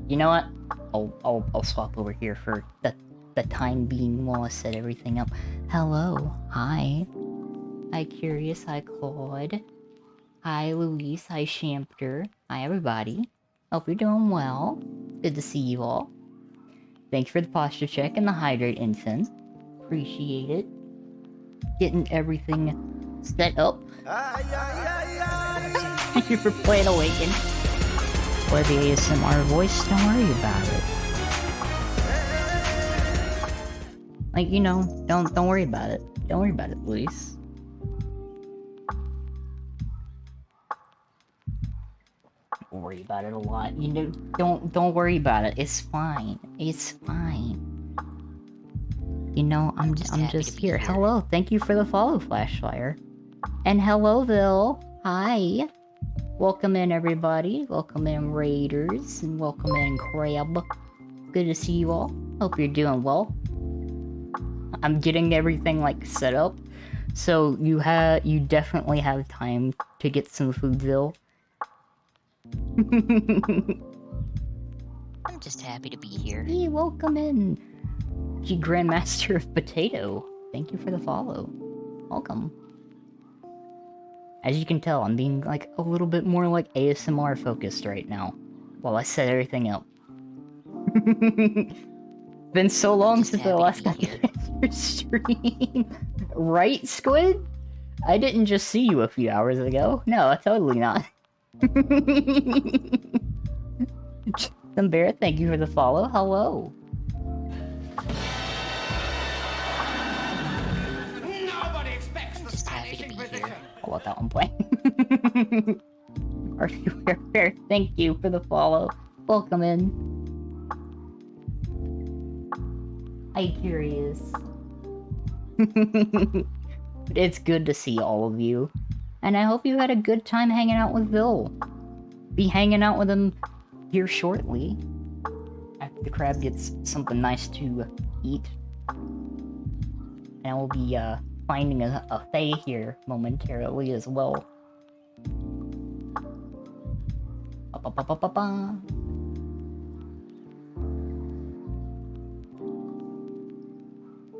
You know what? I'll swap over here for the time being while I set everything up. Hello, hi. Hi Curious, hi Claude. Hi Luis, hi Shampter. Hi everybody. Hope you're doing well. Good to see you all. Thank you for the posture check and the hydrate incense. Appreciate it. Getting everything set up. Thank you for playing Awaken. Or the ASMR voice, don't worry about it. Like, you know, don't worry about it. Don't worry about it, Luis. Don't worry about it a lot. You know, don't worry about it. It's fine. It's fine. You know, I'm just here. Hello, thank you for the follow, Flashfire. And hello, Vil. Hi. Welcome in, everybody. Welcome in, Raiders. And welcome in, Crab. Good to see you all. Hope you're doing well. I'm getting everything, like, set up. So, you definitely have time to get some food, Vil. I'm just happy to be here. Hey, welcome in, G Grandmaster of Potato. Thank you for the follow. Welcome. As you can tell, I'm being, like, a little bit more, like, ASMR focused right now, while I set everything up. Been so long since I last got to stream. Right, Squid? I didn't just see you a few hours ago. No, totally not. Bear, thank you for the follow. Hello. Nobody expects the Spanish Inquisition. I'll let that one play. Bear, thank you for the follow. Welcome in. Hi, Curious. It's good to see all of you. And I hope you had a good time hanging out with Vil. Be hanging out with him here shortly. After the crab gets something nice to eat. And I will be finding a Fae here momentarily as well. Ba-ba-ba-ba-ba.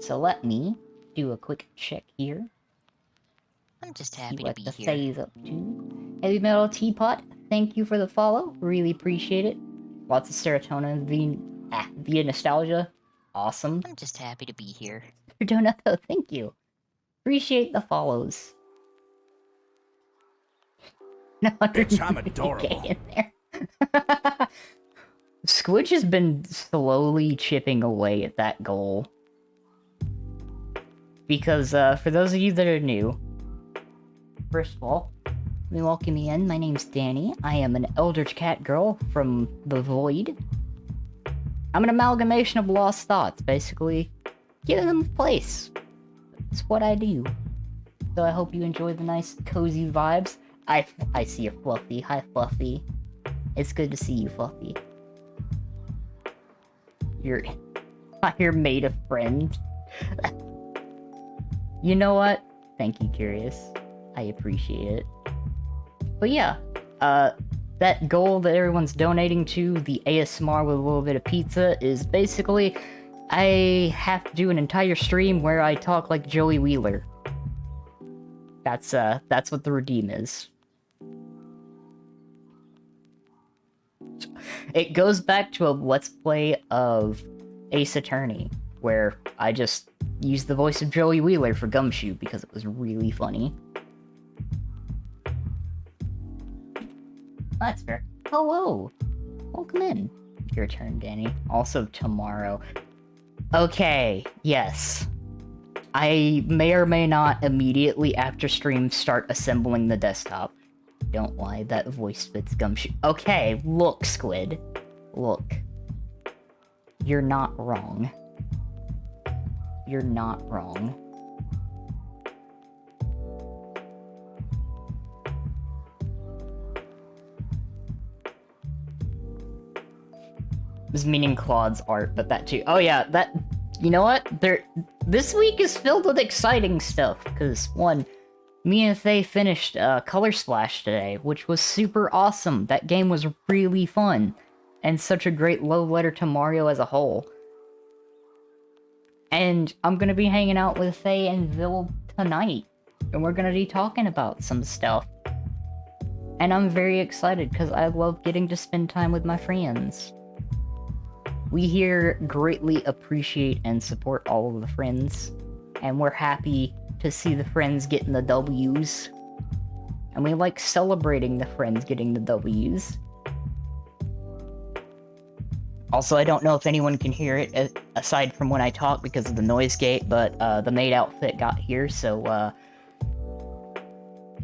So let me do a quick check here. I'm just happy to be here. here. See what the Fae's up to. Heavy Metal Teapot, thank you for the follow. Really appreciate it. Lots of serotonin via nostalgia. Awesome. I'm just happy to be here. Donato, thank you. Appreciate the follows. No, Bitch, I'm adorable. In there. Squidge has been slowly chipping away at that goal. Because, for those of you that are new, first of all, let me welcome you in. My name's Danny. I am an Eldritch Cat Girl from the Void. I'm an amalgamation of lost thoughts, basically. Giving them a place. That's what I do. So I hope you enjoy the nice, cozy vibes. I see a Fluffy. Hi, Fluffy. It's good to see you, Fluffy. You're made a friend. You know what? Thank you, Curious. I appreciate it. But yeah, that goal that everyone's donating to, the ASMR with a little bit of pizza, is basically I have to do an entire stream where I talk like Joey Wheeler. That's what the redeem is. It goes back to a Let's Play of Ace Attorney, where I just used the voice of Joey Wheeler for Gumshoe because it was really funny. That's fair. Hello! Welcome in. Your turn, Danny. Also tomorrow. Okay, yes. I may or may not immediately after stream start assembling the desktop. Don't lie, that voice fits Gumshoe. Okay, look, Squid. Look. You're not wrong. You're not wrong. was meaning Claude's art, but that too. Oh yeah, that. You know what? This week is filled with exciting stuff. Cause one, me and Faye finished Color Splash today, which was super awesome. That game was really fun, and such a great love letter to Mario as a whole. And I'm gonna be hanging out with Faye and Vil tonight, and we're gonna be talking about some stuff. And I'm very excited because I love getting to spend time with my friends. We here greatly appreciate and support all of the friends, and we're happy to see the friends getting the W's. And we like celebrating the friends getting the W's. Also, I don't know if anyone can hear it aside from when I talk because of the noise gate, but the maid outfit got here, so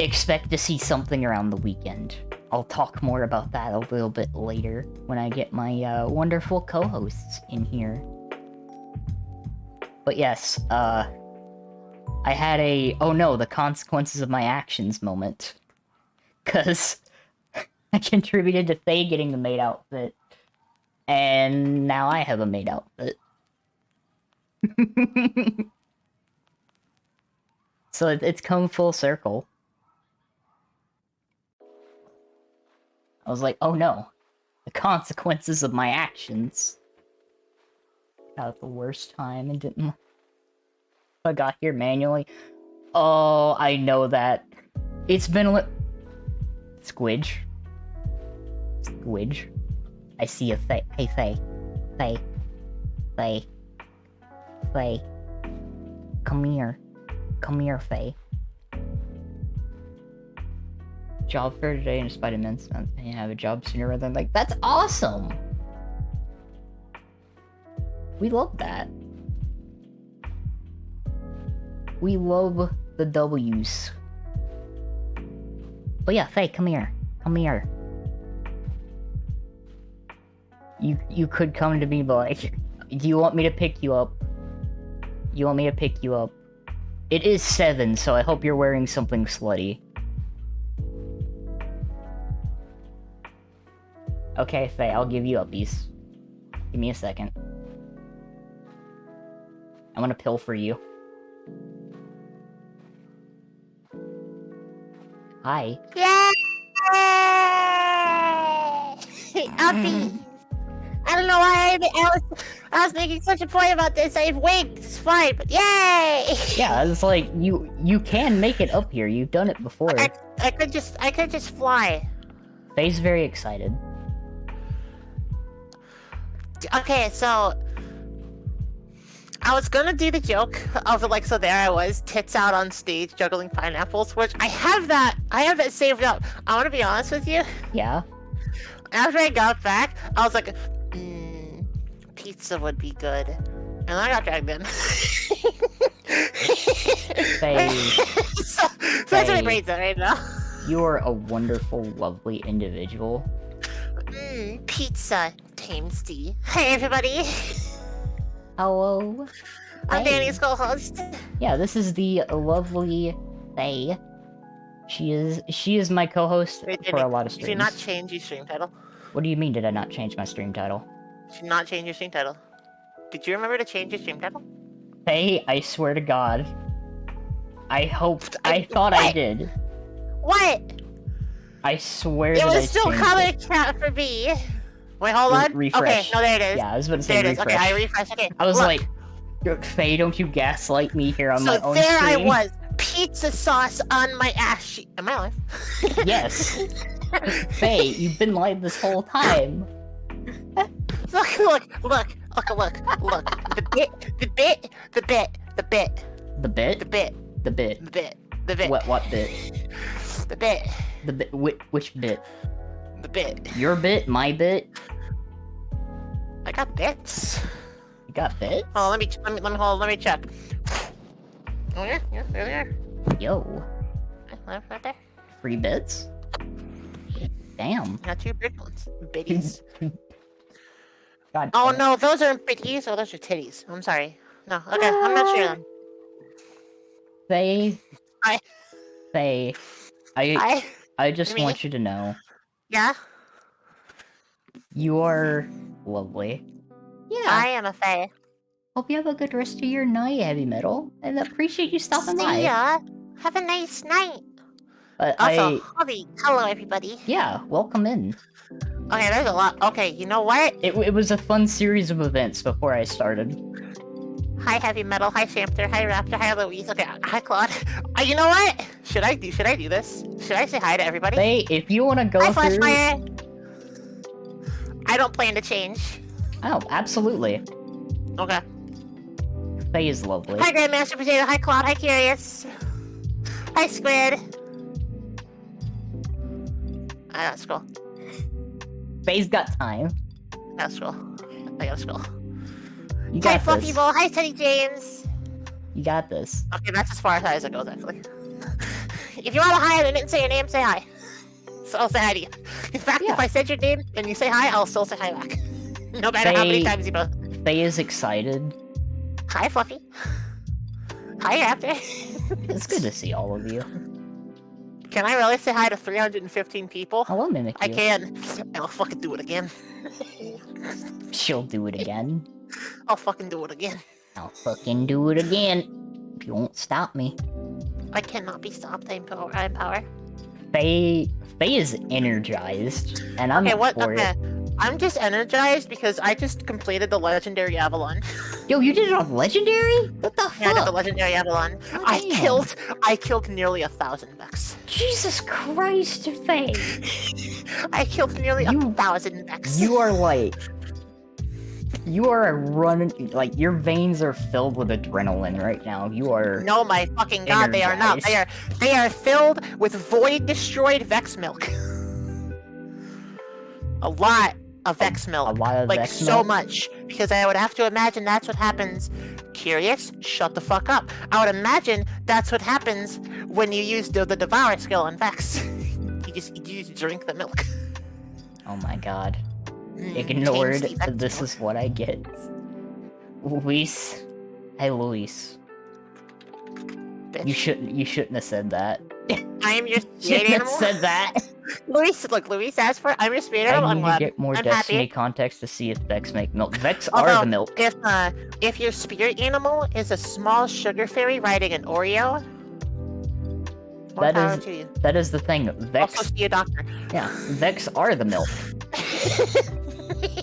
expect to see something around the weekend. I'll talk more about that a little bit later when I get my wonderful co-hosts in here. But yes, I had a oh no, the consequences of my actions moment. Cause I contributed to Faye getting the maid outfit. And now I have a maid outfit. So it's come full circle. I was like, oh no. The consequences of my actions. Got at the worst time and didn't... I got here manually. Oh, I know that. It's been Squidge. Squidge. I see a Faye. Hey, Faye. Faye. Faye. Faye. Come here. Come here, Faye. Job fair today in spite of immense and have a job sooner rather than like that's awesome. We love that. We love the W's. But yeah, Faye, come here. Come here. You could come to me, but like, do you want me to pick you up? You want me to pick you up? It is 7, so I hope you're wearing something slutty. Okay, Faye, I'll give you uppies. Give me a second. I'm gonna pill for you. Hi. Yay! Uppy! I don't know why I was making such a point about this. I've winked. It's fine, but yay! Yeah, it's like you can make it up here. You've done it before. I could just fly. Faye's very excited. Okay, so I was gonna do the joke of like, so there I was, tits out on stage juggling pineapples, which I have that saved up. I want to be honest with you. Yeah. After I got back, I was like, pizza would be good, and I got dragged in. Faye. so that's my brain's at right now. You are a wonderful, lovely individual. Pizza, Tamesty. Hey everybody. Hello. I'm Faye. Danny's co-host. Yeah, this is the lovely Faye. She is my co-host Wait, for a lot of Did streams. you not change your stream title? What do you mean? Did I not change my stream title? Did you not change your stream title? Did you remember to change your stream title? Faye, I swear to God. I thought What? I did. What? I swear It that I was still changed color it. chat for me. Wait, hold on. Refresh. Okay, no, there it is. Yeah, I was about to say There it is. refresh. Okay, I refresh. Okay. I was look. like, Faye, don't you gaslight me here on my So own there I stream. was, pizza sauce on my ass cheek. Am I alive? Yes. Faye, you've been live this whole time. Look. The bit. The bit? What bit? The bit. The bit? Which bit? The bit. Your bit? My bit? I got bits. You got bits? Oh, let me check. Oh yeah, there they are. Yo. Right there. Free bits? Damn. Got 2 big ones. Biddies. God Oh damn. no, those aren't biddies. Oh, those are titties. I'm sorry. No, okay, I'm not sure then. Faye. Hi. Faye. I just Me? want you to know. Yeah? You are Lovely. Yeah. I am a fae. Hope you have a good rest of your night, Heavy Metal. And appreciate you stopping by. See ya. Have a nice night. But Also, hello everybody. Yeah, welcome in. Okay, there's a lot. Okay, you know what? It was a fun series of events before I started. Hi Heavy Metal, hi Shamter, hi Raptor, hi Louise. Okay, hi Claude. You know what? Should I do this? Should I say hi to everybody? Faye, if you want to go hi through... Flashfire! I don't plan to change. Oh, absolutely. Okay. Faye is lovely. Hi Grandmaster Potato, hi Claude, hi Curious. Hi Squid. I gotta scroll. Faye's got time. I gotta scroll. You Hi got Fluffy this. Bull, hi Teddy James. You got this. Okay, that's as far as it goes, actually. If you want to hi and I didn't say your name, say hi. So I'll say hi to you. In fact, if I said your name and you say hi, I'll still say hi back. No matter how many times you both. Faye is excited. Hi, Fluffy. Hi, Raptor. It's good to see all of you. Can I really say hi to 315 people? I will mimic you. I can. And I'll fucking do it again. She'll do it again. I'll fucking do it again. I'll fucking do it again. If you won't stop me. I cannot be stopped. I'm power. Faye is energized, and I'm for it. I'm just energized because I just completed the legendary Avalon. Yo, you did it on legendary? What the fuck? Yeah, I did the legendary Avalon. Oh, I killed nearly 1,000 Vex. Jesus Christ, Faye! I killed nearly 1,000 Vex. You are running, like, your veins are filled with adrenaline right now. You are... No, my fucking god, they are not. They are filled with void-destroyed Vex milk. A lot of Vex milk. A lot of like, Vex so milk? much. Because I would have to imagine that's what happens. Curious? Shut the fuck up. I would imagine that's what happens when you use the Devour skill on Vex. you just drink the milk. Oh my god. Ignored. This is what I get. Luis. Hey, Luis. Bitch. You shouldn't have said that. I am your spirit Shouldn't have animal. said that. Luis asked for it. I'm your spirit animal. I I'm need to glad. get more I'm Destiny happy. context to see if Vex make milk. Vex Although, are the milk. If your spirit animal is a small sugar fairy riding an Oreo, more power to you. That is the thing. Vex. Also see a doctor. Yeah, Vex are the milk.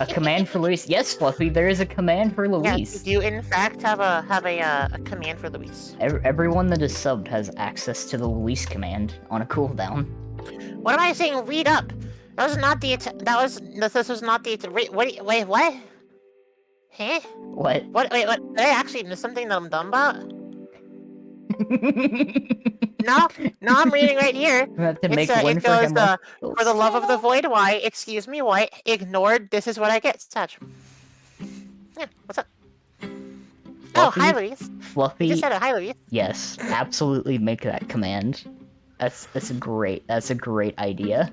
A command for Luis. Yes, Fluffy, there is a command for Luis. Yeah, you do in fact have a command for Luis. Everyone that is subbed has access to the Luis command on a cooldown. What am I saying? Read up. That was not the this was not the wait what? Huh? What? What? Wait, what? Did I actually miss something that I'm dumb about? No, I'm reading right here. We have to make it one goes, for him. For the love of the void, why? Excuse me, what? Ignored. This is what I get. Touch. Yeah. What's up? Fluffy, oh, hi, Luis. Fluffy. You just said a hi, Luis. Yes, absolutely make that command. That's great. That's a great idea.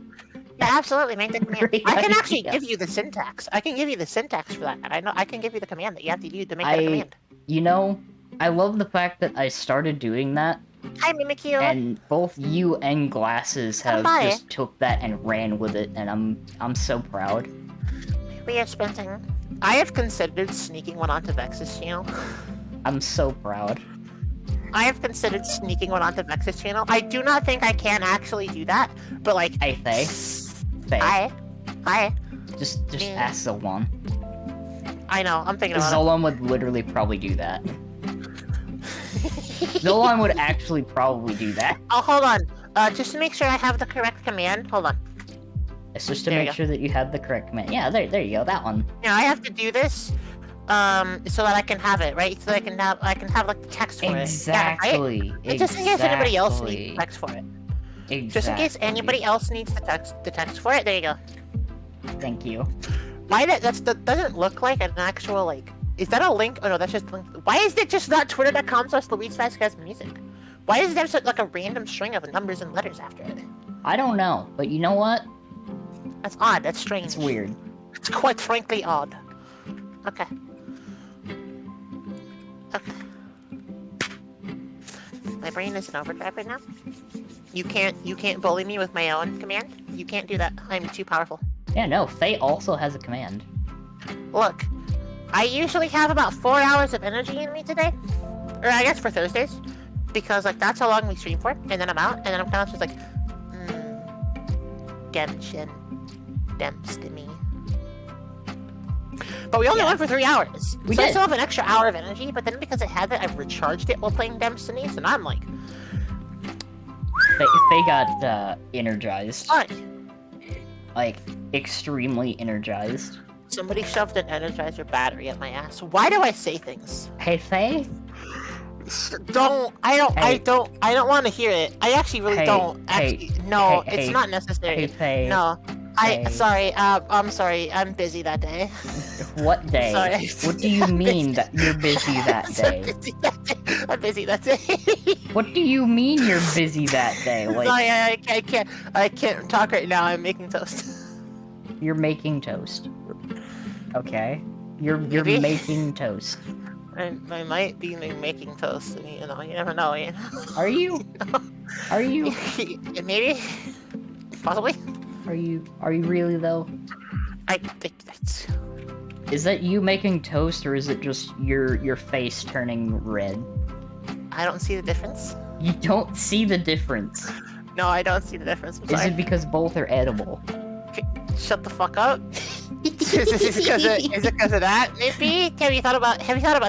Yeah, absolutely make the command. Great I can actually idea. give you the syntax. I can give you the syntax for that. I can give you the command that you have to do to make that command. You know, I love the fact that I started doing that. Hi, Mimikyu. And both you and Glasses have just took that and ran with it, and I'm so proud. We are spending. I have considered sneaking one onto Vex's channel. I'm so proud. I have considered sneaking one onto Vex's channel. I do not think I can actually do that, but like. Hey, Faye. Faye. Hi. Just ask Zolon. I know. I'm thinking about Zolon would literally probably do that. Zolon would actually probably do that. Oh, hold on. Just to make sure I have the correct command. Hold on. It's just to make sure that you have the correct command. Yeah, there you go. That one. Now I have to do this, so that I can have it, right? So that I can have like the text for exactly. it. Yeah, right? Just in case anybody else needs text for it. Exactly. Just in case anybody else needs the text for it. There you go. Thank you. Why that doesn't look like an actual like. Is that a link? Oh no, that's just a link. Why is it just not twitter.com/LuisVasquezMusic? Why is there such like a random string of numbers and letters after it? I don't know, but you know what? That's odd. That's strange. It's weird. It's quite frankly odd. Okay. Okay. My brain is in overdrive right now. You can't bully me with my own command. You can't do that. I'm too powerful. Yeah, no. Faye also has a command. Look, I usually have about 4 hours of energy in me today. Or I guess for Thursdays. Because, like, that's how long we stream for. And then I'm out. And then I'm kind of just like, Genshin. Dempsty. But we only went for 3 hours. We so I did. still have an extra hour of energy. But then because I had that, I've recharged it while playing Dempsty. So now I'm like, They got energized. fuck. Like, extremely energized. Somebody shoved an Energizer battery at my ass. Why do I say things? Hey, Faye? I don't want to hear it. I actually really Hey, don't. Actually, no, hey, it's not necessary. Hey, Faye. No, Hey. I'm sorry. I'm busy that day. What day? Sorry. What do you mean that you're busy that day? I'm busy that day. What do you mean you're busy that day? Like, Sorry, I can't talk right now. I'm making toast. you're making toast. Okay. You're Maybe. making toast. I might be making toast. You know, you never know. You know? Are you? Are you? Maybe. Possibly. Are you really though? I think that's. Is that you making toast, or is it just your face turning red? I don't see the difference. You don't see the difference. No, I don't see the difference. I'm Is sorry. it because both are edible? Shut the fuck up. Is it because of that? Maybe. Have you thought about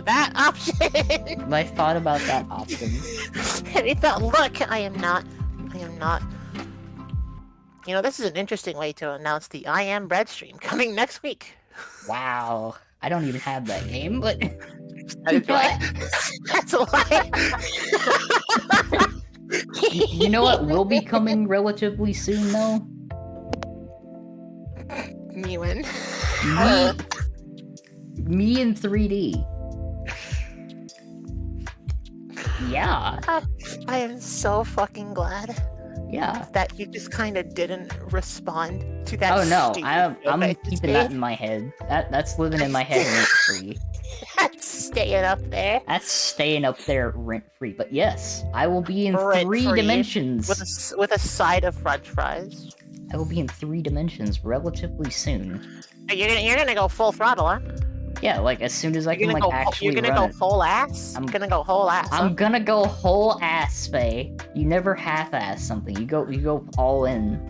that option? I thought about that option. Have you thought? Look, I am not. You know, this is an interesting way to announce the I Am Bread stream coming next week. Wow. I don't even have that game, but That's a lie. That's a lie. you know what will be coming relatively soon, though? You win. Me in 3D. Yeah, I am so fucking glad yeah. that you just kind of didn't respond to that. Oh no, stupid I'm joke I just keeping that made. in my head. That's living in my head rent free. That's staying up there. That's staying up there rent free. But yes, I will be in Rent-free 3 dimensions. With a side of French fries. I will be in 3 dimensions relatively soon. You're gonna go full throttle, huh? Yeah, like as soon as I can You're like gonna actually go run it. full ass. I'm gonna go whole ass. I'm gonna go whole ass, Faye. You never half-ass something. You go all in.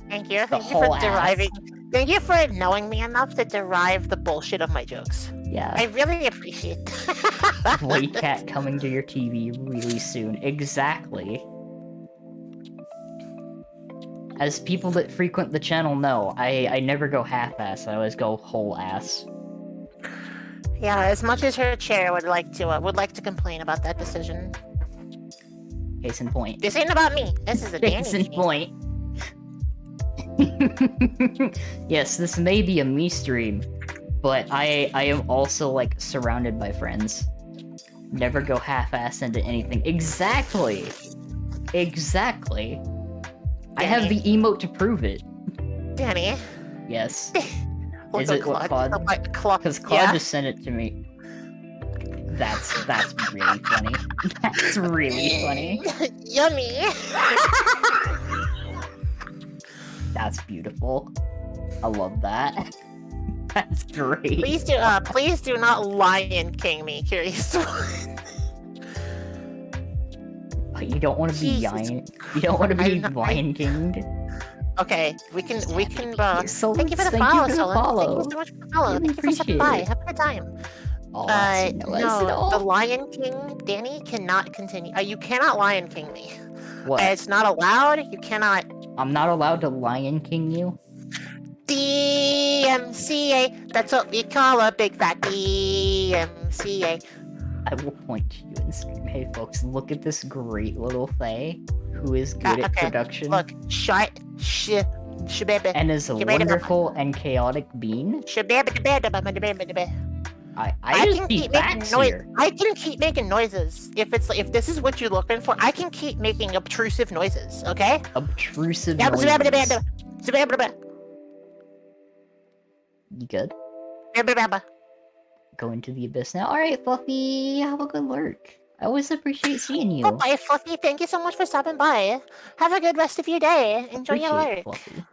Thank you. the Thank you for whole ass. deriving. Thank you for knowing me enough to derive the bullshit of my jokes. Yeah. I really appreciate that. White cat coming to your TV really soon. Exactly. As people that frequent the channel know, I never go half-ass. I always go whole ass. Yeah, as much as her chair would like to complain about that decision. Case in point. This ain't about me. This is a Danny Case in thing. point. Yes, this may be a me stream, but I am also like surrounded by friends. Never go half-ass into anything. Exactly. Exactly. I have the emote to prove it. Danny. Yes. Look Is at it what Claude. Claude? Because Claude Yeah. just sent it to me. That's really funny. That's really funny. Yummy. That's beautiful. I love that. That's great. Please do not Lion King me, curious. You don't want to be Jesus Lion. You don't want to be I'm not- Lion Kinged. Okay, we can. So Thank you for the thank follow, you for the Solon. follow. Thank you so much for the follow. Really Thank you for stopping appreciate by. it. Have a good time. Oh, that's no, that's it all. The Lion King, Danny cannot continue. You cannot Lion King me. What? It's not allowed. You cannot. I'm not allowed to Lion King you? DMCA. That's what we call a big fat DMCA. I will point to you and scream, hey folks, look at this great little Faye who is good at Okay, production Look, shababy. and is a Get ready to- wonderful and chaotic bean. I I just can see keep making facts noise. here. I can keep making noises. If this is what you're looking for, I can keep making obtrusive noises. Okay. Obtrusive You noises. You good? Go into the abyss now. Alright, Fluffy, have a good lurk. I always appreciate seeing you. Bye, Fluffy. Thank you so much for stopping by. Have a good rest of your day. Enjoy your Appreciate work. Fluffy.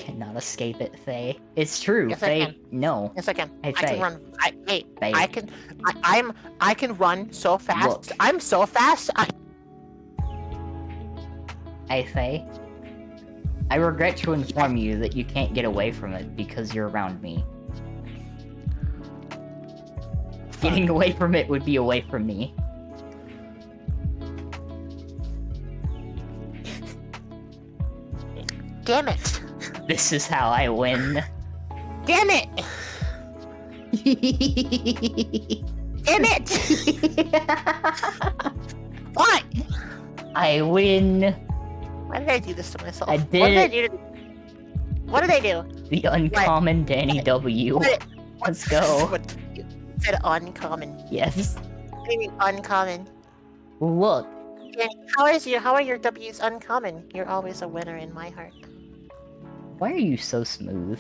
Can not escape it, Faye. It's true, Yes, I Faye. can. No. Yes, I can. Hey, I can Faye. run. Faye. I can run so fast. Look. I'm so fast. Hey, Faye. I regret to inform you that you can't get away from it because you're around me. Getting away from it would be away from me. Damn it! This is how I win. Damn it! Damn it! What? I win. Why did I do this to myself? I What did did I it. do? What did I do? The uncommon Danny W. What? Let's go. What? You said uncommon. Yes. What do you mean uncommon? Look. Danny, how are your W's uncommon? You're always a winner in my heart. Why are you so smooth?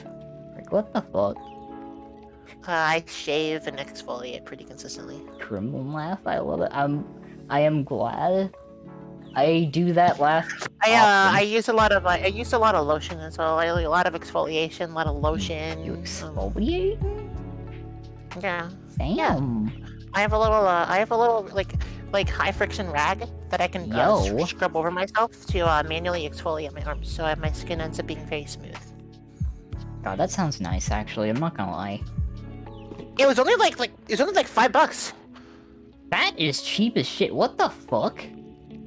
Like, what the fuck? I shave and exfoliate pretty consistently. Kremlin laugh? I love it. I am glad. I do that laugh. I use a lot of lotion as well. A lot of exfoliation, a lot of lotion. You exfoliate? Yeah. Damn. I have a little like high friction rag that I can Yo. scrub over myself to manually exfoliate my arms, so my skin ends up being very smooth. God, that sounds nice. Actually, I'm not gonna lie. It was only like $5. That is cheap as shit. What the fuck?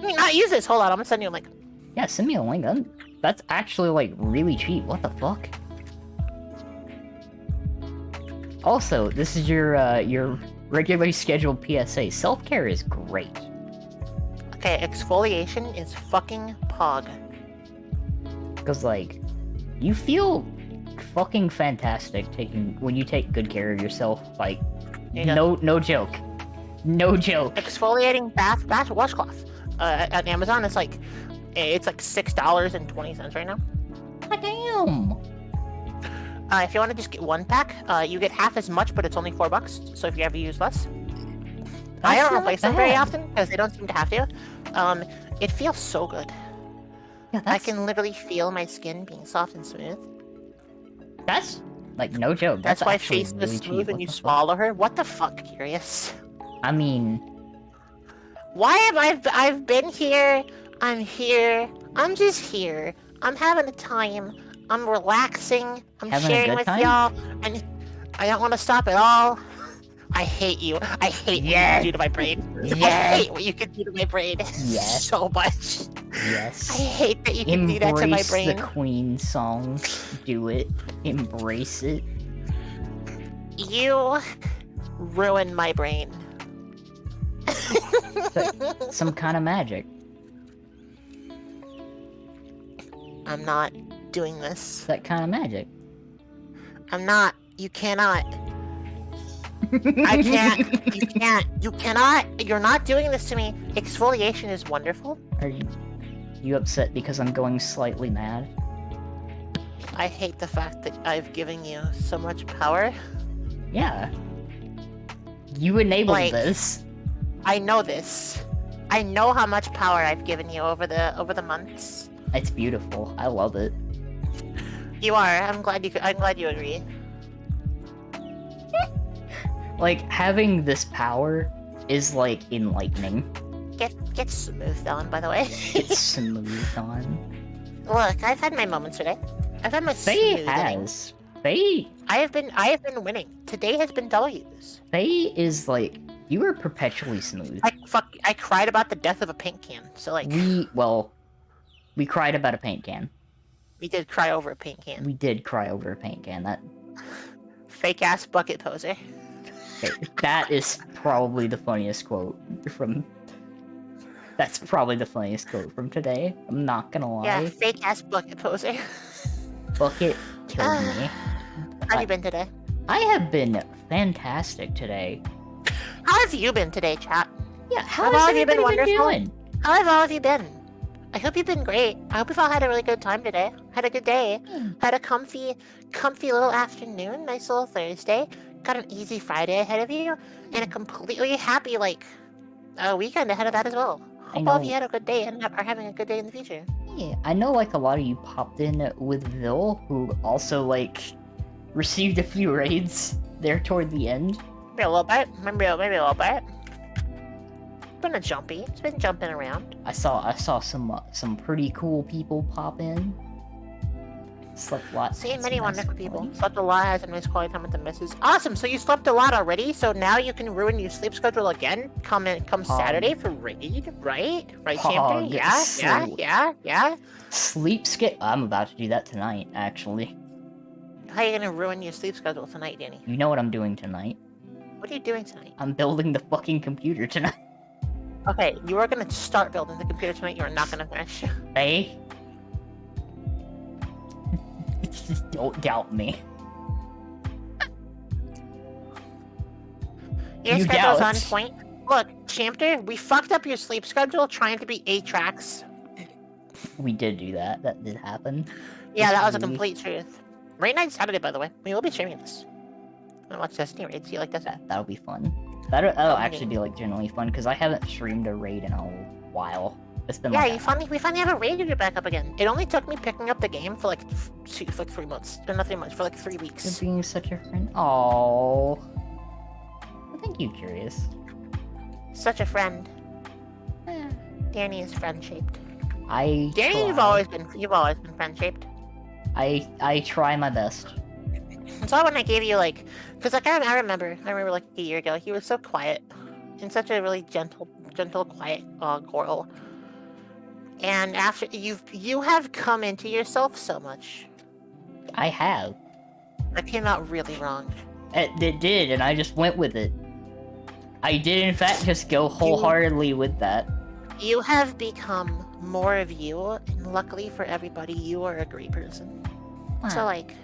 Not use this. Hold on, I'm gonna send you a link. Yeah, send me a link. That's actually like really cheap. What the fuck? Also, this is your regularly scheduled PSA. Self-care is great. Okay, exfoliation is fucking pog. Cause like, you feel fucking fantastic when you take good care of yourself. Like, no joke. No joke. Exfoliating bath washcloth. At Amazon, it's like $6.20 right now. God damn. If you want to just get one pack, you get half as much, but it's only $4. So if you ever use less, I don't replace them very often because they don't seem to have to. It feels so good. Yeah, I can literally feel my skin being soft and smooth. That's like no joke. That's why actually Face really is smooth cheap. and you swallow her. What the fuck, Curious? I mean, Why have I've been here? I'm here. I'm just here. I'm having a time. I'm relaxing. I'm Having a sharing good with time? y'all, and I don't want to stop at all. I hate you. I hate what you can do to my brain. I Yes. hate what you can do to my brain Yes. so much. yes. I hate that you can do that to my Embrace brain. the Queen song. Do it. Embrace it. You ruin my brain. Some kind of magic. I'm not doing this. That kind of magic. I'm not. You cannot. I can't. You can't. You cannot. You're not doing this to me. Exfoliation is wonderful. Are you upset because I'm going slightly mad? I hate the fact that I've given you so much power. Yeah. You enabled Like- this. I know this. I know how much power I've given you over the months. It's beautiful. I love it. You are. I'm glad you agree. Like, having this power is, like, enlightening. Get smoothed on, by the way. It's smooth on. Look, I've had my moments today. I've had my Faye smoothing. has. Faye I have been winning. Today has been W's. Faye is, like, you are perpetually smooth. I cried about the death of a paint can. So like We cried about a paint can. we did cry over a paint can. We did cry over a paint can. Fake ass bucket poser. That is probably the funniest quote from... That's probably the funniest quote from today. I'm not gonna lie. Yeah, fake ass bucket poser. Bucket killed me. How have you been today? I have been fantastic today. How have you been today, chat? Yeah, how Have has all of you been everybody wonderful? doing? How have all of you been? I hope you've been great. I hope you've all had a really good time today. Had a good day. Had a comfy little afternoon. Nice little Thursday. Got an easy Friday ahead of you, and a completely happy weekend ahead of that as well. Hope all of know. you had a good day and are having a good day in the future. Yeah, I know like a lot of you popped in with Vil, who also like received a few raids there toward the end. Maybe a little bit. Maybe a little bit. It's been a jumpy. It's been jumping around. I saw some pretty cool people pop in. Slept a lot. Seen had many some nice wonderful people. quality. Slept a lot, had some nice quality time with the missus. Awesome, so you slept a lot already, so now you can ruin your sleep schedule again come Saturday for raid, right? Right, Champion? Yeah. Sleep skip. I'm about to do that tonight, actually. How are you gonna ruin your sleep schedule tonight, Danny? You know what I'm doing tonight? What are you doing tonight? I'm building the fucking computer tonight. Okay, you are gonna start building the computer tonight, you are not gonna finish. Hey? Just don't doubt me. Your You schedule's doubt. on point. Look, Champter, we fucked up your sleep schedule trying to be 8 tracks. We did do that. That did happen. Yeah, that was a We- complete truth. Raid night Saturday, by the way. We will be streaming this. I'm gonna watch Destiny raids. You like this? That'll be fun. That'll Okay. actually be like generally fun because I haven't streamed a raid in a while. It's been Yeah, like we finally have a raid to get back up again. It only took me picking up the game for like 3 months. Nothing much, for like 3 You're weeks. being such a friend. Oh, thank you, Curious. Such a friend. Danny is friend-shaped. I Danny, try. you've always been friend-shaped. I try my best. That's why when I gave you like, because like I remember like a year ago, he was so quiet, and such a really gentle, quiet girl. And after you have come into yourself so much. I have. That came out really wrong. It did, and I just went with it. I did, in fact, just go wholeheartedly with that. You have become more of you, and luckily for everybody, you are a great person. So Wow. like,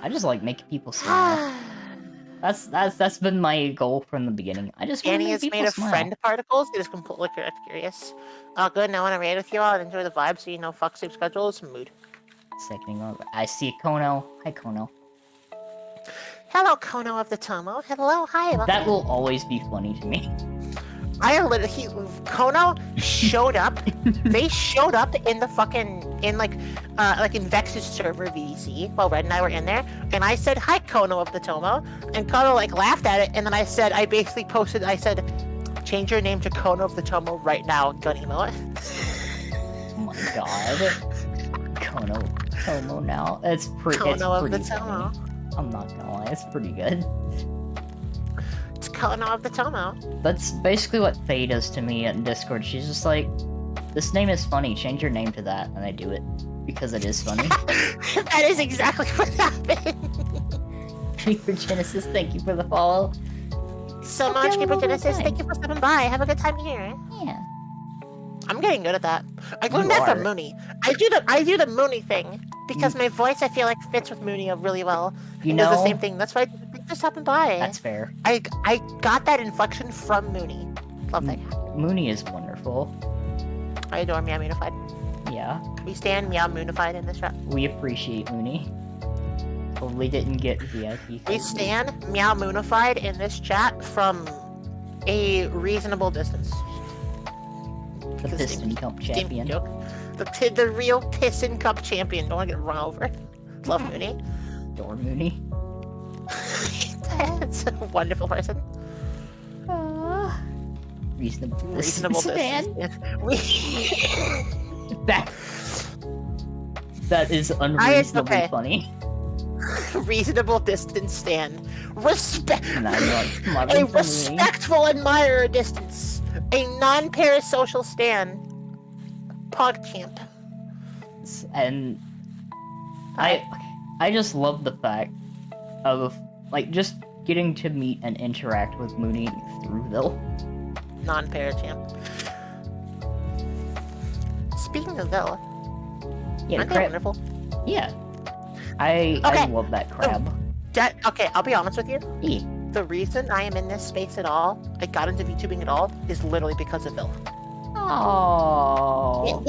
I just like making people smile. That's been my goal from the beginning. I just want to Danny make is people made of smile. friend particles. He is completely curious. Good. Now I want to raid with you all and enjoy the vibe. So you know, fuck sleep schedules, mood. Second one. I see Kono. Hi, Kono. Hello, Kono of the Tomo. Hello, hi. Welcome. That will always be funny to me. Kono showed up. They showed up in the fucking in Vex's server VDC while Red and I were in there, and I said hi, Kono of the Tomo, and Kono like laughed at it, and then I basically posted. I said, change your name to Kono of the Tomo right now. Gun emote. Oh my god. Kono now. It's pretty. Kono of the funny. Tomo. I'm not gonna lie, it's pretty good. It's Kono of the Tomo. That's basically what Faye does to me in Discord. She's just like, this name is funny, change your name to that, and I do it. Because it is funny. That is exactly what happened. Creeper Genesis, thank you for the follow. So Okay, much, Keeper well, Genesis. okay. Thank you for stopping by. Have a good time here. Yeah. I'm getting good at that. I You learned that from are. Mooney. I do the Mooney thing because my voice I feel like fits with Mooney really well. You It does the know, same thing. That's why I just stopping by. that's fair. I got that inflection from Mooney. Love that. Mooney is wonderful. I adore Meow Moonified. Yeah, We stand Meow Moonified in this shot. we appreciate Mooney. Totally didn't get VIP. We stand Meow Moonified in this chat from a reasonable distance. The Because Piston Cup Same champion. joke. The real Piston Cup champion. Don't want to get run over. Love Mooney. Door Mooney. That's a wonderful person. Reasonable Reasonable distance, distance. man. We. That is unreasonably okay. funny. Reasonable distance stand. Respect. And I'm like, come on, A for Mooney. respectful admirer distance. A non-parasocial stand. PogChamp. And I just love the fact of like just getting to meet and interact with Mooney through Vil. Non-parachamp. Speaking of Villa, Yeah, aren't they crab. wonderful? Yeah. I Okay. love that crab. Okay, I'll be honest with you. Yeah. The reason I am in this space at all, I got into VTubing at all, is literally because of Vil. Oh.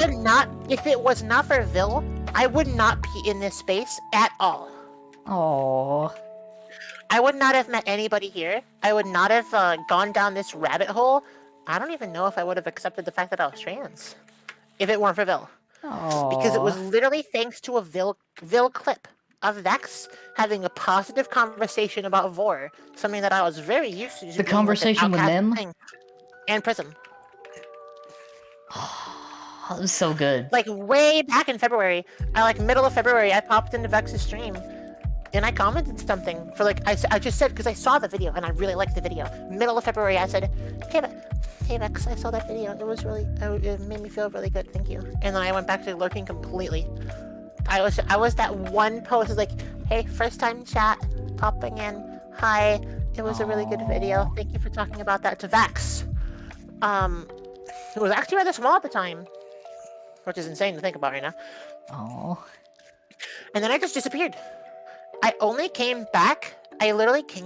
If it was not for Vil, I would not be in this space at all. Oh. I would not have met anybody here. I would not have gone down this rabbit hole I don't even know if I would have accepted the fact that I was trans if it weren't for Vil. Oh. Because it was literally thanks to a Vil clip of Vex having a positive conversation about Vor, something that I was very used to. Just The being, like, an conversation with outcast them? thing. And Prism. That was so good. Like, way back in February, middle of February, I popped into Vex's stream, and I commented something for, like, I just said, because I saw the video, and I really liked the video. Middle of February, I said, hey Vex, I saw that video, it made me feel really good, thank you. And then I went back to lurking completely. I was that one post, like, hey, first time chat, popping in, hi, it was a really good video, thank you for talking about that to Vex. It was actually rather small at the time, which is insane to think about right now. Oh. And then I just disappeared. I literally came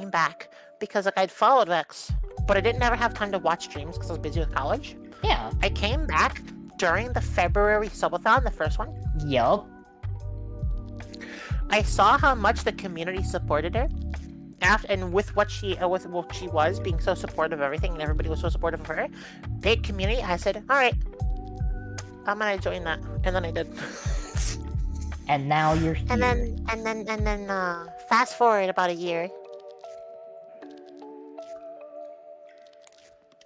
back because, like, I'd followed Vex, but I didn't ever have time to watch streams because I was busy with college. Yeah. I came back during the February subathon, the first one. Yup. I saw how much the community supported her. And with what she was being so supportive of everything, and everybody was so supportive of her, big community, I said, all right, I'm gonna join that, and then I did. And now you're here. And then fast forward about a year.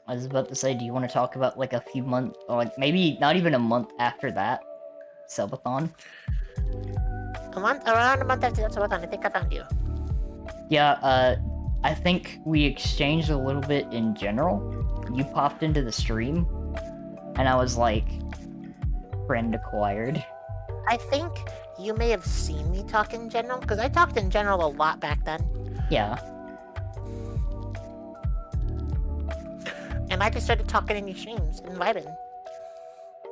I was about to say, do you want to talk about, like, a few months, or, like, maybe not even a month after that subathon? Around a month after that subathon, I think I found you. Yeah, I think we exchanged a little bit in general. You popped into the stream, and I was like, friend acquired. I think you may have seen me talk in general, because I talked in general a lot back then. Yeah. And I just started talking in your streams and vibing.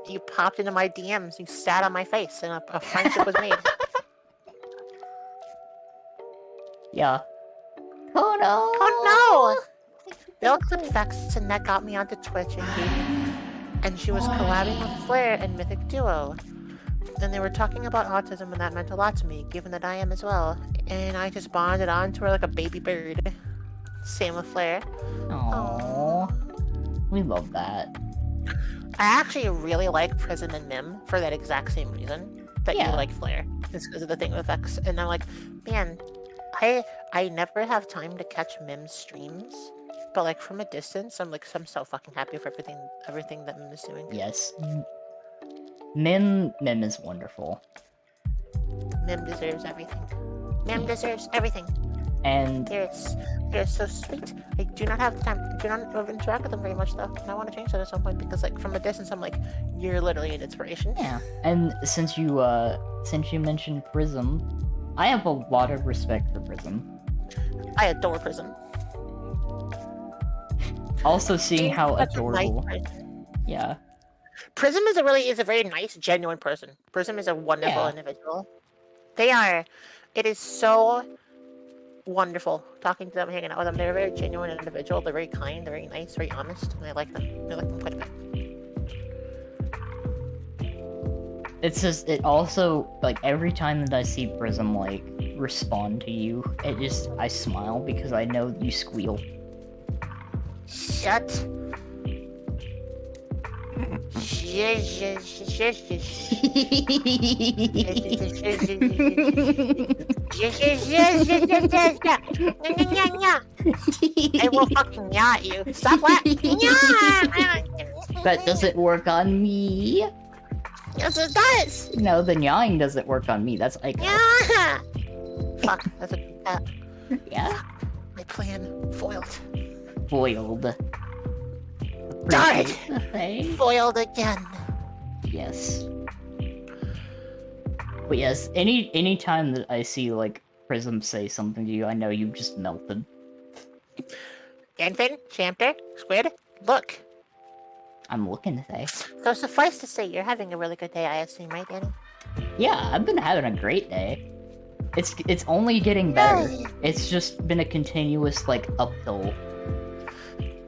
You popped into my DMs, you sat on my face, and a friendship was made. Yeah. Oh no! Oh no! Bill clipped Vex, and that got me onto Twitch and gaming. And she was collabing with Flare and Mythic Duo. And they were talking about autism, and that meant a lot to me, given that I am as well. And I just bonded onto her like a baby bird. Same with Flare. Aww. We love that. I actually really like Prison and Mim for that exact same reason that Yeah. you like Flare. It's because of the thing with Vex. And I'm like, man, I never have time to catch Mim's streams. But, like, from a distance, I'm so fucking happy for everything that Mim is doing. Yes. Mim is wonderful. Mim deserves everything. Mim deserves everything. And They're so sweet. I do not have the time. I do not interact with them very much, though. And I want to change that at some point because, like, from a distance, I'm like, you're literally an inspiration. yeah. And since you mentioned Prism, I have a lot of respect for Prism. I adore Prism. Also seeing She's how such a adorable. nice person. Yeah. Prism is a very nice, genuine person. Prism is a wonderful Yeah. individual. They are. It is so wonderful talking to them, hanging out with them. They're a very genuine individual. They're very kind. They're very nice, very honest, and I like them. I like them quite a bit. It's just, it also, like, every time that I see Prism, like, respond to you, I smile because I know you squeal. Shut. I will fucking yaw at you. Stop laughing. That doesn't work on me. Yes, it does. No, the yawing doesn't work on me. That's like, Yeah. Fuck. That's a. yeah, My plan foiled. foiled. Darn Appreciate the thing. Foiled again. Yes. But yes, any time that I see, like, Prism say something to you, I know you've just melted. Danfin, Shamter, Squid, look. I'm looking today. So suffice to say, you're having a really good day, I assume, right, Danny? Yeah, I've been having a great day. It's only getting better. Yay. It's just been a continuous, like, uphill.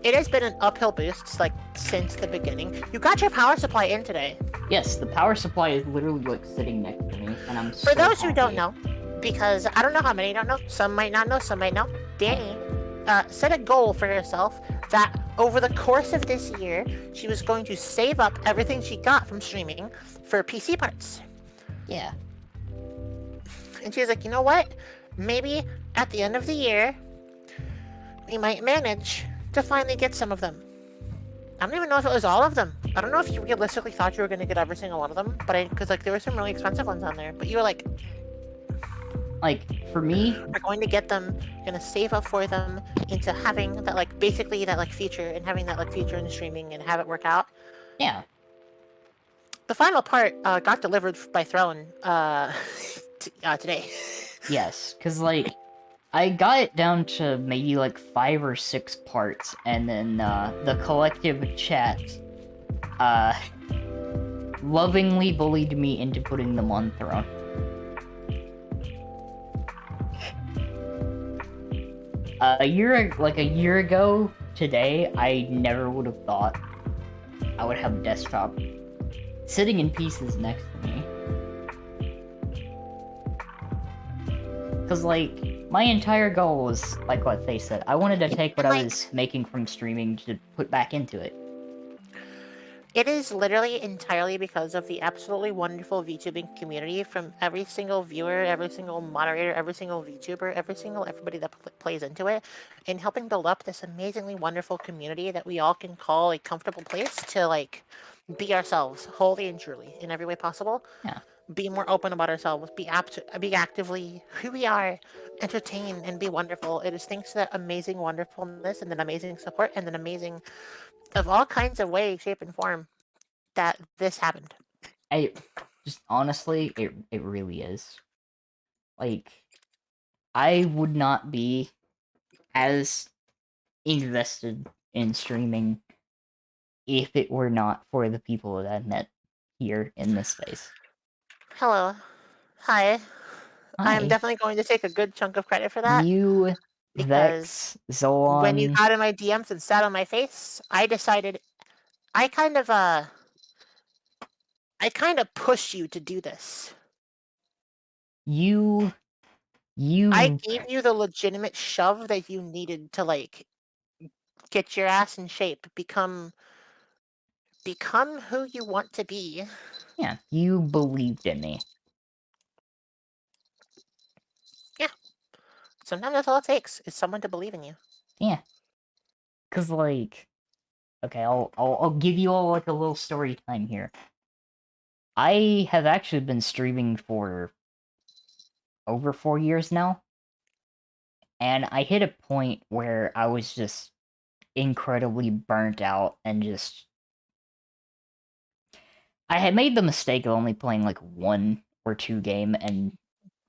It has been an uphill boost, like, since the beginning. You got your power supply in today. Yes, the power supply is literally, like, sitting next to me, and I'm so For those who happy. don't know, because I don't know how many don't know, some might not know, some might know, Danny set a goal for herself that over the course of this year, she was going to save up everything she got from streaming for PC parts. Yeah. And she was like, you know what? Maybe at the end of the year, we might manage to finally get some of them. I don't even know if it was all of them. I don't know if you realistically thought you were going to get every single one of them, but because like there were some really expensive ones on there. But you were like, for me, we're going to get them, going to save up for them into having that like basically that like feature and having that like feature in streaming and have it work out. yeah. The final part got delivered by Throne today. Yes, because, like, I got it down to maybe, like, 5 or 6 parts, and then, the collective chat, lovingly bullied me into putting them on Throne. A year ago today, I never would have thought I would have a desktop sitting in pieces next to me. Because, like, my entire goal was, like what they said, I wanted to take what I was making from streaming to put back into it. It is literally entirely because of the absolutely wonderful VTubing community from every single viewer, every single moderator, every single VTuber, everybody that plays into it, and helping build up this amazingly wonderful community that we all can call a comfortable place to, like, be ourselves, wholly and truly, in every way possible. Yeah. Be more open about ourselves, be actively who we are, entertain, and be wonderful. It is thanks to that amazing wonderfulness and that amazing support and that amazing of all kinds of ways, shape, and form that this happened. I just honestly, it really is. Like, I would not be as invested in streaming if it were not for the people that I met here in this space. Hello. Hi. I'm Hi. definitely going to take a good chunk of credit for that. You, Because Vex, Zoan. when you got in my DMs and sat on my face, I decided I kind of pushed you to do this. You I gave you the legitimate shove that you needed to, like, get your ass in shape, become who you want to be. Yeah, you believed in me. Yeah. Sometimes that's all it takes, is someone to believe in you. Yeah. Cause, like, okay, I'll give you all, like, a little story time here. I have actually been streaming for over 4 years now. And I hit a point where I was just incredibly burnt out and just... I had made the mistake of only playing, like, 1 or 2 game and...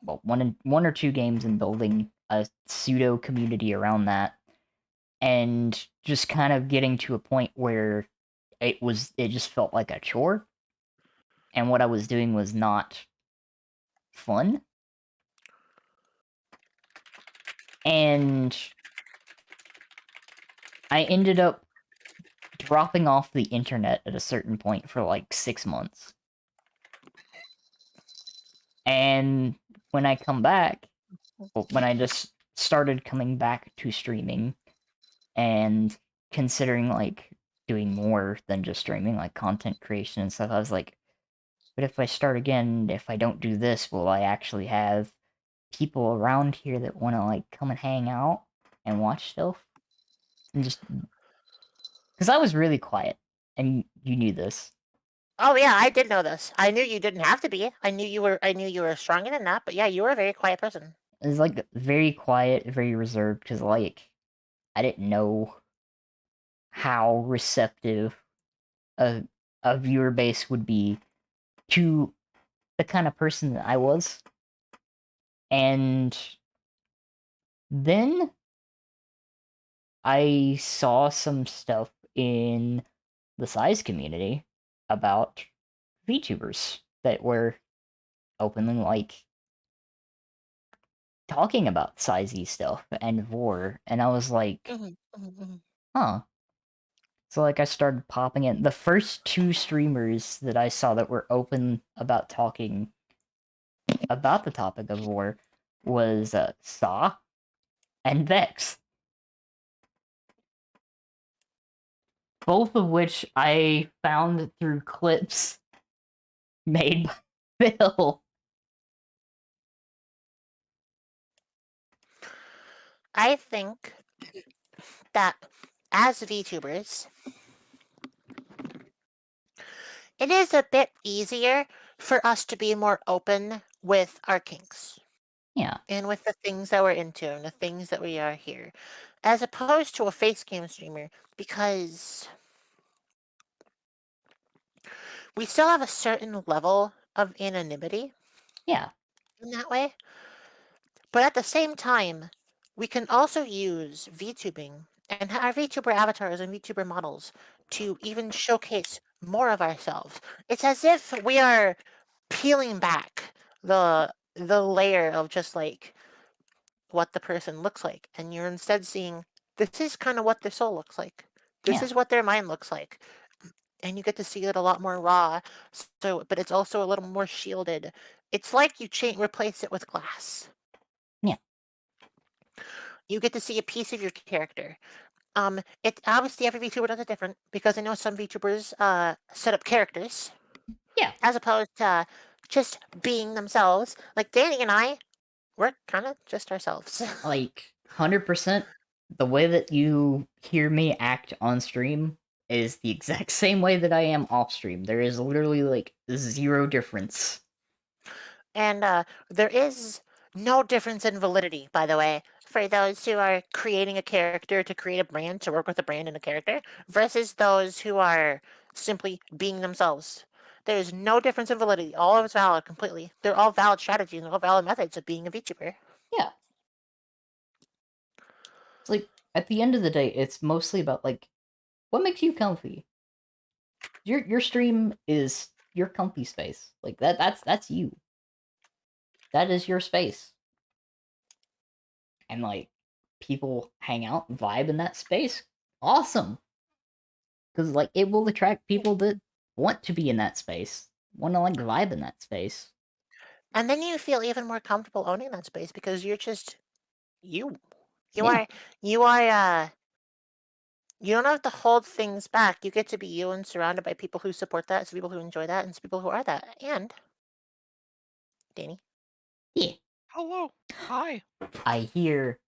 Well, 1 or 2 games and building a pseudo community around that. And just kind of getting to a point where it just felt like a chore. And what I was doing was not fun. And I ended up dropping off the internet at a certain point for like 6 months. And when I come back, when I just started coming back to streaming and considering like doing more than just streaming, like content creation and stuff, I was like, but if I start again, if I don't do this, will I actually have people around here that want to like come and hang out and watch stuff? And just because I was really quiet, and you knew this. Oh yeah, I did know this. I knew you didn't have to be. I knew you were stronger than that. But yeah, you were a very quiet person. It was like very quiet, very reserved, because like I didn't know how receptive a viewer base would be to the kind of person that I was. And then I saw some stuff in the size community about VTubers that were openly like talking about sizey stuff and vor, and I was like, huh. So like I started popping in. The first 2 streamers that I saw that were open about talking about the topic of war was Saw and Vex. both of which I found through clips made by Phil. I think that as VTubers, it is a bit easier for us to be more open with our kinks. Yeah. And with the things that we're into and the things that we are here, as opposed to a face cam streamer, because we still have a certain level of anonymity Yeah. in that way. But at the same time, we can also use VTubing and our VTuber avatars and VTuber models to even showcase more of ourselves. It's as if we are peeling back the layer of just like what the person looks like, and you're instead seeing this is kind of what their soul looks like. This Yeah. is what their mind looks like. And you get to see it a lot more raw. So, but it's also a little more shielded. It's like you replace it with glass. Yeah. You get to see a piece of your character. It obviously every VTuber does it different because I know some VTubers set up characters. Yeah. As opposed to just being themselves. Like Danny and I, we're kind of just ourselves. Like 100%, the way that you hear me act on stream is the exact same way that I am off stream. There is literally like 0 difference. And there is no difference in validity, by the way, for those who are creating a character to create a brand, to work with a brand and a character, versus those who are simply being themselves. There is no difference in validity. All of it's valid completely. They're all valid strategies and all valid methods of being a VTuber. Yeah. It's like, at the end of the day, it's mostly about, like, what makes you comfy? Your stream is your comfy space. Like, that's you. That is your space. And, like, people hang out, vibe in that space. Awesome! Because, like, it will attract people that want to be in that space. Want to, like, vibe in that space. And then you feel even more comfortable owning that space because you're just you. You Yeah. are you don't have to hold things back. You get to be you and surrounded by people who support that, some people who enjoy that, and some people who are that. And Danny. Yeah. Hello. Hi. I hear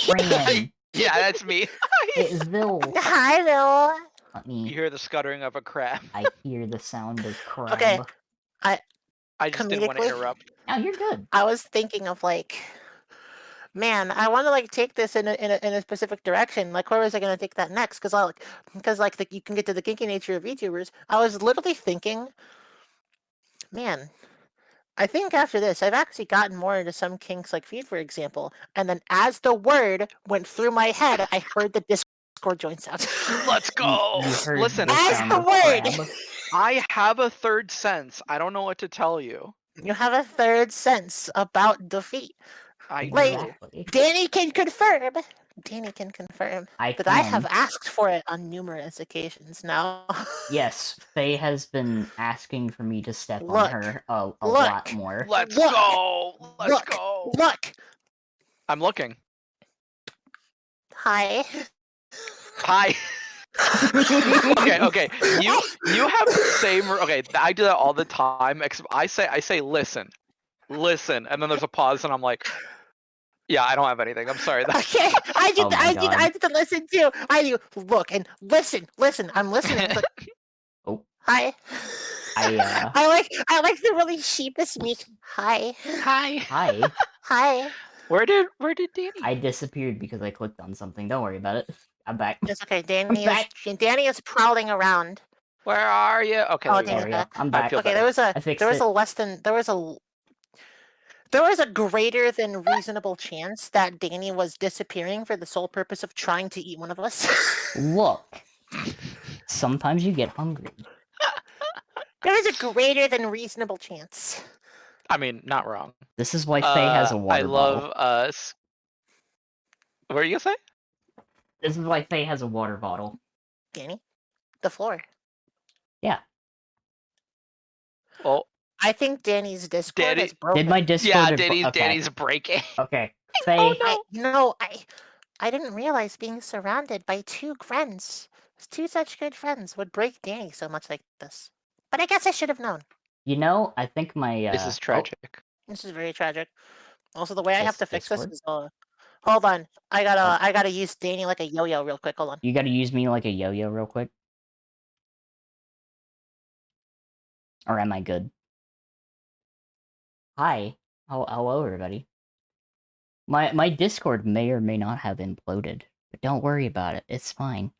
Fran. Yeah, that's me. It's Vil. Hi, Bill. Let You me. hear the scuttering of a crab. I hear the sound of crab. Okay. I just didn't want to Comedically? interrupt. Oh, you're good. I was thinking of like, man, I want to like take this in a specific direction. Like, where was I going to take that next? Because you can get to the kinky nature of VTubers. I was literally thinking, man, I think after this, I've actually gotten more into some kinks like feed, for example. And then as the word went through my head, I heard the Discord join sound. Let's go. You heard Listen, the As sound the of word! crab. I have a third sense. I don't know what to tell you. You have a third sense about defeat. I Like, do. Exactly. Danny can confirm. Danny can confirm I that I have can. asked for it on numerous occasions now. Yes, Faye has been asking for me to step on Look. her a Look. lot more. Let's Look. go. Let's Look. go. Look. I'm looking. Hi. Hi. Okay. You have the same. Okay, I do that all the time. I say listen, and then there's a pause, and I'm like, yeah, I don't have anything. I'm sorry. Okay. I did. Oh my I did. God. I did to listen too. I do. Look and listen. Listen. I'm listening. It's like, Oh, hi. I I like the really sheepish meek. Hi. Hi. hi. Hi. Where did Danny? I disappeared because I clicked on something. Don't worry about it. I'm back. It's okay. back. Danny is prowling around. Where are you? Okay. Oh, there There you Danny's we go. go. back. I'm I back. feel Okay, better. there I fixed was it. a less than there was a greater than reasonable chance that Danny was disappearing for the sole purpose of trying to eat one of us. Look. Sometimes you get hungry. There was a greater than reasonable chance. I mean, not wrong. This is why Faye has a water I bottle. love us. What are you gonna say? This is why Faye has a water bottle. Danny, the floor. Yeah. Well, I think Danny's Discord Danny- is broken. Did my Discord... yeah, okay. Danny's breaking. Okay. Faye... Oh, no. I didn't realize being surrounded by two friends Two such good friends would break Danny so much like this. But I guess I should have known. You know, I think my This is Oh, tragic. This is very tragic. Also, the way I have to fix this Discord? is hold on. I gotta use Danny like a yo-yo real quick. Hold on. You gotta use me like a yo-yo real quick. Or am I good? Hi. Hello, everybody. My Discord may or may not have imploded, but don't worry about it. It's fine.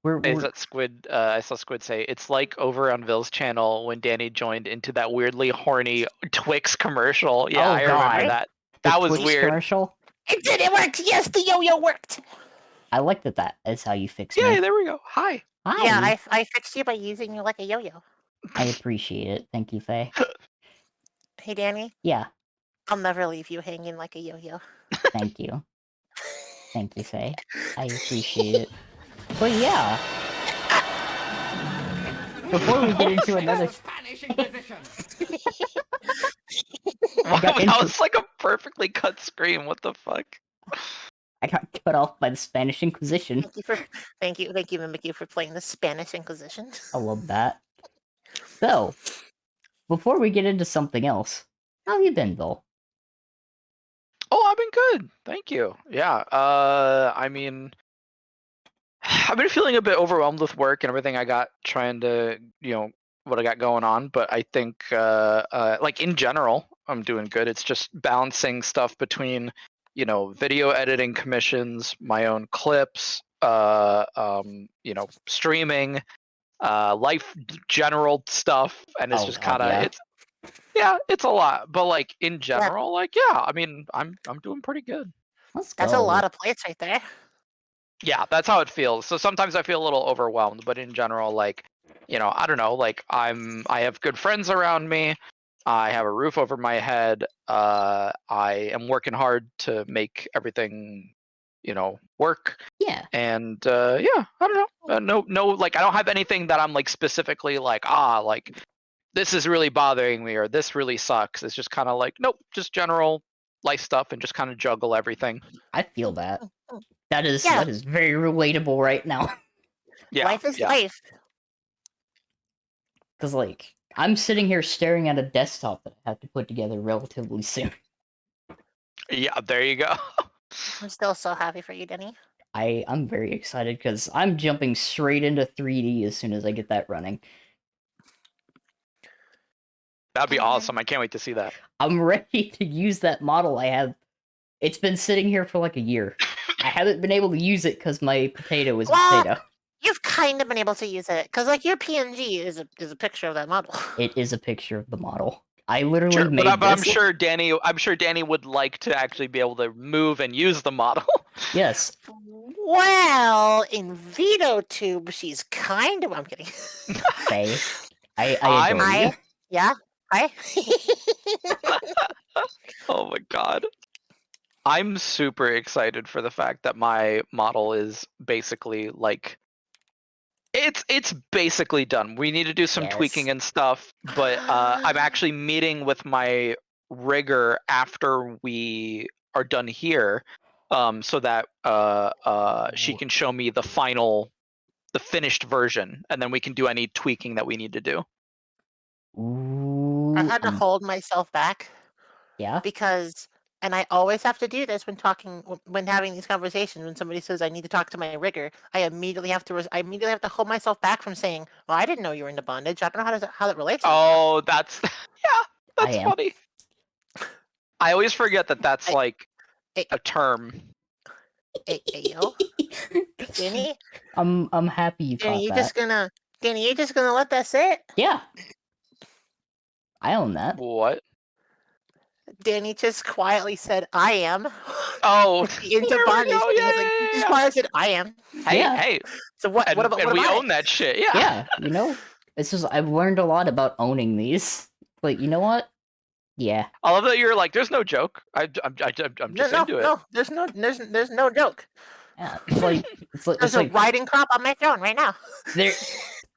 Is that Squid? I saw Squid say it's like over on Ville's channel when Danny joined into that weirdly horny Twix commercial. Yeah, Oh, I remember God. that. The That was Twitch weird. commercial. It did! It worked! Yes, the yo-yo worked! I like that is how you fix Yeah, me. there we go. Hi. Hi. Yeah, I fixed you by using you like a yo-yo. I appreciate it. Thank you, Faye. Hey, Danny, Yeah, I'll never leave you hanging like a yo-yo. thank you. Thank you, Faye. I appreciate it. But yeah. Before we get into another... I got That was like a perfectly cut scream. What the fuck? I got cut off by the Spanish Inquisition. Thank you, Mimikyu, for playing the Spanish Inquisition. I love that. So, before we get into something else, how have you been, Bill? Oh, I've been good. Thank you. Yeah. I mean, I've been feeling a bit overwhelmed with work and everything I got trying to, what I got going on. But I think, like in general, I'm doing good. It's just balancing stuff between, video editing commissions, my own clips, streaming, life general stuff, and it's Oh, just God, kind of yeah. it's a lot. But like in general, I mean, I'm doing pretty good. Let's go. That's a lot of plates right there. Yeah, that's how it feels. So sometimes I feel a little overwhelmed, but in general, like, I don't know, like I have good friends around me. I have a roof over my head. I am working hard to make everything, work. Yeah. And yeah, I don't know. No, like I don't have anything that I'm like specifically like, like this is really bothering me or this really sucks. It's just kind of like, nope, just general life stuff and just kind of juggle everything. I feel that. That is very relatable right now. Yeah, life is life. Because, like, I'm sitting here staring at a desktop that I have to put together relatively soon. Yeah, there you go. I'm still so happy for you, Denny. I'm very excited because I'm jumping straight into 3D as soon as I get that running. That'd be awesome. I can't wait to see that. I'm ready to use that model I have. It's been sitting here for like a year. I haven't been able to use it because my potato is a potato. You've kind of been able to use it because, like, your PNG is a picture of that model. It is a picture of the model. I literally made but I'm this. sure Danny would like to actually be able to move and use the model. Yes. Well, in Vtubing, she's kind of. I'm kidding. Faye, I adore you. Yeah. Hi. Oh my god. I'm super excited for the fact that my model is basically like it's basically done. We need to do some tweaking and stuff, but I'm actually meeting with my rigger after we are done here, so that she can show me the finished version, and then we can do any tweaking that we need to do. Ooh, I had to hold myself back. Yeah. Because, and I always have to do this when having these conversations. When somebody says I need to talk to my rigger, I immediately have to hold myself back from saying, "Well, I didn't know you were into bondage. I don't know how that relates." Oh, that's that's funny. I always forget that that's like a term. Yo, Danny. I'm happy you Danny, caught that. Danny, you're just gonna let that sit? Yeah. I own that. What? Danny just quietly said, "I am." Oh, into bondage. He just quietly said, "I am." Hey. So what about and we own that shit? Yeah. Yeah. It's just I've learned a lot about owning these. Like, you know what? Yeah. I love that you're like, there's no joke. I'm just into it. No, there's no joke. Yeah, there's a riding crop on my throne right now.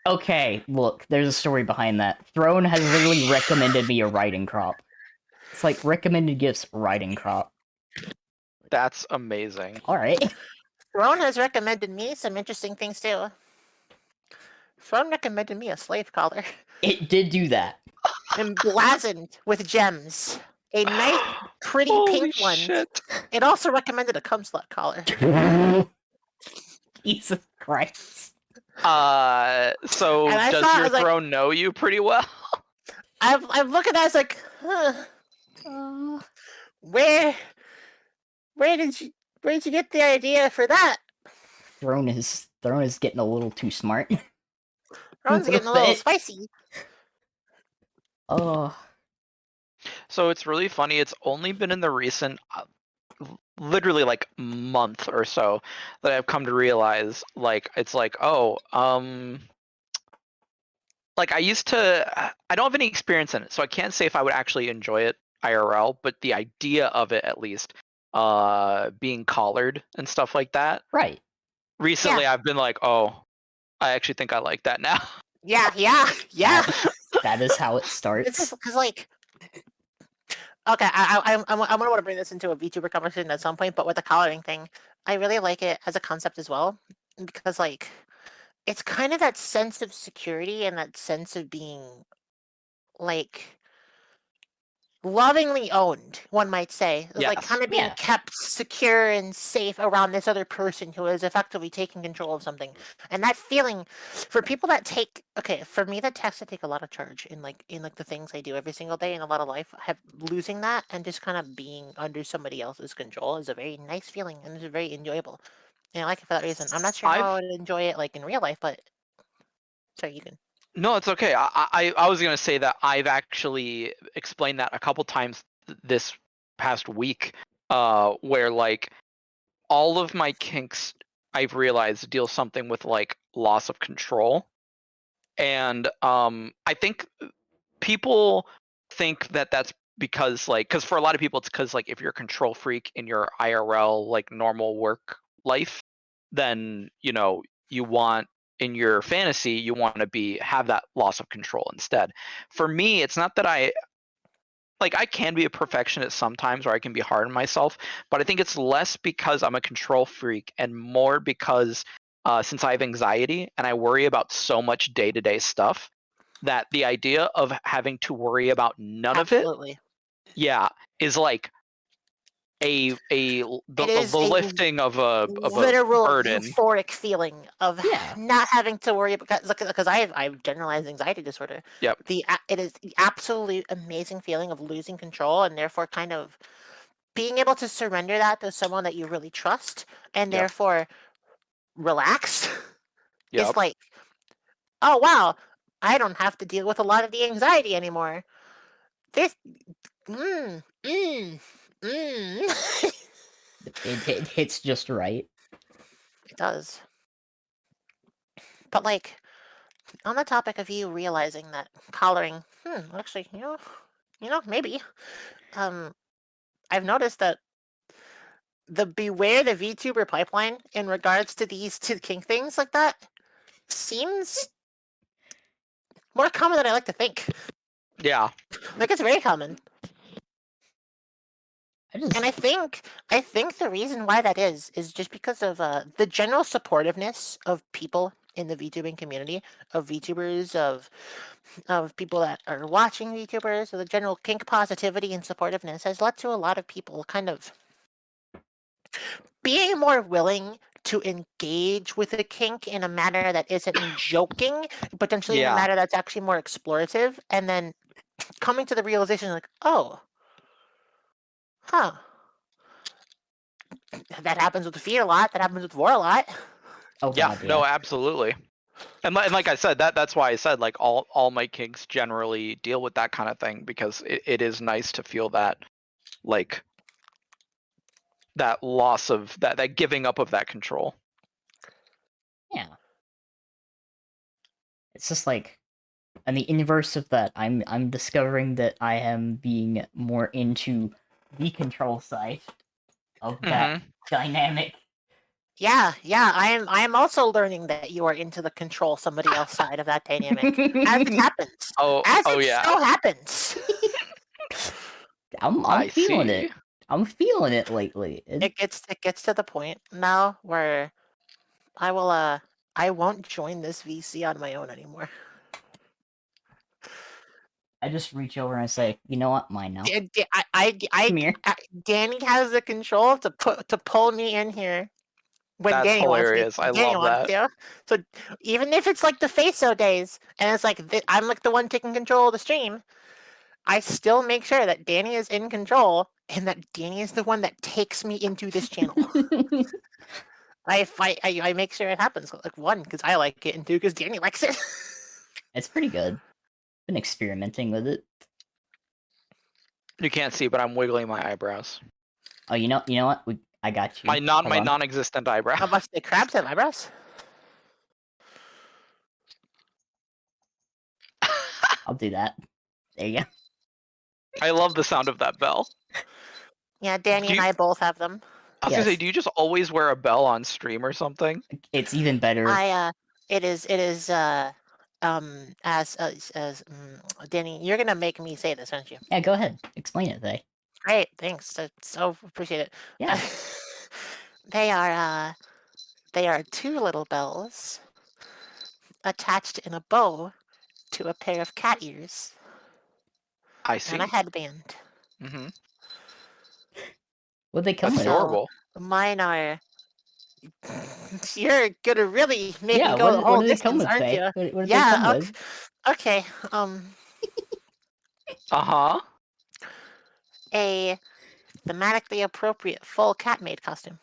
Okay, look, there's a story behind that. Throne has literally recommended me a riding crop. It's like recommended gifts riding crop. That's amazing. All right. Throne has recommended me some interesting things too. Throne recommended me a slave collar. It did do that. Emblazoned with gems. A nice, pretty Holy pink one. shit. It also recommended a cum slut collar. Jesus Christ. So And I does thought, I your was like, throne know you pretty well? I'm looking at it, I was like, huh, where did you get the idea for that? Throne is getting a little too smart. Ron's getting a little spicy. Oh, So it's really funny. It's only been in the recent, literally like month or so, that I've come to realize, like, it's like, oh, like I used to, I don't have any experience in it, so I can't say if I would actually enjoy it IRL, but the idea of it, at least, being collared and stuff like that. right. Recently, I've been like, oh, I actually think I like that now. Yeah. That is how it It's starts. just because, like, okay, I'm gonna want to bring this into a VTuber conversation at some point, but with the collaring thing, I really like it as a concept as well, because, like, it's kind of that sense of security and that sense of being, like, lovingly owned, one might say. Like, Yes. kind of being Yeah. kept secure and safe around this other person who is effectively taking control of something. And that feeling, for people that take, okay, for me, that takes to take a lot of charge in the things I do every single day in a lot of life. Losing that and just kind of being under somebody else's control is a very nice feeling and it's very enjoyable. And I like it for that reason. I'm not sure how I would enjoy it like in real life, but sorry, you can. No, it's okay. I was gonna say that I've actually explained that a couple times this past week, where like all of my kinks I've realized deal something with like loss of control, and I think people think that that's because like because for a lot of people it's because like if you're a control freak in your IRL like normal work life, then you want in your fantasy you want to be have that loss of control instead. For me, it's not that I can be a perfectionist sometimes or I can be hard on myself, but I think it's less because I'm a control freak and more because since I have anxiety and I worry about so much day-to-day stuff, that the idea of having to worry about none of it, Absolutely. yeah, is like the It is a lifting of a literal burden. euphoric feeling of Yeah. not having to worry because I have generalized anxiety disorder. Yep. It is the absolute amazing feeling of losing control and therefore kind of being able to surrender that to someone that you really trust and Yep. therefore relax. Yep. It's like, oh wow, I don't have to deal with a lot of the anxiety anymore. This, mm, mm, mm. It hits just right. It does. But like, on the topic of you realizing that collaring, actually, maybe, I've noticed that the beware the VTuber pipeline in regards to these two kink things like that seems more common than I like to think. Yeah. Like it's very common. I And I think the reason why that is just because of the general supportiveness of people in the VTubing community, of VTubers, of people that are watching VTubers, so the general kink positivity and supportiveness has led to a lot of people kind of being more willing to engage with a kink in a manner that isn't joking, potentially in a Yeah. manner that's actually more explorative, and then coming to the realization like, oh, huh, that happens with Fear a lot, that happens with War a lot. Oh Yeah. god, yeah. No, absolutely. And like I said, that's why I said like all my kinks generally deal with that kind of thing because it is nice to feel that like that loss of that giving up of that control. Yeah. It's just like in the inverse of that, I'm discovering that I am being more into the control side of that dynamic. Yeah, I'm also learning that you are into the control somebody else side of that dynamic. As it happens. Oh yeah. So happens. I'm I feeling see. it. I'm feeling it lately. It gets to the point now where I will I won't join this VC on my own anymore. I just reach over and say, you know what, mine now. Come here. Danny has the control to pull me in here when That's Danny hilarious. I wants me. Danny love wants that. to. So even if it's like the Faso days, and it's like I'm like the one taking control of the stream, I still make sure that Danny is in control and that Danny is the one that takes me into this channel. I make sure it happens. Like, one, because I like it, and two, because Danny likes it. It's pretty good. Been experimenting with it. You can't see, but I'm wiggling my eyebrows. Oh, you know what? I got you. My Hold on. non-existent eyebrow. How much the crabs have eyebrows? I'll do that. There you go. I love the sound of that bell. Yeah, Danny and I both have them. I was gonna say, Yes. do you just always wear a bell on stream or something? It's even better. It is Danny, you're gonna make me say this, aren't you? Yeah, go ahead. Explain it, Thay. Great, thanks. So appreciate it. Yeah. They are two little bells attached in a bow to a pair of cat ears I see. and a headband. Mm-hmm. What'd they come That's with? adorable. Mine are. You're gonna really make Yeah, me go the what whole did they come distance, with, aren't Thay? you? What did they Yeah. come with? Okay. Uh-huh. A thematically appropriate full cat maid costume.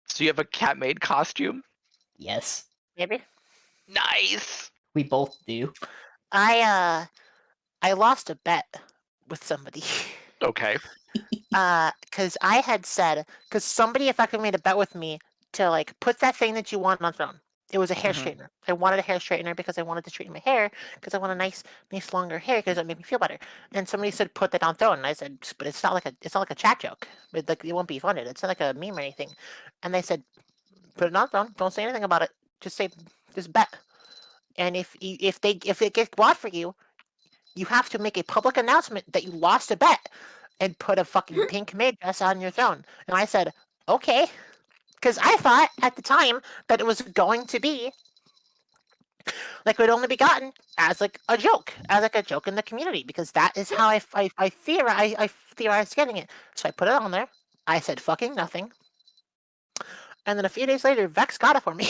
So you have a cat maid costume? Yes. Maybe. Nice. We both do. I lost a bet with somebody. Okay. Because I had said, because somebody effectively made a bet with me to like put that thing that you want on phone. It was a hair Mhm. straightener. I wanted a hair straightener because I wanted to straighten my hair because I want a nice longer hair because it made me feel better. And somebody said put that on phone, and I said, but it's not like a chat joke. It won't be funded. It's not like a meme or anything. And they said, put it on phone. Don't say anything about it. Just bet. And if it gets bought for you, you have to make a public announcement that you lost a bet and put a fucking pink maid dress on your throne. And I said, okay. Because I thought at the time that it was going to be like it would only be gotten as like a joke, in the community, because that is how I theorized getting it. So I put it on there. I said fucking nothing. And then a few days later, Vex got it for me.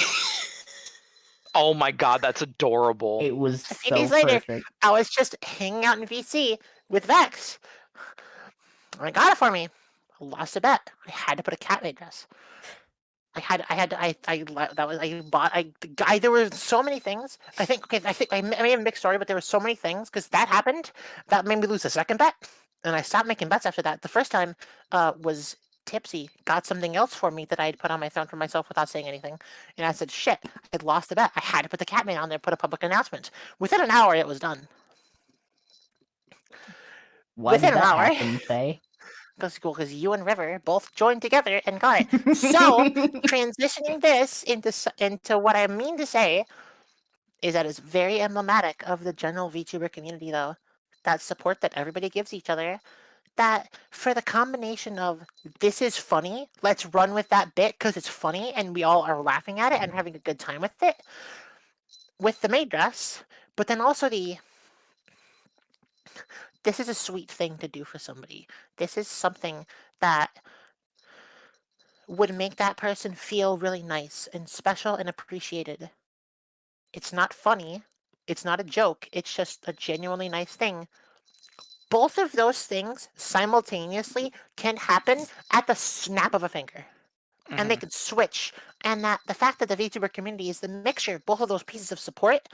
Oh my god, that's adorable. It was A few so days later, perfect. I was just hanging out in VC with Vex. And I got it for me. I lost a bet. I had to put a cat maid dress. There were so many things. I think I may have a mixed story, but there were so many things because that happened that made me lose the second bet, and I stopped making bets after that. The first time was Tipsy got something else for me that I had put on my phone for myself without saying anything, and I said, "Shit, I had lost the bet. I had to put the cat maid on there, put a public announcement." Within an hour, it was done. Why did that happen, Thay? Because you and River both joined together and got it. So transitioning this into what I mean to say is that it's very emblematic of the general VTuber community, though. That support that everybody gives each other. That for the combination of this is funny, let's run with that bit because it's funny and we all are laughing at it and having a good time with it, with the maid dress, but then also this is a sweet thing to do for somebody. This is something that would make that person feel really nice and special and appreciated. It's not funny. It's not a joke. It's just a genuinely nice thing. Both of those things simultaneously can happen at the snap of a finger. And they Mhm. could switch. And that the fact that the VTuber community is the mixture of both of those pieces of support,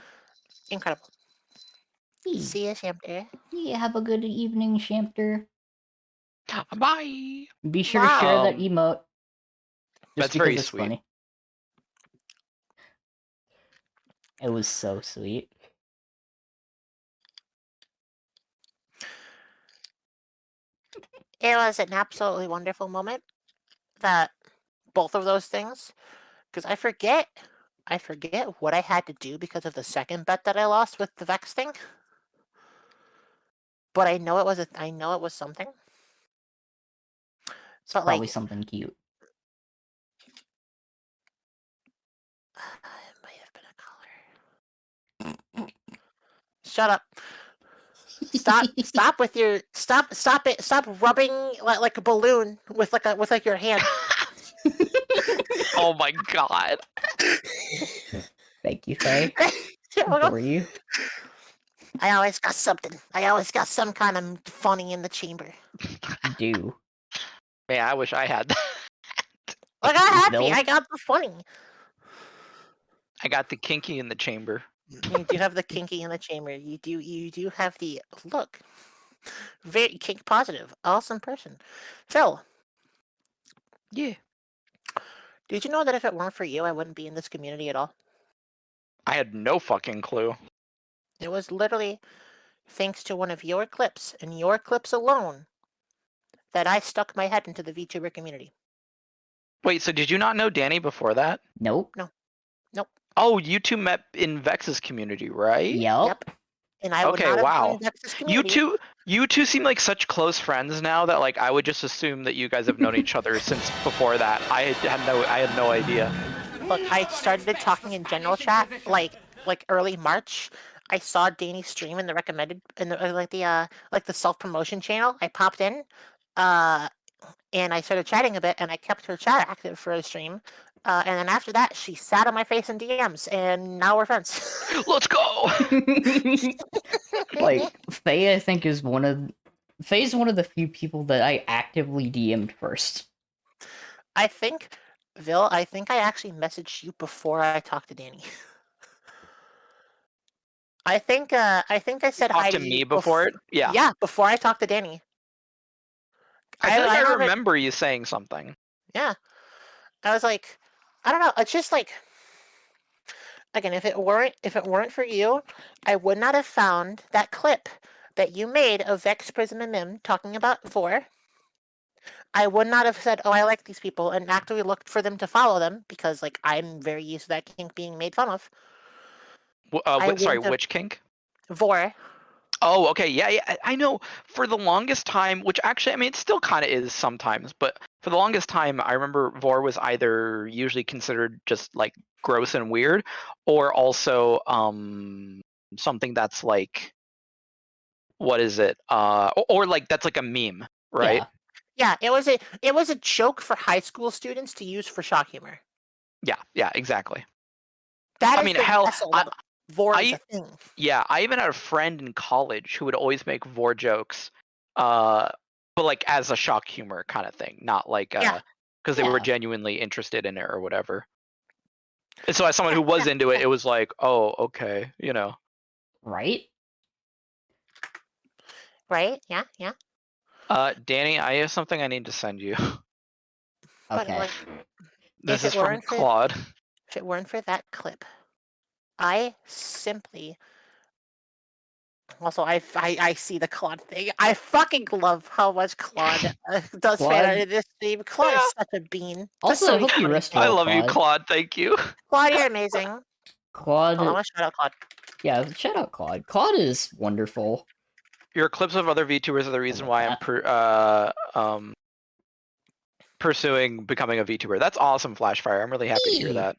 incredible. See you, Shamter. Yeah, have a good evening, Shampter. Bye. Be sure to share that Um, emote. Just That's because very it's sweet. funny. It was so sweet. It was an absolutely wonderful moment. That both of those things, because I forget what I had to do because of the second bet that I lost with the Vex thing. But I know it was something. It's But probably like, something cute. Shut up. Stop with your stop it. Stop rubbing like a balloon with your hand. Oh my god. Thank you, Faye. You're welcome. Adore you. I always got something. I always got some kind of funny in the chamber. You do. Man, I wish I had that. I got happy. Bill? I got the funny. I got the kinky in the chamber. You do have the kinky in the chamber. You do have the look. Very kink positive. Awesome person. Phil, Yeah. did you know that if it weren't for you, I wouldn't be in this community at all? I had no fucking clue. It was literally thanks to one of your clips, and your clips alone, that I stuck my head into the VTuber community. Wait, so did you not know Danny before that? Nope. Nope. Oh, you two met in Vex's community, right? Yep. And I would Okay, not have wow. joined Dex's You community. two seem like such close friends now that like I would just assume that you guys have known each other since before that. I had no idea. Look, I started talking in general chat like early March. I saw Danny stream in the recommended in the like the self promotion channel. I popped in, and I started chatting a bit, and I kept her chat active for a stream. And then after that, she sat on my face in DMs, and now we're friends. Let's go. Like, Faye, I think, is Faye's one of the few people that I actively DM'd first. I think, Vil, I actually messaged you before I talked to Danny. I think I said hi Talk to to me you before it? Yeah. Yeah, before I talked to Danny. I feel like I haven't- remember you saying something. Yeah, I was like, I don't know. It's just like, again, if it weren't for you, I would not have found that clip that you made of Vex, Prism, and Mim talking about Vor. I would not have said, "Oh, I like these people," and actively looked for them to follow them because, like, I'm very used to that kink being made fun of. Sorry, wouldn't have- which kink? Vor. Oh, okay. Yeah, I know. For the longest time, which actually, I mean, it still kind of is sometimes, but for the longest time, I remember Vor was either usually considered just like gross and weird, or also something that's like, what is it? Or like that's like a meme, right? Yeah. Yeah, it was a joke for high school students to use for shock humor. Yeah, exactly. That I is mean, the hell, vessel that Vor is a thing. Yeah, I even had a friend in college who would always make Vor jokes, but like as a shock humor kind of thing, not like because they were Yeah. genuinely interested in it or whatever. And so as someone who was into it, it was like, oh, okay, you know. Right? Right? Yeah. Danny, I have something I need to send you. But, Okay. like, This if is it from weren't for- Claude. If it weren't for that clip, I simply. Also, I see the Claude thing. I fucking love how much Claude does fan Claude- art in this stream. Claude Yeah. is such a bean. Also, Just so I hope you funny. rest I well, love you, Claude. Claude. Thank you. Claude, you're amazing. Claude. Oh, I want to shout out Claude. Yeah, shout out Claude. Claude is wonderful. Your clips of other VTubers are the reason why I'm pursuing becoming a VTuber. That's awesome, Flashfire. I'm really happy to hear Yee. that.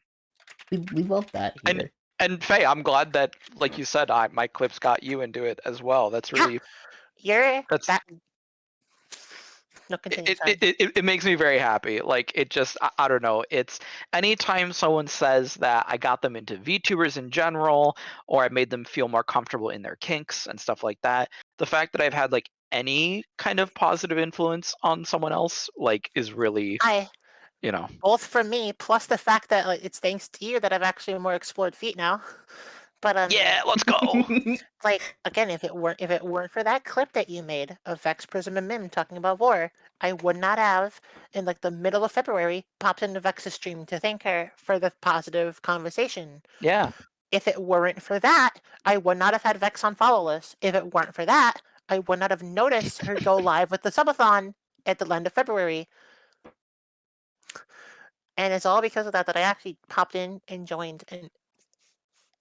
We love that here. And Faye, I'm glad that, like you said, my clips got you into it as well. That's Yeah. really You're That's- that. No, continue. it, Sorry. it makes me very happy. Like it just I don't know. It's anytime someone says that I got them into VTubers in general, or I made them feel more comfortable in their kinks and stuff like that. The fact that I've had like any kind of positive influence on someone else, like, is really, you know. Both from me, plus the fact that like, it's thanks to you that I've actually more explored feet now. But Yeah, let's go. like again, if it weren't for that clip that you made of Vex, Prism, and Mim talking about Vor, I would not have, in like the middle of February, popped into Vex's stream to thank her for the positive conversation. Yeah. If it weren't for that, I would not have had Vex on follow list. If it weren't for that, I would not have noticed her go live with the subathon at the end of February. And it's all because of that I actually popped in and joined, and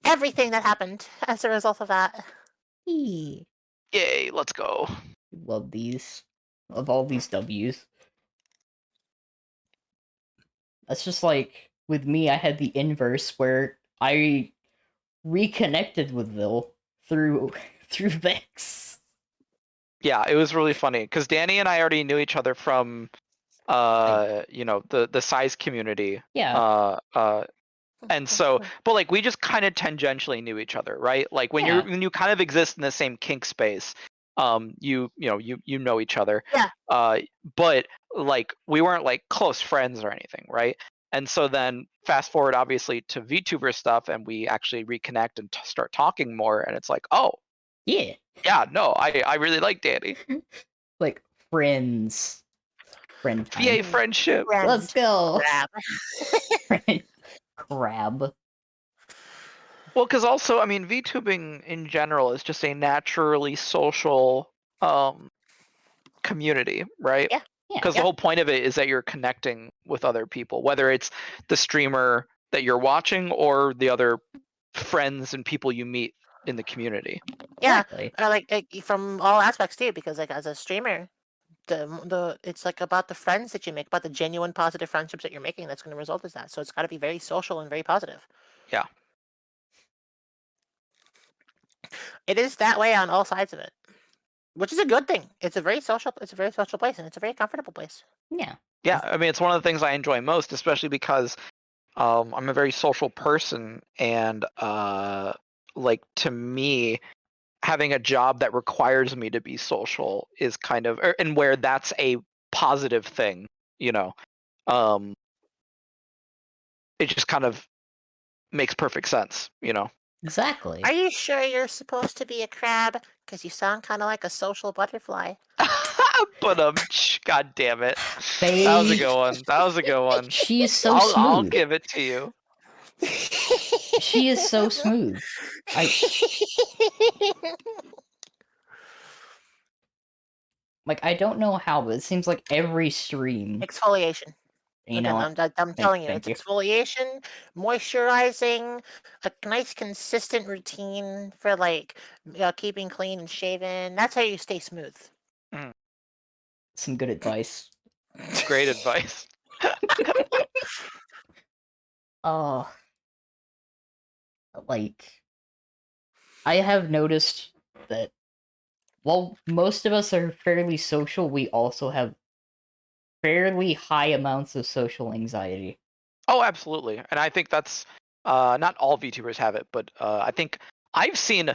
everything that happened as a result of that. Yee. Yay, let's go. Love these. Love all these W's. That's just like, with me, I had the inverse where I reconnected with Vil through Vix. Yeah, it was really funny because Danny and I already knew each other from you know, the size community. Yeah. And so, but like we just kind of tangentially knew each other, right? Like when Yeah. when you kind of exist in the same kink space, you know you know each other. Yeah. But like we weren't like close friends or anything, right? And so then fast forward obviously to VTuber stuff, and we actually reconnect and start talking more, and it's like, oh Yeah. yeah, no, I really like Danny. Like friends. Friend VA time. friendship. Let's go. Crap. Friend crab. Well, because also, I mean, VTubing in general is just a naturally social community, right? Yeah. Yeah. Because the whole point of it is that you're connecting with other people, whether it's the streamer that you're watching or the other friends and people you meet in the community. Yeah. Exactly. Like from all aspects too, because like as a streamer, the it's like about the friends that you make, about the genuine positive friendships that you're making that's going to result as that. So it's got to be very social and very positive. Yeah. It is that way on all sides of it, which is a good thing. It's a very social. It's a very social place, and it's a very comfortable place. Yeah. Yeah, I mean, it's one of the things I enjoy most, especially because I'm a very social person, and like to me, having a job that requires me to be social is kind of, and where that's a positive thing, you know, um, it just kind of makes perfect sense, you know. Exactly. Are you sure you're supposed to be a crab? Because you sound kind of like a social butterfly. But god damn it, They... that was a good one. That was a good one. She is so I'll smooth. give it to you. She is so smooth. Like, I don't know how, but it seems like every stream, Exfoliation. you Again, know, I'm telling you, thank it's you. exfoliation, moisturizing, a nice consistent routine for like keeping clean and shaven. That's how you stay smooth. Some good advice. Great advice. Oh, like, I have noticed that while most of us are fairly social, we also have fairly high amounts of social anxiety. Oh, absolutely. And I think that's not all VTubers have it, but I think I've seen,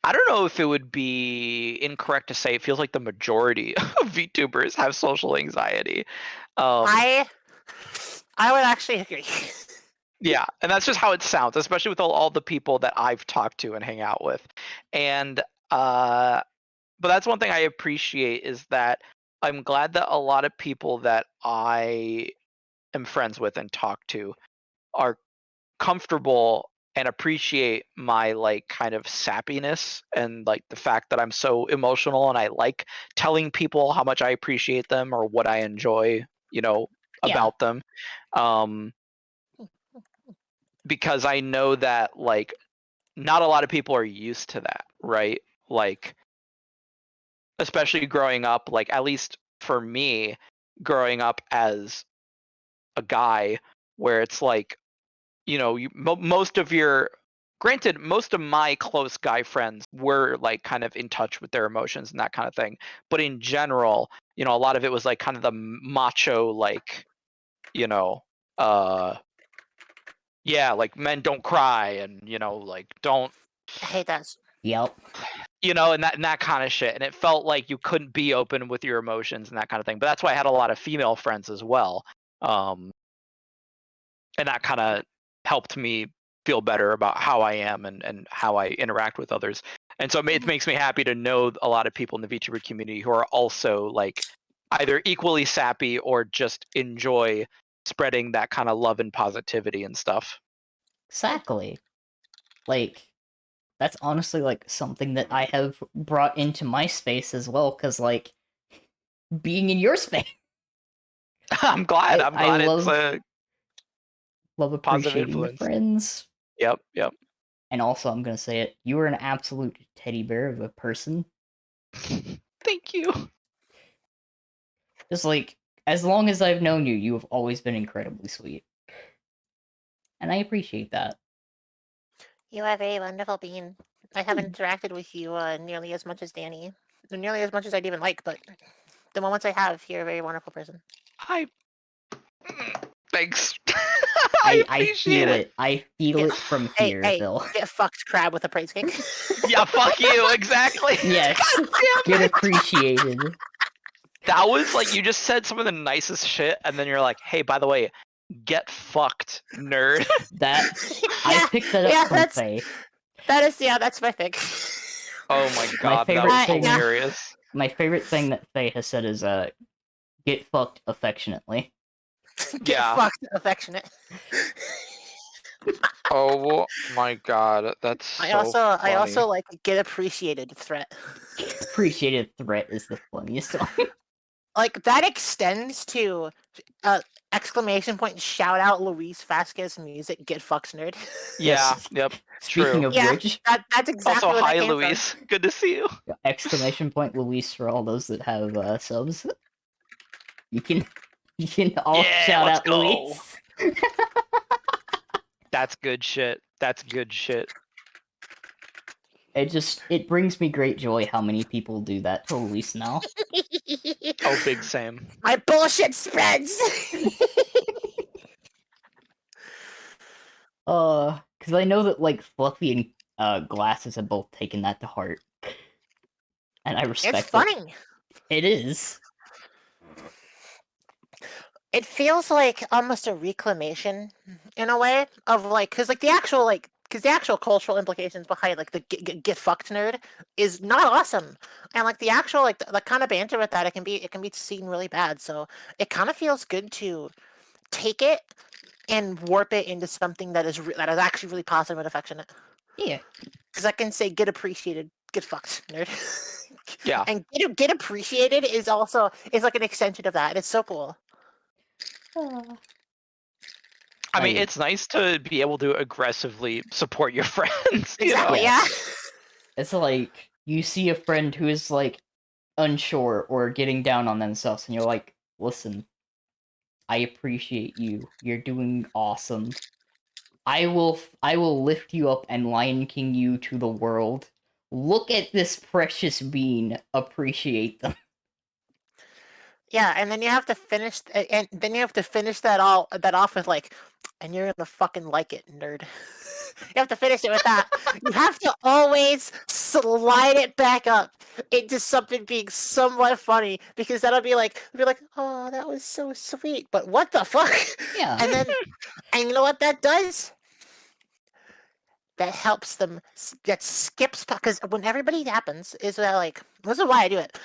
I don't know if it would be incorrect to say it feels like the majority of VTubers have social anxiety. I would actually agree. Yeah, and that's just how it sounds, especially with all the people that I've talked to and hang out with. And but that's one thing I appreciate is that I'm glad that a lot of people that I am friends with and talk to are comfortable and appreciate my like kind of sappiness and like the fact that I'm so emotional and I like telling people how much I appreciate them or what I enjoy, you know, Yeah. about them. Because I know that like not a lot of people are used to that, right? Like especially growing up, like at least for me, growing up as a guy where it's like, you know, most of your, granted, most of my close guy friends were like kind of in touch with their emotions and that kind of thing, but in general, you know, a lot of it was like kind of the macho, like, you know, yeah, like men don't cry and, you know, like don't, I hate that. Yep. you know, and that kind of shit, and it felt like you couldn't be open with your emotions and that kind of thing. But that's why I had a lot of female friends as well, and that kind of helped me feel better about how I am and how I interact with others. And so it makes me happy to know a lot of people in the VTuber community who are also like either equally sappy or just enjoy spreading that kind of love and positivity and stuff. Exactly. Like, that's honestly like something that I have brought into my space as well, because like being in your space, I'm glad. I'm I glad it's a love positive appreciating the influence. friends. Yep. And also, I'm gonna say it, you are an absolute teddy bear of a person. Thank you. Just like, as long as I've known you, you have always been incredibly sweet. And I appreciate that. You are very wonderful, Bean. I haven't interacted with you nearly as much as Danny. Nearly as much as I'd even like, but the moments I have, you're a very wonderful person. I. Thanks. I I appreciate feel it. it. I feel it from Hey, here, hey, Bill. get fucked, crab with a praise cake. Yeah, fuck you. Exactly. Yes. God damn Get it. appreciated. That was like you just said some of the nicest shit, and then you're like, "Hey, by the way, get fucked, nerd." That I Yeah, picked that up yeah, from Faye. that's my pick. Oh my My god, that favorite was thing- yeah. hilarious. My favorite thing that Faye has said is get fucked affectionately. Get Yeah. fucked, affectionate. Oh my god, that's so I also funny. like get appreciated threat. Appreciated threat is the funniest one. Like that extends to exclamation point shout out Luis Vasquez music get fucks nerd. Yeah, Yes. yep. Speaking True. of Yeah, which, that's exactly Also, where that hi came Luis. Good to see you. exclamation point Luis for all those that have subs. You can all Yeah, shout let's out go. Luis. That's good shit. That's good shit. It brings me great joy how many people do that to Luis now. from. Oh, big same. My bullshit spreads. Because I know that like Fluffy and Glasses have both taken that to heart, and I respect It's it. funny. It is. It feels like almost a reclamation in a way of like because the actual cultural implications behind like the get fucked nerd is not awesome, and like the actual like the kind of banter with that it can be seen really bad. So it kind of feels good to take it and warp it into something that is actually really positive and affectionate. Yeah. Because I can say get appreciated, get fucked nerd. Yeah. And get appreciated is like an extension of that. And it's so cool. I mean, Like, it's nice to be able to aggressively support your friends. You know? Exactly. Yes. Yeah. it's like you see a friend who is like unsure or getting down on themselves, and you're like, listen, I appreciate you. You're doing awesome. I will lift you up and Lion King you to the world. Look at this precious bean. Appreciate them. Yeah, and then you have to finish, and then you have to finish that off with like, and you're gonna fucking like it, nerd. You have to finish it with that. You have to always slide it back up into something being somewhat funny because that'll be like, oh, that was so sweet, but what the fuck? Yeah. And you know what that does? That helps them. That skips because when everybody happens is that like this is why I do it.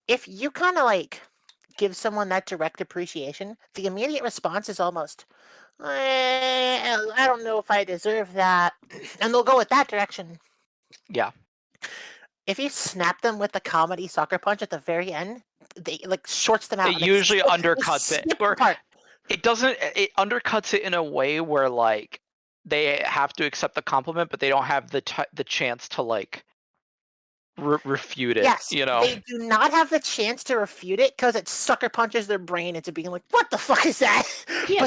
If you kind of like give someone that direct appreciation, the immediate response is almost, I don't know if I deserve that, and they'll go with that direction. Yeah. If you snap them with the comedy soccer punch at the very end, they like shorts them out. It usually undercuts it. Or Part. it doesn't. It undercuts it in a way where like they have to accept the compliment, but they don't have the chance to like refute it. Yes, You know. they do not have the chance to refute it because it sucker punches their brain into being like, "What the fuck is that?" Yeah.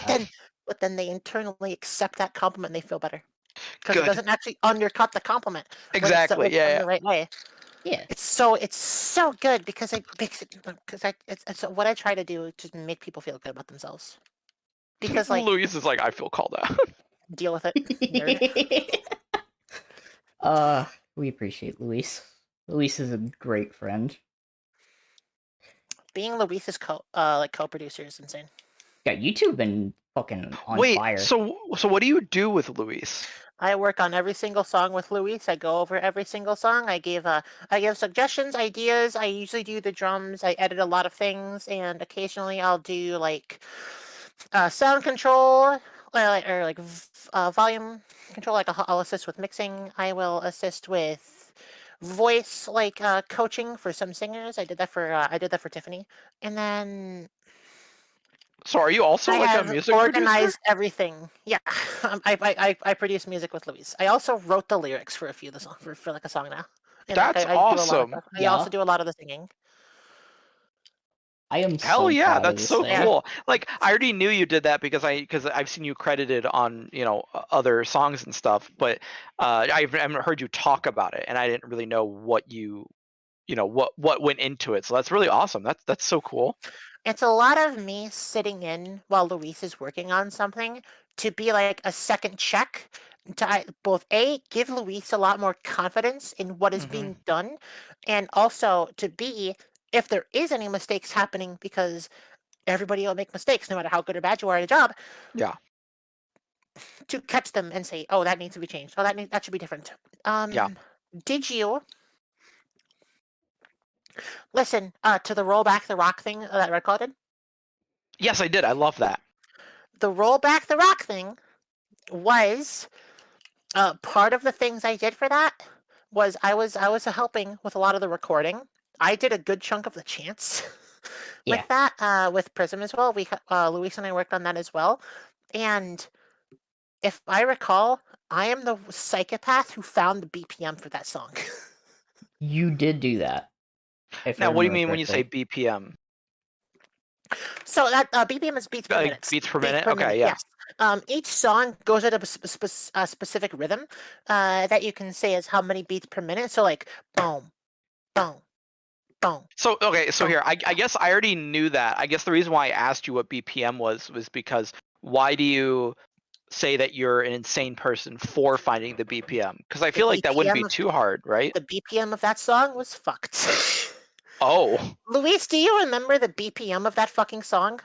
But then they internally accept that compliment and they feel better because it Good. doesn't actually undercut the compliment. Exactly. When it's done Yeah. the right way. Yeah. It's so good because it's what I try to do to make people feel good about themselves. Because like Luis is like, I feel called out. deal with it, nerd. We appreciate Luis. Luis is a great friend. Being Luis's co-producer is insane. Yeah, YouTube been fucking on Wait. fire. So what do you do with Luis? I work on every single song with Luis. I go over every single song. I give suggestions, ideas. I usually do the drums. I edit a lot of things, and occasionally I'll do like sound control or like volume control. Like I'll assist with mixing. I will assist with voice coaching for some singers. I did that for Tiffany, and then So are you also I like a have music organized producer? everything. Yeah, I produce music with Luis. I also wrote the lyrics for a few of the songs for like a song now. And That's I do a lot of awesome. stuff. I Yeah. also do a lot of the singing. I am Hell so yeah, proud of that's this so thing. cool. Like I already knew you did that because I've seen you credited on other songs and stuff, but I haven't heard you talk about it, and I didn't really know what what went into it. So that's really awesome. That's so cool. It's a lot of me sitting in while Luis is working on something to be like a second check to both A, give Luis a lot more confidence in what is being done, and also to B, if there is any mistakes happening, because everybody will make mistakes no matter how good or bad you are at a job, Yeah. to catch them and say, oh, that needs to be changed. Oh, that should be different. Yeah. Did you listen to the roll back the rock thing that Red Claw did? Yes, I did. I love that. The roll back the rock thing was part of the things I did for that was I was helping with a lot of the recording. I did a good chunk of the chants Yeah. with that with Prism as well. We Luis and I worked on that as well, and if I recall, I am the psychopath who found the BPM for that song. You did do that. If I Now, what do you remember mean when you say correctly. BPM? So that BPM is beats per Like minute. beats per minute? Okay, yeah. Yes. Each song goes at a specific rhythm that you can say is how many beats per minute. So like boom, boom, boom. So okay, so boom. here, I guess I already knew that. I guess the reason why I asked you what BPM was because why do you say that you're an insane person for finding the BPM? Because I The feel like that wouldn't be BPM of too hard, right? the BPM of that song was fucked. Oh, Luis, do you remember the BPM of that fucking song?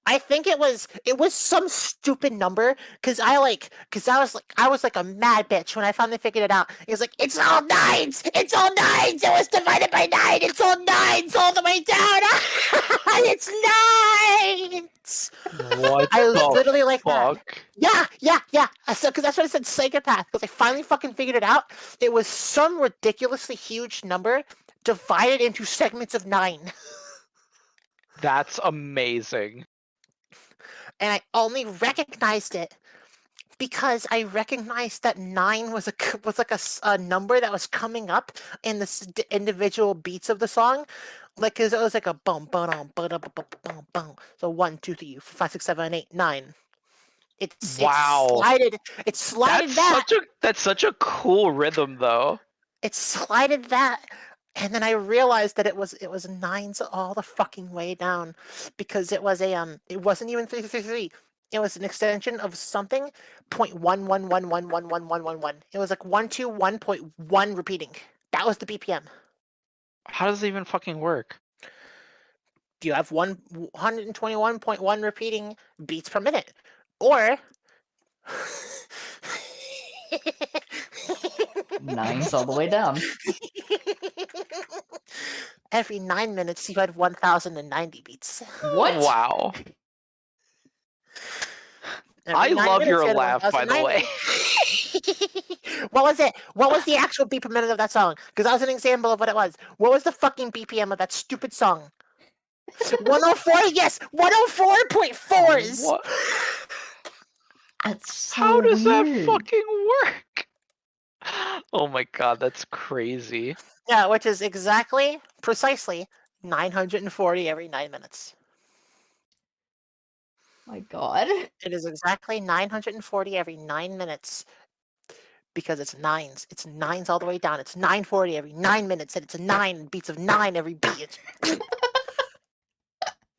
I think it was some stupid number because I was like a mad bitch when I finally figured it out. It was like it's all nines, it was divided by 9, it's all nines all the way down. It's nines. what I the literally like that. fuck? Yeah. So because that's what I said, psychopath. Because I finally fucking figured it out. It was some ridiculously huge number divided into segments of 9. That's amazing. And I only recognized it because I recognized that 9 was like a number that was coming up in the individual beats of the song, like cause it was like a boom boom boom boom boom boom. So 1 2 3 4 5 6 7 8 9. It's Wow. it slided that. That's such a cool rhythm though. It slided that. And then I realized that it was 9s all the fucking way down because it was it wasn't even 333. It was an extension of something 0.11111111. It was like 121.1 repeating. That was the BPM. How does it even fucking work? Do you have 121.1 repeating beats per minute? Or 9's all the way down. every 9 minutes you had 1090 beats. What? Wow. Every I 9 love minutes, your you had laugh, by the way. 1090. What was it? What was the actual beat per minute of that song? Because that was an example of what it was. What was the fucking BPM of that stupid song? 104? Yes! 104.4s! What? That's so How does that weird. fucking work? Oh my god, that's crazy. Yeah, which is precisely 940 every 9 minutes. My god. It is exactly 940 every 9 minutes because it's 9s. It's 9s all the way down. It's 940 every 9 minutes, and it's a 9 beats of 9 every beat.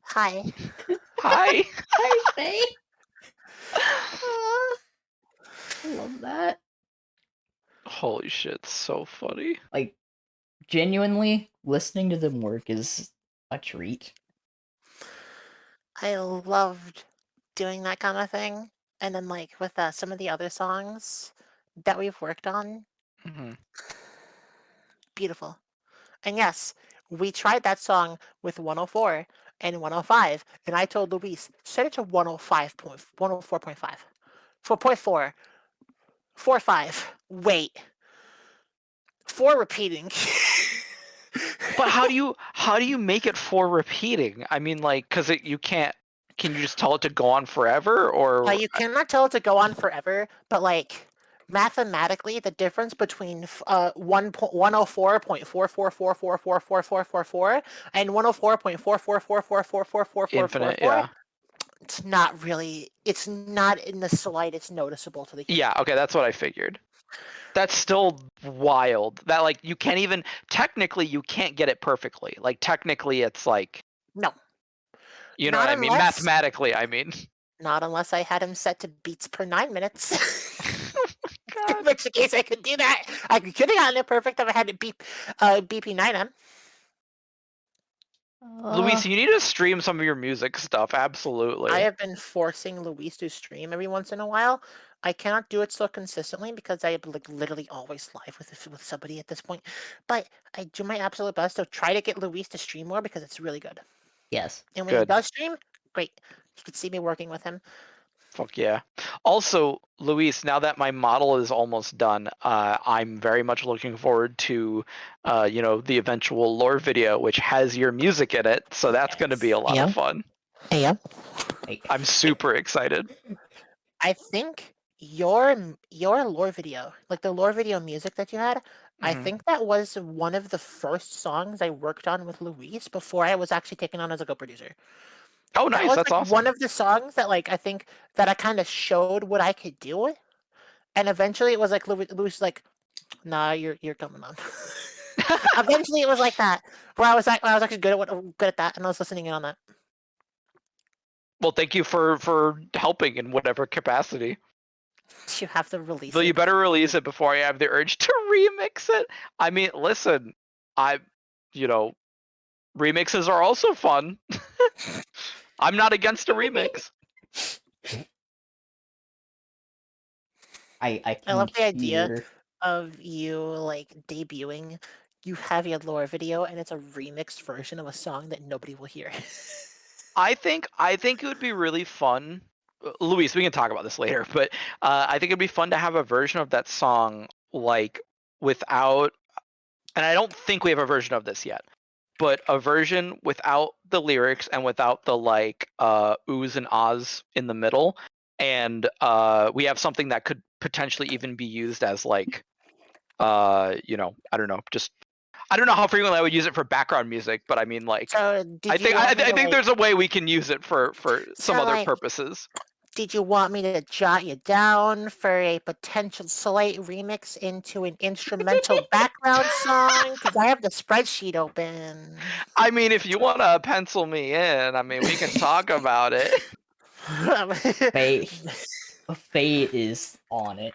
Hi. Hi. Hi, Faye. I love that. Holy shit, so funny. Like, genuinely, listening to them work is a treat. I loved doing that kind of thing. And then, like, with some of the other songs that we've worked on, beautiful. And yes, we tried that song with 104 and 105, and I told Luis, set it to 104.5. 4.4. 4.5. Wait. 4 repeating. But how do you make it for repeating? I mean, like, because you can't. Can you just tell it to go on forever, or You cannot tell it to go on forever, but like mathematically, the difference between 104.4444444444 and 104.4444444444 Infinite, yeah. it's not really. It's not in the slightest noticeable to the human. Yeah, okay, that's what I figured. That's still wild. That like you can't even technically you can't get it perfectly. Like technically it's like No, you know not what I mean? unless Mathematically, I mean. not unless I had him set to beats per 9 minutes. In God. which case I could do that. I could have gotten it perfect if I had it BP9M. Luis, you need to stream some of your music stuff. Absolutely. I have been forcing Luis to stream every once in a while. I cannot do it so consistently because I am like literally always live with somebody at this point. But I do my absolute best to try to get Luis to stream more because it's really good. Yes. And when he Good. does stream, great. You can see me working with him. Fuck yeah. Also, Luis, now that my model is almost done, I'm very much looking forward to, the eventual lore video, which has your music in it. So that's going to be a lot Yeah. of fun. Yeah. I'm super excited. I think your lore video, like the lore video music that you had, I Mhm. think that was one of the first songs I worked on with Luis before I was actually taken on as a co-producer. Oh, That nice. was That's like awesome. one of the songs that like I think that I kind of showed what I could do, and eventually it was like Luis was like, "Nah, you're coming on." Eventually it was like that, where I was actually good at that, and I was listening in on that. Well, thank you for helping in whatever capacity. You have to release Though you it. better release it before I have the urge to remix it. I mean, listen, remixes are also fun. I'm not against a remix. I I can love the idea hear. of you like debuting. You have your lore video, and it's a remixed version of a song that nobody will hear. I think it would be really fun. Luis, we can talk about this later, but I think it'd be fun to have a version of that song like without. And I don't think we have a version of this yet, but a version without the lyrics and without the like oohs and ahs in the middle, and we have something that could potentially even be used as like I don't know, just I don't know how frequently I would use it for background music, but I mean like So I did you think want me I to think like? there's a way we can use it for some So other like, purposes. did you want me to jot you down for a potential slight remix into an instrumental background song? Because I have the spreadsheet open. I mean, if you want to pencil me in, I mean, we can talk about it. Fate. Fate is on it.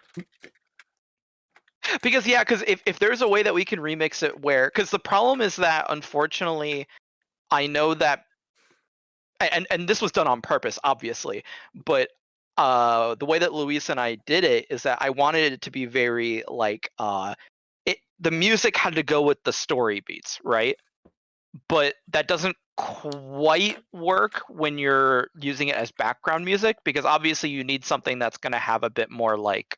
Because if there's a way that we can remix it where because the problem is that unfortunately I know that and this was done on purpose obviously, but the way that Luis and I did it is that I wanted it to be very like the music had to go with the story beats, right? But that doesn't quite work when you're using it as background music because obviously you need something that's going to have a bit more like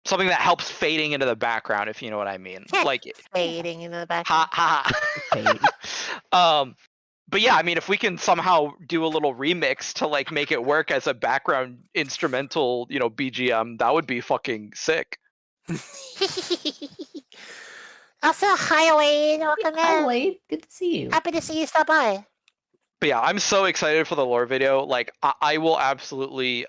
something that helps fading into the background, if you know what I mean. Like Fading in the ha background. ha. Fate. But yeah, I mean, if we can somehow do a little remix to like make it work as a background instrumental, BGM, that would be fucking sick. Also, hi Wade, welcome Hi, in. Wade. Good to see you. Happy to see you stop by. But yeah, I'm so excited for the lore video. Like, I will absolutely,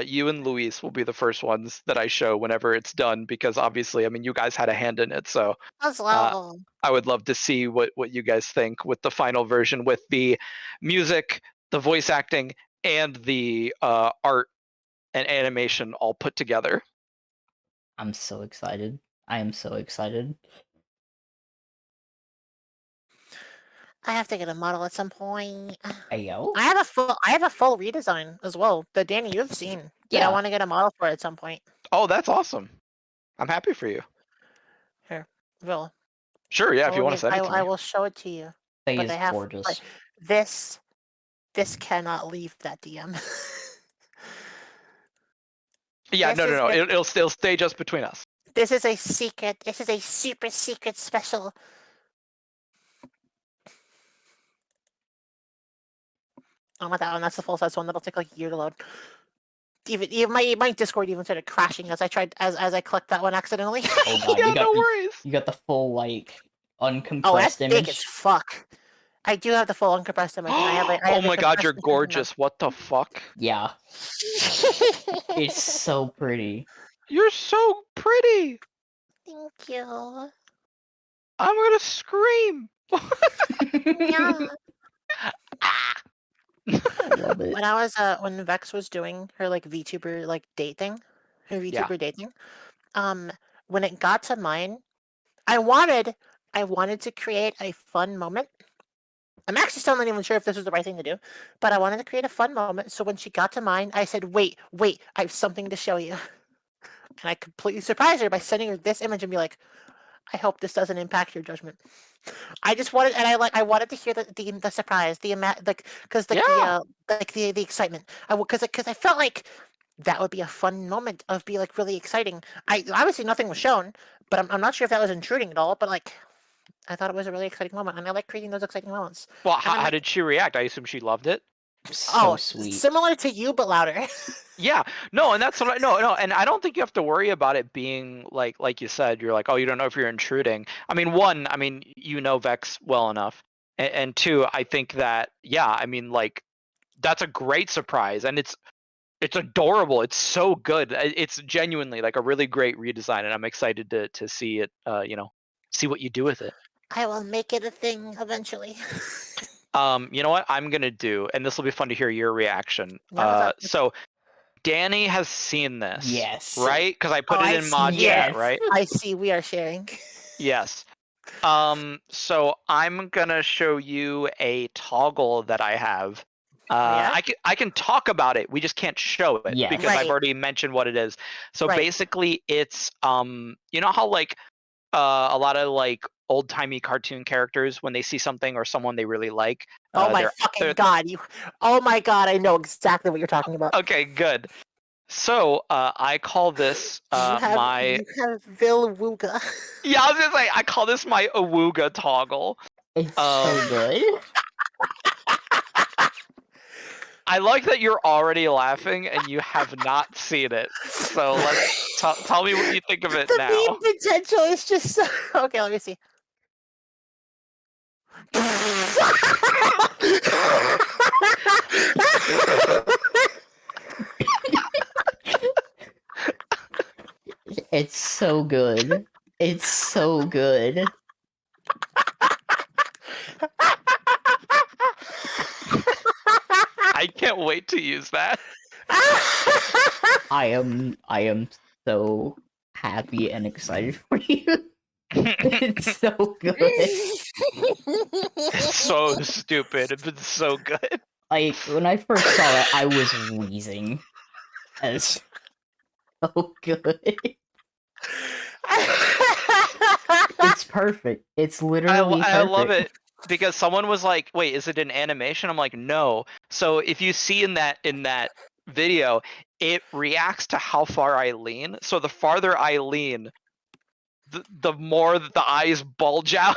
you and Luis will be the first ones that I show whenever it's done because obviously, I mean, you guys had a hand in it, so As uh, well. I would love to see what you guys think with the final version, with the music, the voice acting, and the art and animation all put together. I'm so excited. I am so excited. I have to get a model at some point. Ayo? I have a full redesign as well that Danny you've seen that I Yeah. want to get a model for at some point. Oh, that's awesome. I'm happy for you. Here, Will. Sure, yeah, I if you will want to give, send it to I me. will show it to you. Faye But is I have gorgeous. but this cannot leave that DM. Yeah, This no, is no, no. the- It'll still stay just between us. This is a secret. This is a super secret special. not that one. That's the full size one. That'll take like a year to load. Even my Discord even started crashing as I clicked that one accidentally. Oh god, Yeah, you got no worries. you got the full like uncompressed Oh, that's image. big as fuck. I do have the full uncompressed image, and I have like. I Oh have the my god, you're compressed version of- gorgeous. What the fuck? Yeah, it's so pretty. You're so pretty. Thank you. I'm gonna scream. Yeah. Ah! I love it. When I was when Vex was doing her like VTuber like date thing, her Yeah. VTuber date thing, when it got to mine, I wanted to create a fun moment. I'm actually still not even sure if this was the right thing to do, but I wanted to create a fun moment. So when she got to mine, I said, "Wait, I have something to show you," and I completely surprised her by sending her this image and be like, "I hope this doesn't impact your judgment." I just wanted, and I wanted to hear the surprise, the like, because Yeah. the excitement. Because I felt like that would be a fun moment of be like really exciting. I obviously nothing was shown, but I'm not sure if that was intruding at all. But like, I thought it was a really exciting moment, and I like creating those exciting moments. Well, And I'm how like, did she react? I assume she loved it. So sweet. similar to you but louder. Yeah, no, and that's what I no, and I don't think you have to worry about it being like you said. You're like, oh, you don't know if you're intruding. I mean, one, I mean, you know Vex well enough, and two, I think that yeah, I mean, like that's a great surprise, and it's adorable. It's so good. It's genuinely like a really great redesign, and I'm excited to see it. See what you do with it. I will make it a thing eventually. You know what I'm gonna do, and this will be fun to hear your reaction. Yeah, what's up? So Danny has seen this, Yes. right? Because I put Oh, it I in see. mod Yes. chat, right? I see. We are sharing. Yes. So I'm gonna show you a toggle that I have. Yeah? I can talk about it. We just can't show it Yes. because I've Right. already mentioned what it is. So Right. basically, it's you know how like a lot of like old timey cartoon characters when they see something or someone they really like. Oh my they're fucking god! Oh my god! I know exactly what you're talking about. okay. Good. So I call this You my have Vilwuga. yeah. I was gonna say I call this my Awooga toggle. It's so good. I like that you're already laughing and you have not seen it. So let's tell me what you think of it The now. meme potential is just so... Okay, let me see. It's so good. It's so good. I can't wait to use that. I am so happy and excited for you. It's so good. It's so stupid, but it's so good. Like when I first saw it, I was wheezing. It's so good. It's perfect. It's literally I love perfect. it because someone was like, "Wait, is it an animation?" I'm like, "No." So if you see in that video, it reacts to how far I lean. So the farther I lean, the more that the eyes bulge out.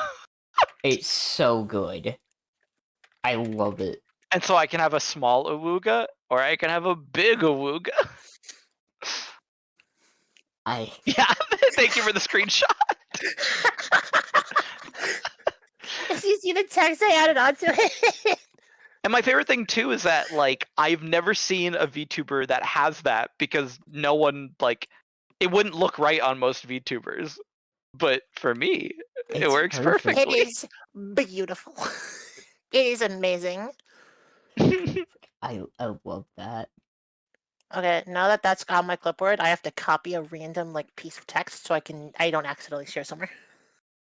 It's so good. I love it. And so I can have a small awooga or I can have a big awooga. Yeah, thank you for the screenshot. If you see the text I added onto it. And my favorite thing too is that like I've never seen a VTuber that has that because no one like it wouldn't look right on most VTubers. But for me, it It's works perfect. It perfectly. is beautiful. It is amazing. I love that. Okay, now that that's on my clipboard, I have to copy a random like piece of text so I don't accidentally share somewhere.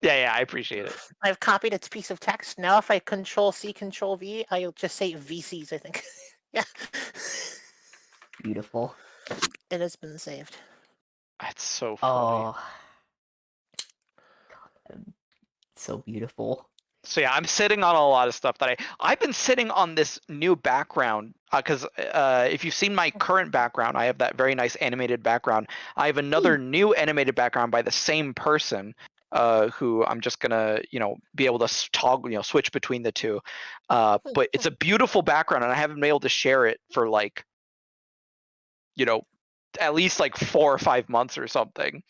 Yeah, I appreciate it. I've copied its piece of text. Now if I Control C, Control V, I'll just say VCs, I think. Yeah. Beautiful. It has been saved. That's so funny. Oh. God, so beautiful. So yeah, I'm sitting on a lot of stuff that I've been sitting on this new background because if you've seen my current background, I have that very nice animated background. I have another new animated background by the same person. who I'm just gonna, be able to toggle, switch between the two. But it's a beautiful background, and I haven't been able to share it for like, at least like 4 or 5 months or something.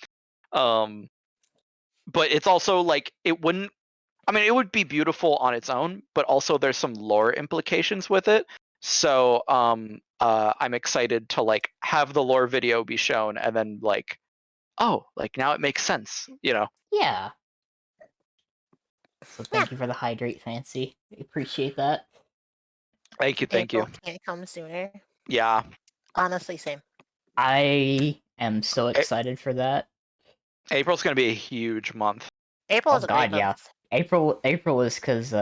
But it's also like it wouldn't. I mean, it would be beautiful on its own, but also there's some lore implications with it. So I'm excited to like have the lore video be shown, and then like, oh, like now it makes sense, Yeah. So thank you for the hydrate, Fancy. I appreciate that. Thank you. April can't come sooner. Yeah. Honestly, same. I am so excited for that. April's gonna be a huge month. April Oh is a great god, yeah. month. April is because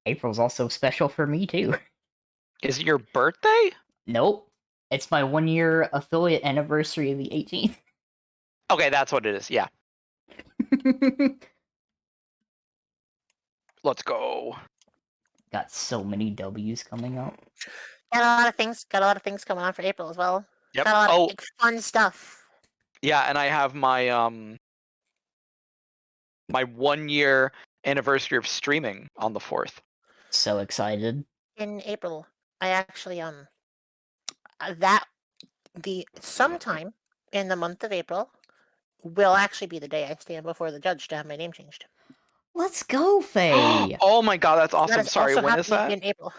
April's also special for me too. Is it your birthday? Nope. It's my 1-year affiliate anniversary of the 18th. Okay, that's what it is. Yeah. Let's go. Got so many W's coming up. Got a lot of things. Got a lot of things coming on for April as well. Yep. Got a lot of like, fun stuff. Yeah, and I have my my 1-year anniversary of streaming on the 4th. So excited. In April, I actually sometime in the month of April will actually be the day I stand before the judge to have my name changed. Let's go, Faye. Oh my god, that's That awesome. is Sorry, also when is that? happening in April.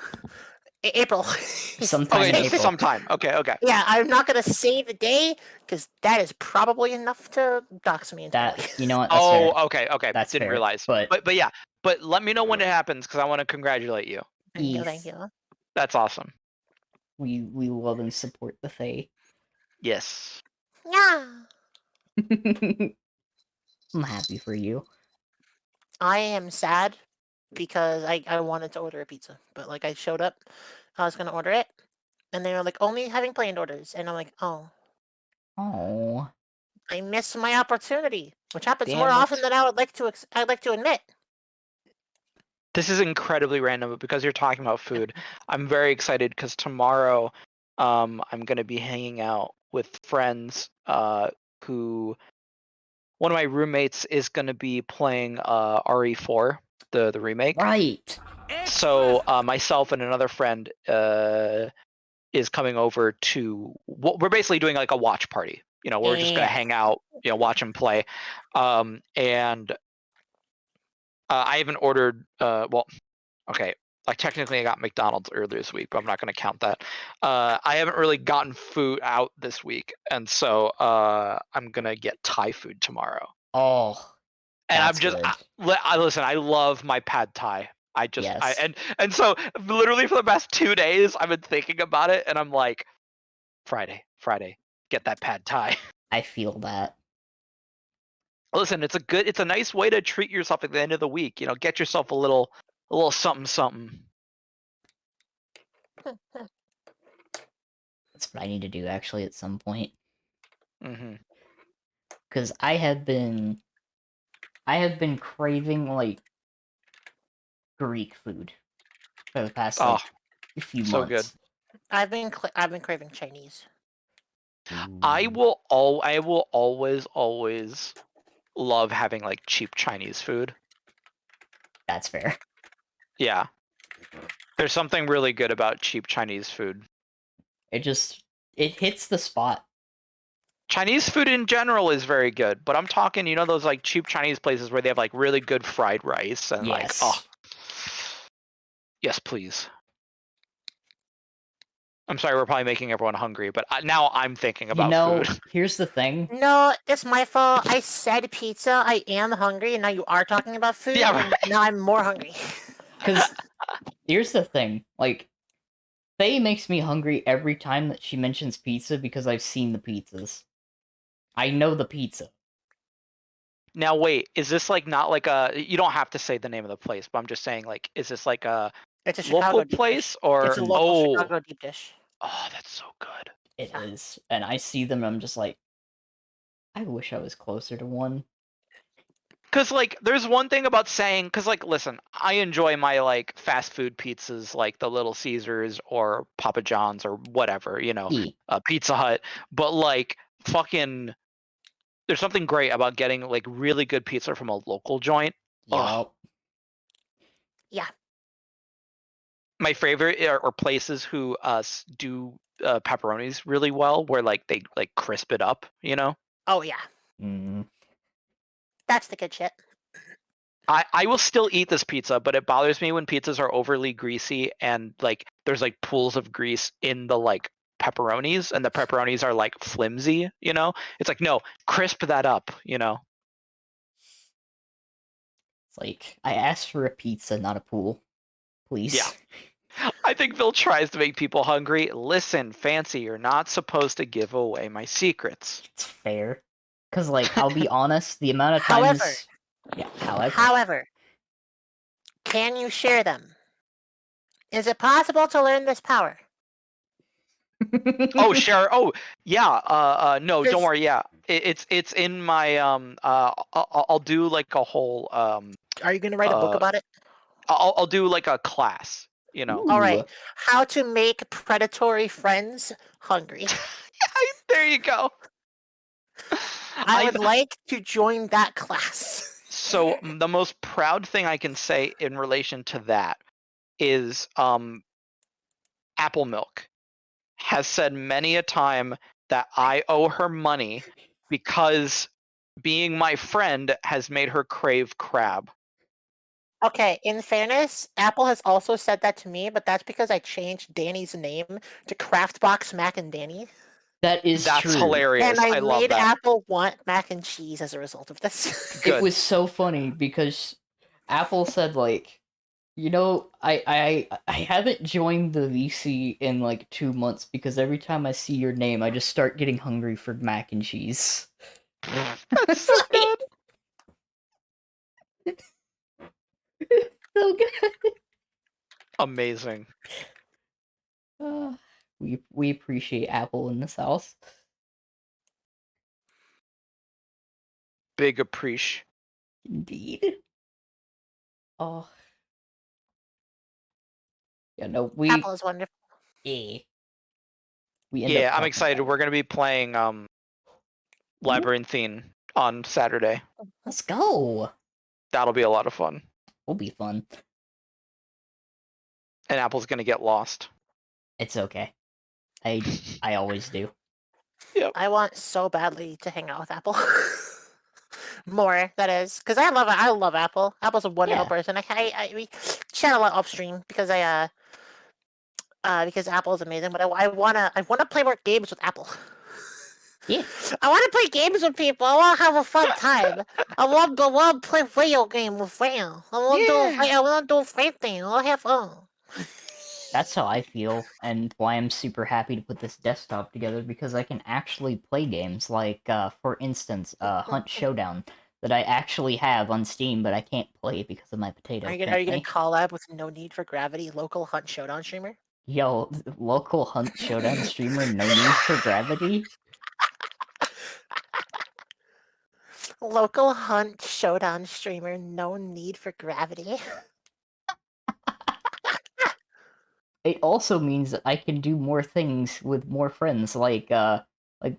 April. Sometime Okay, in just April. sometime. Okay. Yeah, I'm not gonna say the day because that is probably enough to dox me entirely. That you know what? That's fair. Okay. That's Didn't fair, realize. but- But yeah. But let me know when it happens because I want to congratulate you. Thank you. That's awesome. We love and support the Fae. Yes. Yeah. I'm happy for you. I am sad because I wanted to order a pizza, but like I showed up, I was gonna order it, and they were like only having planned orders, and I'm like, oh, Oh. I missed my opportunity, which happens Damn more it. often than I would like to. I'd like to admit. This is incredibly random, but because you're talking about food, I'm very excited because tomorrow, I'm gonna be hanging out with friends. Who one of my roommates is gonna be playing RE4, the remake. Right. So myself and another friend is coming over to. We're basically doing like a watch party. We're just gonna Yeah. hang out, watch him play, and I haven't ordered. Well, okay. Like technically, I got McDonald's earlier this week, but I'm not going to count that. I haven't really gotten food out this week, and so I'm gonna get Thai food tomorrow. Oh. And That's I'm just, good. listen. I love my pad Thai. Yes. And so literally for the past 2 days, I've been thinking about it, and I'm like, Friday, get that pad Thai. I feel that. Listen, it's a nice way to treat yourself at the end of the week. Get yourself a little something. That's what I need to do actually at some point. Mm-hmm. Because I have been craving like Greek food for the past like few so months. good. I've been craving Chinese. I will always love having like cheap Chinese food. That's fair. Yeah. There's something really good about cheap Chinese food. It hits the spot. Chinese food in general is very good, but I'm talking, those like cheap Chinese places where they have like really good fried rice and Yes. Yes, please. I'm sorry, we're probably making everyone hungry, but now I'm thinking about food. Here's the thing. No, it's my fault. I said pizza. I am hungry, and now you are talking about food. Yeah, and now I'm more hungry. Because here's the thing. Like, Faye makes me hungry every time that she mentions pizza because I've seen the pizzas. I know the pizza. Now wait, is this like not like you don't have to say the name of the place, but I'm just saying like, is this like a It's a Chicago local deep place dish. or It's a local Chicago deep dish. Oh, that's so good. It is. And I see them and I'm just like, I wish I was closer to one. Because like there's one thing about saying, because like listen, I enjoy my like fast food pizzas like the Little Caesars or Papa John's or whatever, Pizza Hut, but like fucking There's something great about getting like really good pizza from a local joint. Ugh. Yup. Yeah. My favorite are places who do pepperonis really well, where like they like crisp it up. You know, Oh yeah. Mm. That's the good shit. I will still eat this pizza, but it bothers me when pizzas are overly greasy and like there's like pools of grease in the like pepperonis, and the pepperonis are like flimsy. You know, it's like no, crisp that up. You know. It's like, I asked for a pizza, not a pool. Please. Yeah. I think Phil tries to make people hungry. Listen, Fancy, you're not supposed to give away my secrets. It's fair. Because, like, I'll be honest, the amount of However- times... Yeah, however... However, can you share them? Is it possible to learn this power? Oh, sure. Oh, yeah. No, don't Just- worry. Yeah, it's in my I'll do like a whole Are you gonna write a book about it? I'll do like a class. You know. All right. Ooh. How to make predatory friends hungry. There you go. I would like to join that class. So the most proud thing I can say in relation to that is Apple Milk has said many a time that I owe her money because being my friend has made her crave crab. Okay, in fairness, Apple has also said that to me, but that's because I changed Danny's name to Craftbox Mac and Danny. That is That's true. hilarious. And I love made that. Apple want mac and cheese as a result of this. Good. It was so funny because Apple said, like, you know, I haven't joined the VC in like 2 months because every time I see your name, I just start getting hungry for mac and cheese. That's so good. So good. Amazing. We appreciate Apple in this house. Big appreciate. Indeed. Oh. Yeah, no, we Apple is wonderful. we end Yeah, up I'm talking excited. about- We're gonna be playing Labyrinthine on Saturday. Let's go. That'll be a lot of fun. Will be fun. And Apple's gonna get lost. It's okay. I always do. I want so badly to hang out with Apple. More, that is, because I love Apple. Apple's a wonderful Yeah. person. We chat a lot upstream because because Apple is amazing. But I wanna play more games with Apple. Yeah. I want to play games with people. I want to have a fun time. I want to play video game with friends. I want to do fighting. I want to have fun. That's how I feel, and why I'm super happy to put this desktop together, because I can actually play games like, for instance, Hunt Showdown, that I actually have on Steam, but I can't play because of my potato. Are you gonna collab with No Need for Gravity, local Hunt Showdown streamer? Yo, local Hunt Showdown streamer, No Need for Gravity? Local Hunt Showdown streamer, No Need for Gravity. It also means that I can do more things with more friends, like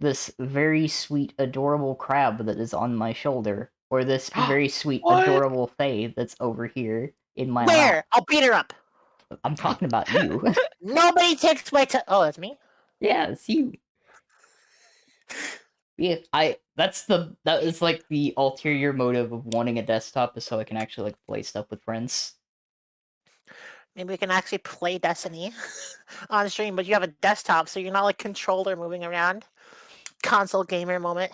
this very sweet, adorable crab that is on my shoulder, or this very sweet, What? adorable fae that's over here in my Where? lap. I'll beat her up. I'm talking about you. Nobody takes my time. Oh, that's me? Yeah, it's you. Yeah, that is like the ulterior motive of wanting a desktop, is so I can actually like play stuff with friends. Maybe we can actually play Destiny on stream, but you have a desktop, so you're not like controller moving around. Console gamer moment.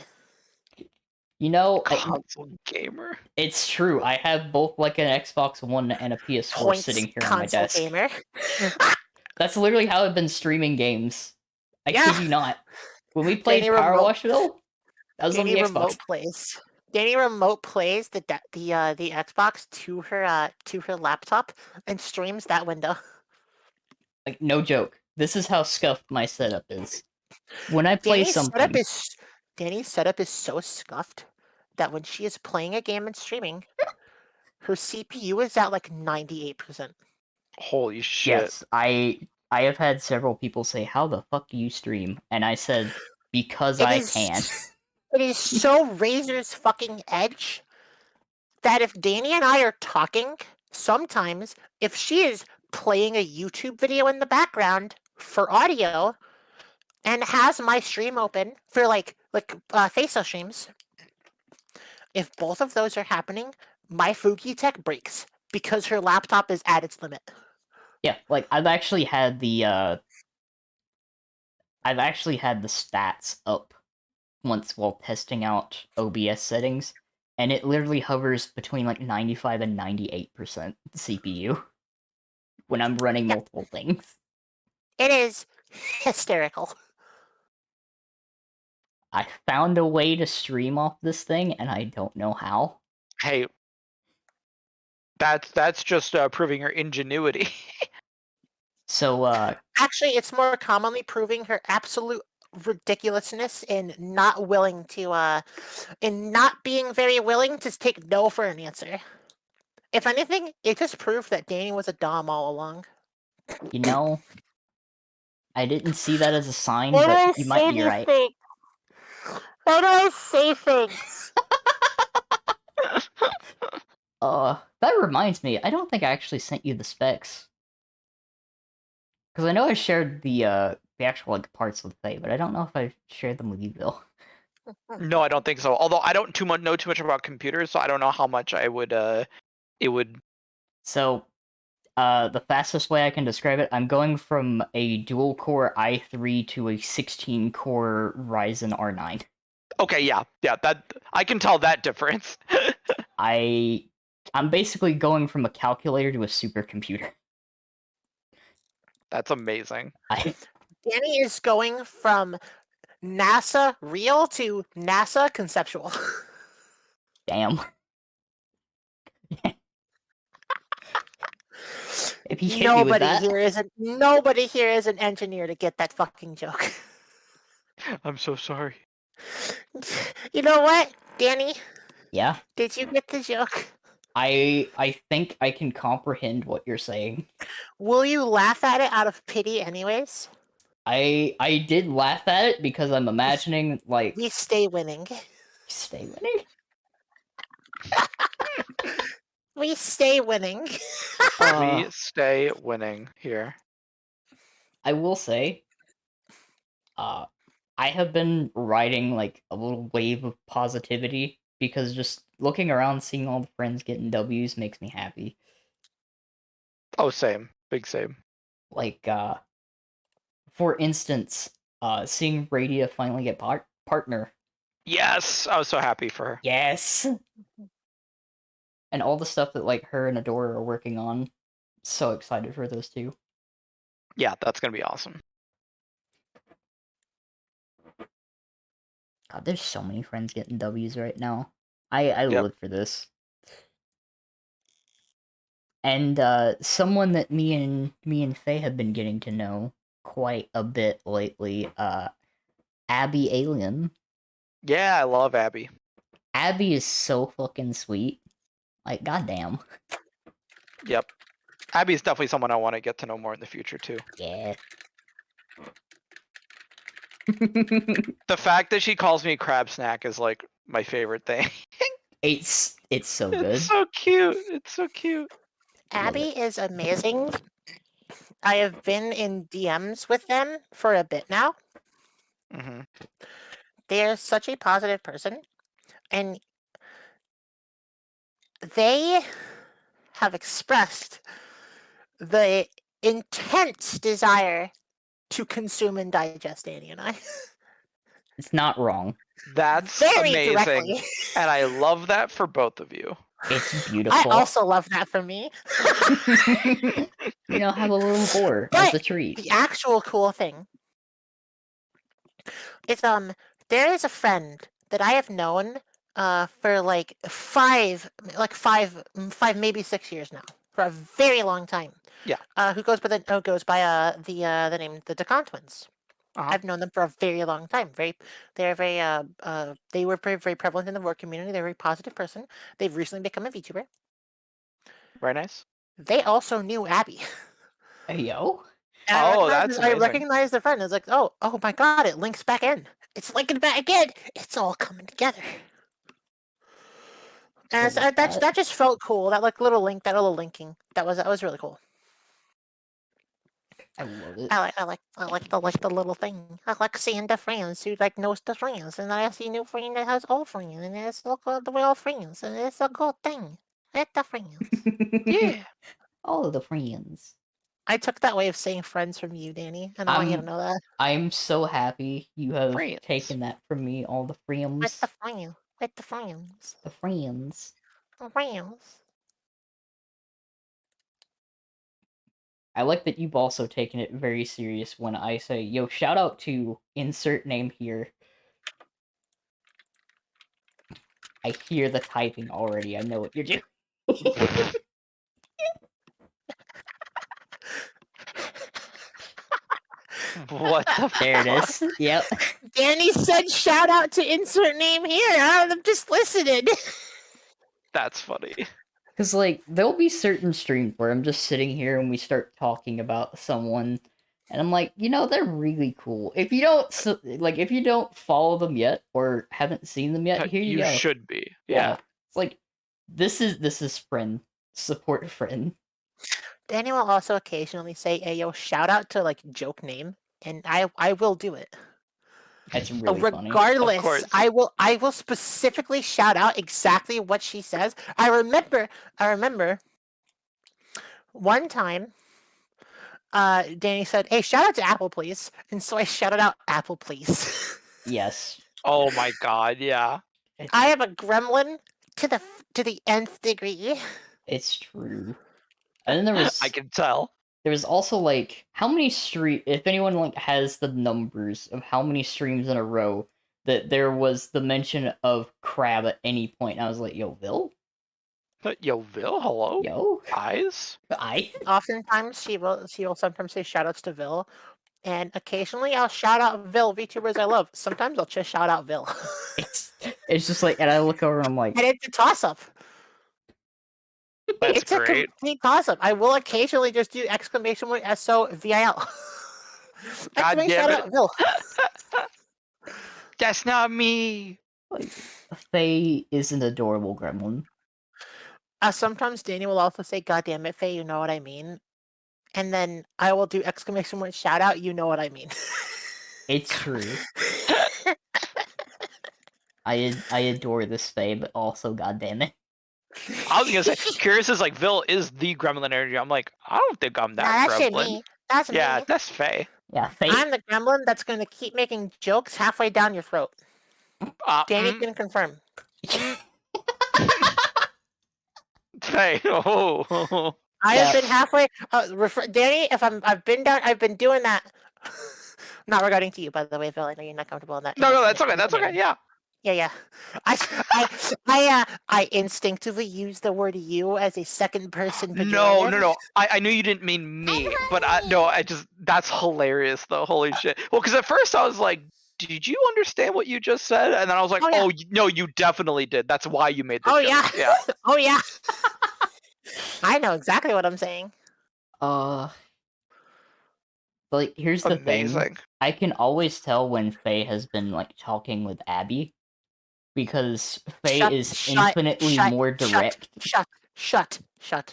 You know, Console gamer. it's true. I have both like an Xbox One and a PS4 Points sitting here on my console desk. gamer. That's literally how I've been streaming games. I Yeah. kid you not. When we played Danny Power Remote- Wash though, that was Danny on the remote Xbox. plays. Danny remote plays the Xbox to her laptop and streams that window. Like, no joke. This is how scuffed my setup is. When I play something, Danny's setup is so scuffed that when she is playing a game and streaming, her CPU is at like 98%. Holy shit. yes, I have had several people say, "How the fuck do you stream?" And I said, "Because It I is- can." It is so razor's fucking edge that if Danny and I are talking, sometimes if she is playing a YouTube video in the background for audio and has my stream open for facial streams, if both of those are happening, my Fuki Tech breaks because her laptop is at its limit. Yeah, like I've actually had the stats up once while testing out OBS settings, and it literally hovers between like 95 and 98% CPU when I'm running Yep. multiple things. It is hysterical. I found a way to stream off this thing, and I don't know how. Hey, that's just proving her ingenuity. So, Actually, it's more commonly proving her absolute ridiculousness in not being very willing to take no for an answer. If anything, it just proved that Danny was a dom all along. you know, I didn't see that as a sign, Why do I but you might say be these right. things? Why do I say things? That reminds me, I don't think I actually sent you the specs. Because I know I shared the actual like parts with Faye, but I don't know if I shared them with you, Bill. No, I don't think so. Although I don't know too much about computers, so I don't know how much it would. So, the fastest way I can describe it, I'm going from a dual-core i3 to a 16-core Ryzen R9. Okay, yeah, that I can tell that difference. I'm basically going from a calculator to a supercomputer. That's amazing. Danny is going from NASA real to NASA conceptual. Damn. If he hit me with that, nobody here is an engineer to get that fucking joke. I'm so sorry. You know what, Danny? yeah, Did you get the joke? I think I can comprehend what you're saying. Will you laugh at it out of pity anyways? I did laugh at it because I'm imagining like We stay winning. stay winning. We stay winning. We stay winning here. I will say, I have been riding like a little wave of positivity because just looking around, seeing all the friends getting W's makes me happy. Oh, same. Big same. Like, for instance, seeing Radia finally get partner. Yes, I was so happy for her. Yes! And all the stuff that, like, her and Adora are working on. So excited for those two. Yeah, that's gonna be awesome. God, there's so many friends getting W's right now. I live for this. And, someone that me and Faye have been getting to know quite a bit lately, Abby Alien. Yeah, I love Abby. Abby is so fucking sweet. Like, goddamn. Yep. Abby's definitely someone I want to get to know more in the future too. Yeah. The fact that she calls me crab snack is like my favorite thing. It's so good. It's so cute. It's so cute. Abby is amazing. I have been in DMs with them for a bit now. Mm-hmm. They are such a positive person, and they have expressed the intense desire to consume and digest Annie and I. It's not wrong. That's Very amazing. directly. And I love that for both of you. It's beautiful. I also love that for me. You know, have a little boar as a treat. The actual cool thing is there is a friend that I have known for like five maybe 6 years now, for a very long time. Yeah. Who goes by the name the Decon Twins. Uh-huh. I've known them for a very long time. They were very prevalent in the work community. They're a very positive person. They've recently become a VTuber. Very nice. They also knew Abby. Hey, yo. And Oh, that's I amazing. recognized the friend. I was like, oh my god, it links back in. It's like again. It's all coming together. And I love that just felt cool. That like little link, that little linking, that was really cool. I love it. I like the little thing. I like seeing the friends who like knows the friends, and I see new friend that has old friends, and it's all good. We're all friends, and it's a good thing. It's the friends. Yeah. All of the friends. I took that way of saying friends from you, Danny, and I want you to know that. I'm so happy you have Friends. taken that from me. All the With friends. the friends. With the friends. The friends. The friends. I like that you've also taken it very serious when I say, yo, shout out to insert name here. I hear the typing already. I know what you're doing. What the There it fuck? is. Yep. Danny said shout out to insert name here. I'm just listening. That's funny. Because, like, there'll be certain streams where I'm just sitting here and we start talking about someone, and I'm like, they're really cool. If you don't follow them yet or haven't seen them yet, here you go. should be. Yeah. It's like, this is friend. Support friend. Danny will also occasionally say, "Hey, yo, shout out to like joke name," and I will do it. That's really funny. Regardless, Of course. I will specifically shout out exactly what she says. I remember one time, Danny said, "Hey, shout out to Apple, please," and so I shouted out Apple, please. Yes. Oh my god, yeah. I am a gremlin to the nth degree. It's true. And then there was I can tell. there was also like how many if anyone like has the numbers of how many streams in a row that there was the mention of crab at any point, and I was like, yo, Vil? Yo, Vil, hello? Yo? Eyes? Oftentimes she will sometimes say shout outs to Vil. And occasionally I'll shout out Vil, VTubers I love. Sometimes I'll just shout out Vil. It's just like, and I look over and I'm like, And it's a toss up. That's It's a great. complete toss up. I will occasionally just do exclamation point SOVIL. God damn shout it. out Vil. That's not me. like Faye is an adorable gremlin. Sometimes Danny will also say, "God damn it, Faye, you know what I mean." And then I will do exclamation point shout out, you know what I mean. It's true. I adore this Faye, but also, goddamn it. I was gonna say, Curious is like, Vil is the gremlin energy. I'm like, I don't think I'm Nah, that that's gremlin. me. That's Yeah, me. that's Faye. Yeah, Faye. I'm the gremlin that's going to keep making jokes halfway down your throat. Danny can confirm. Faye. Oh. I have been halfway. Danny, if I've been doing that. Not regarding to you, by the way, Phil. I know you're not comfortable in that. No, that's okay. That's okay. Yeah. Yeah. I instinctively use the word "you" as a second person. No. I knew you didn't mean me, but that's hilarious though. Holy shit. Well, because at first I was like, did you understand what you just said? And then I was like, Oh, yeah. No, you definitely did. That's why you made the Oh, joke. yeah. Oh yeah. I know exactly what I'm saying. Like, here's the thing. Amazing. I can always tell when Faye has been, like, talking with Abby. Because Faye is infinitely more direct. Shut.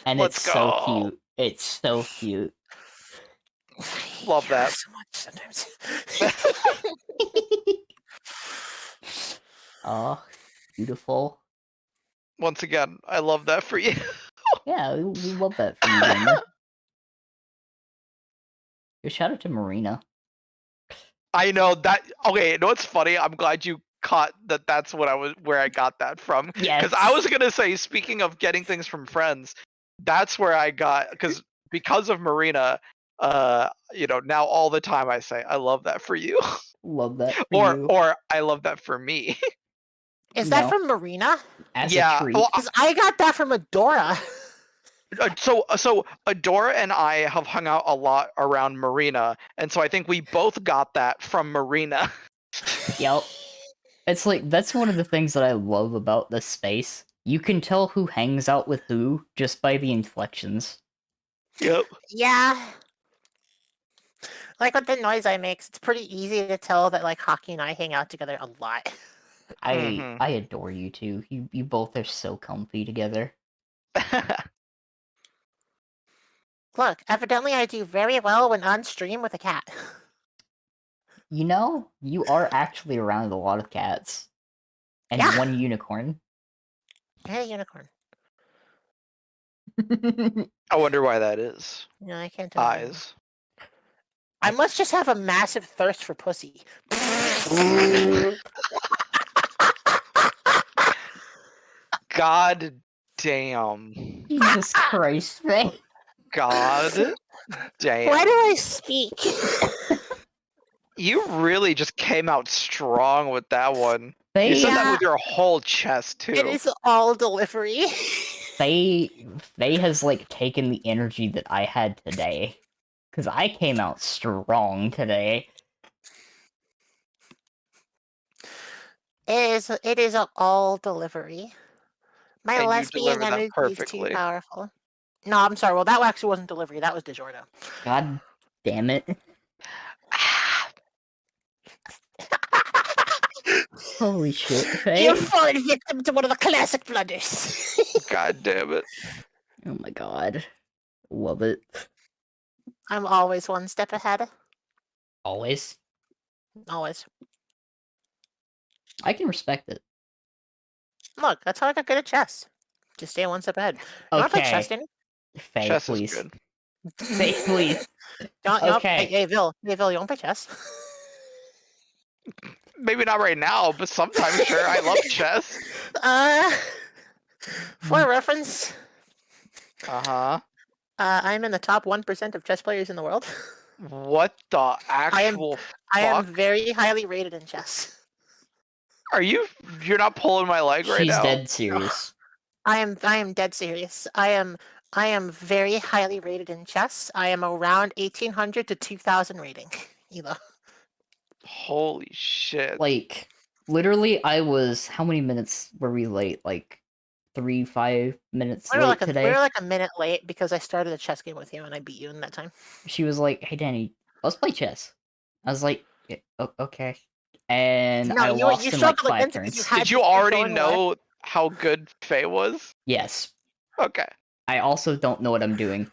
And Let's it's so go. cute. It's so cute. Love that. So much sometimes. Oh, beautiful. Once again, I love that for you. Yeah, we love that for you, gamer. Yo, shout out to Marina. I know that. Okay, you know what's funny? I'm glad you caught that. That's where I got that from. Yes. Because I was gonna say, speaking of getting things from friends, that's where I got because of Marina. Now all the time I say, I love that for you. Love that for you. Or I love that for me. Is that from Marina? As Yeah, a treat. well, Because I got that from Adora. So Adora and I have hung out a lot around Marina, and so I think we both got that from Marina. Yep. It's like, that's one of the things that I love about this space. You can tell who hangs out with who just by the inflections. Yep. Yeah. Like with the noise I make, it's pretty easy to tell that like Hockey and I hang out together a lot. I adore you two. You both are so comfy together. Look, evidently I do very well when on stream with a cat. You know, you are actually around a lot of cats. And Yeah. one unicorn. Hey, unicorn. I wonder why that is. No, I can't tell you. Eyes. I must just have a massive thirst for pussy. God damn. Jesus Christ, Faye. God damn. Why do I speak? You really just came out strong with that one. Faye, You said that Yeah. with your whole chest too. It is all delivery. Faye has like taken the energy that I had today. Cause I came out strong today. It is all delivery. My And you lesbian deliver them energy is too perfectly. powerful. No, I'm sorry. Well, that actually wasn't delivery. That was DiGiorno. God damn it. Holy shit, Faye. You've fallen victim to one of the classic blunders. God damn it. Oh my god. Love it. I'm always one step ahead. Always. Always. I can respect it. Look, that's how I got good at chess. Just stay one step ahead. You want to play chess, Okay. Danny? Faye, Chess please. is good. Faye, please. Okay. Hey, Vil, you want to play chess? Maybe not right now, but sometime sure. I love chess. For reference, Uh-huh. I'm in the top 1% of chess players in the world. What the actual I am fuck? very highly rated in chess. You're not pulling my leg right She's now? dead serious. I am dead serious. I am very highly rated in chess. I am around 1800 to 2000 rating. Elo. Holy shit. Like, literally, I was. How many minutes were we late? Like, 5 minutes We were late like today? a minute late because I started a chess game with you and I beat you in that time. She was like, "Hey, Danny, let's play chess." I was like, "Yeah, okay." And No, I you lost in like struggled 5 against it 'cause you turns. had Did to you keep already going away. know how good Faye was? Yes. Okay. I also don't know what I'm doing.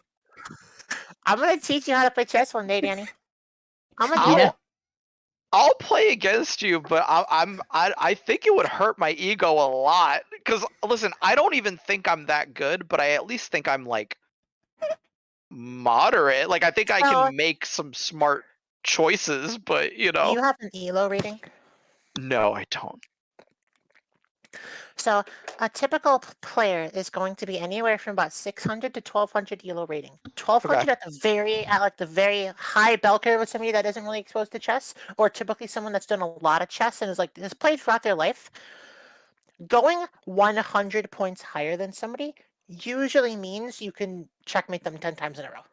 I'm gonna teach you how to play chess one day, Danny. I'm gonna do You it. know, I'll play against you, but I think it would hurt my ego a lot. Cause listen, I don't even think I'm that good, but I at least think I'm like moderate. Like I think I So- can make some smart choices, but you Do know. you have an Elo rating? No, I don't. So a typical player is going to be anywhere from about 600 to 1200 Elo rating. 1200 at the very high bell curve with somebody that isn't really exposed to chess, or typically someone that's done a lot of chess and has played throughout their life. Going 100 points higher than somebody usually means you can checkmate them 10 times in a row.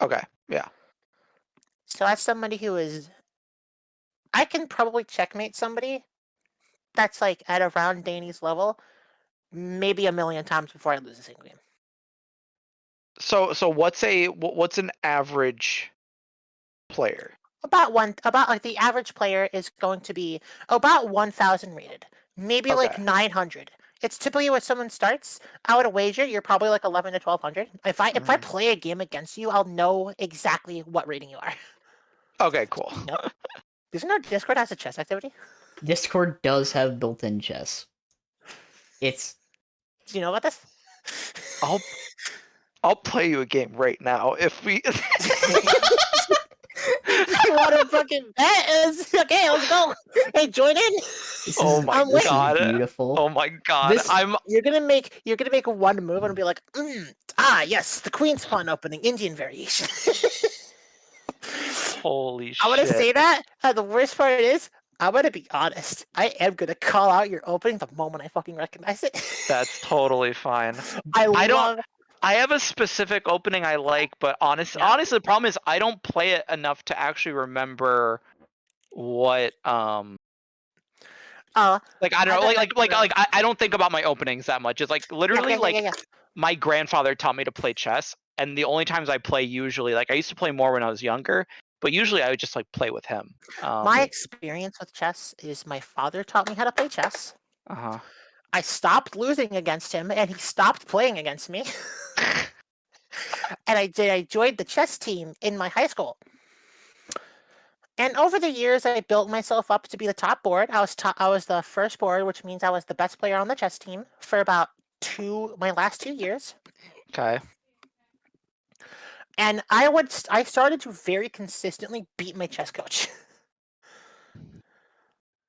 Okay, yeah. So as somebody who is, I can probably checkmate somebody that's like at around Danny's level, maybe a million times before I lose a single game. So what's an average player? About like the average player is going to be about 1000 rated, maybe like Okay. 900. It's typically when someone starts. I would wager you're probably like 11 to 1200. If I play a game against you, I'll know exactly what rating you are. Okay, cool. Isn't our Discord has a chess activity? Discord does have built-in chess. It's. Do you know about this? I'll play you a game right now if we. You want to fucking bet? Okay, let's go. Hey, join in. Oh my this god! Is beautiful. Oh my god! You're gonna make one move and be like, yes, the Queen's Pawn opening, Indian variation. Holy shit! I want to say that. The worst part is, I'm gonna be honest. I am gonna call out your opening the moment I fucking recognize it. That's totally fine. I have a specific opening I like, but honestly, the problem is I don't play it enough to actually remember what like I don't know, I don't think about my openings that much. It's like literally my grandfather taught me to play chess, and the only times I play usually, like I used to play more when I was younger, but usually I would just like play with him. My experience with chess is my father taught me how to play chess. Uh-huh. I stopped losing against him, and he stopped playing against me. And I joined the chess team in my high school. And over the years, I built myself up to be the top board. I was the first board, which means I was the best player on the chess team for about my last 2 years. Okay. And I started to very consistently beat my chess coach.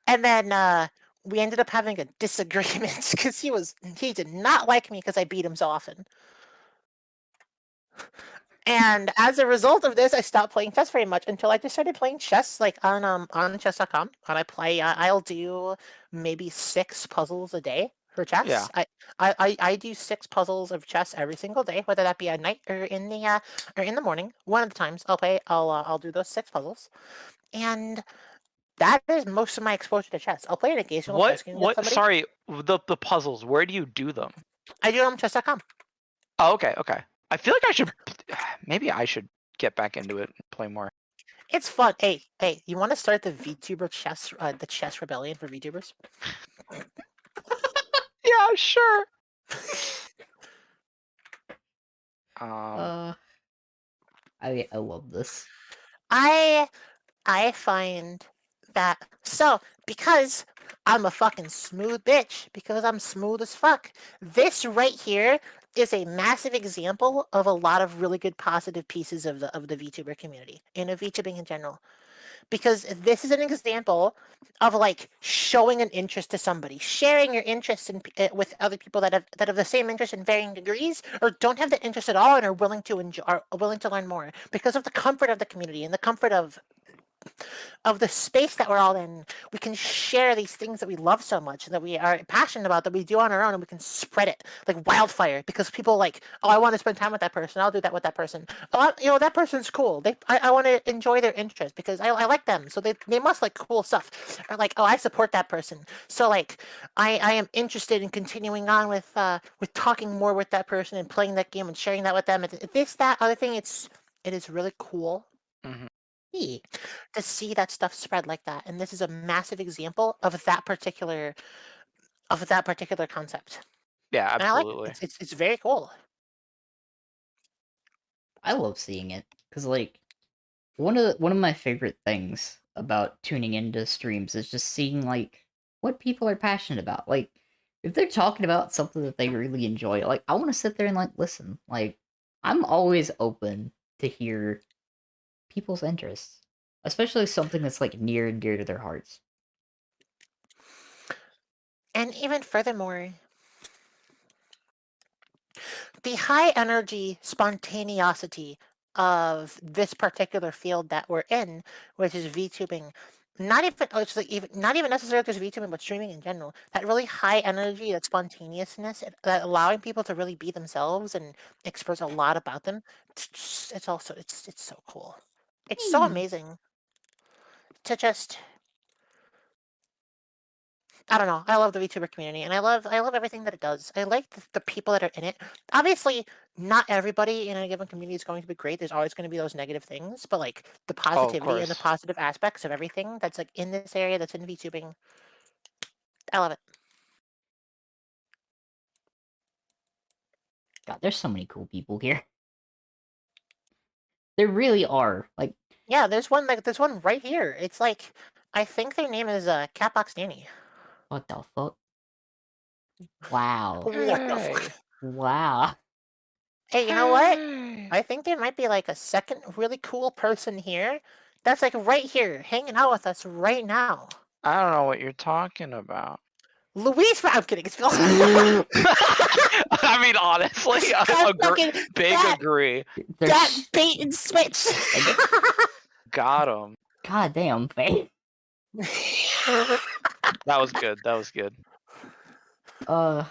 And then we ended up having a disagreement because he did not like me because I beat him so often. And as a result of this, I stopped playing chess very much until I just started playing chess like on chess.com. And I'll do maybe 6 puzzles a day for chess. Yeah. I do 6 puzzles of chess every single day, whether that be at night or in the morning. One of the times I'll do those 6 puzzles. And that is most of my exposure to chess. I'll play an occasional chess game with somebody. Sorry, the puzzles, where do you do them? I do it on chess.com. Oh, okay. I feel like I should maybe I should get back into it and play more. It's fun. Hey, you want to start the VTuber chess, the chess rebellion for VTubers? Yeah, sure. I love this. I find that because I'm a fucking smooth bitch, because I'm smooth as fuck. This right here is a massive example of a lot of really good positive pieces of the VTuber community and of VTubing in general. Because this is an example of like showing an interest to somebody, sharing your interest with other people that have the same interest in varying degrees, or don't have the interest at all and are willing to learn more because of the comfort of the community and the comfort of the space that we're all in. We can share these things that we love so much and that we are passionate about, that we do on our own, and we can spread it like wildfire because people like, oh, I want to spend time with that person, I'll do that with that person. Oh, that person's cool. I want to enjoy their interest because I like them, so they must like cool stuff. Or like, oh, I support that person, so like I am interested in continuing on with talking more with that person and playing that game and sharing that with them. This, that, other thing, it is really cool to see that stuff spread like that, and this is a massive example of that particular concept. Yeah, And I like absolutely. it. It's very cool. I love seeing it because like one of my favorite things about tuning into streams is just seeing like what people are passionate about. Like if they're talking about something that they really enjoy, like I want to sit there and like listen. Like I'm always open to hear people's interests, especially something that's like near and dear to their hearts. And even furthermore, the high energy spontaneosity of this particular field that we're in, which is VTubing, not even necessarily just VTubing, but streaming in general. That really high energy, that spontaneousness, that allowing people to really be themselves and express a lot about them. It's also it's so cool. It's so amazing to just. I don't know. I love the VTuber community, and I love everything that it does. I like the people that are in it. Obviously, not everybody in a given community is going to be great. There's always going to be those negative things, but like the positivity and the course. positive aspects of everything that's like in this area, that's in VTubing, I love it. God, there's so many cool people here. There really are. Like Yeah, there's one right here. It's like I think their name is Catbox Danny. what the fuck? Wow. What the fuck? Wow. Hey, you know what? I think there might be like a second really cool person here that's like right here, hanging out with us right now. I don't know what you're talking about. Luis, I'm kidding. It's Phil. I mean, honestly, big agree. That bait and switch. Got him. God damn, Faye. That was good. That was good. It's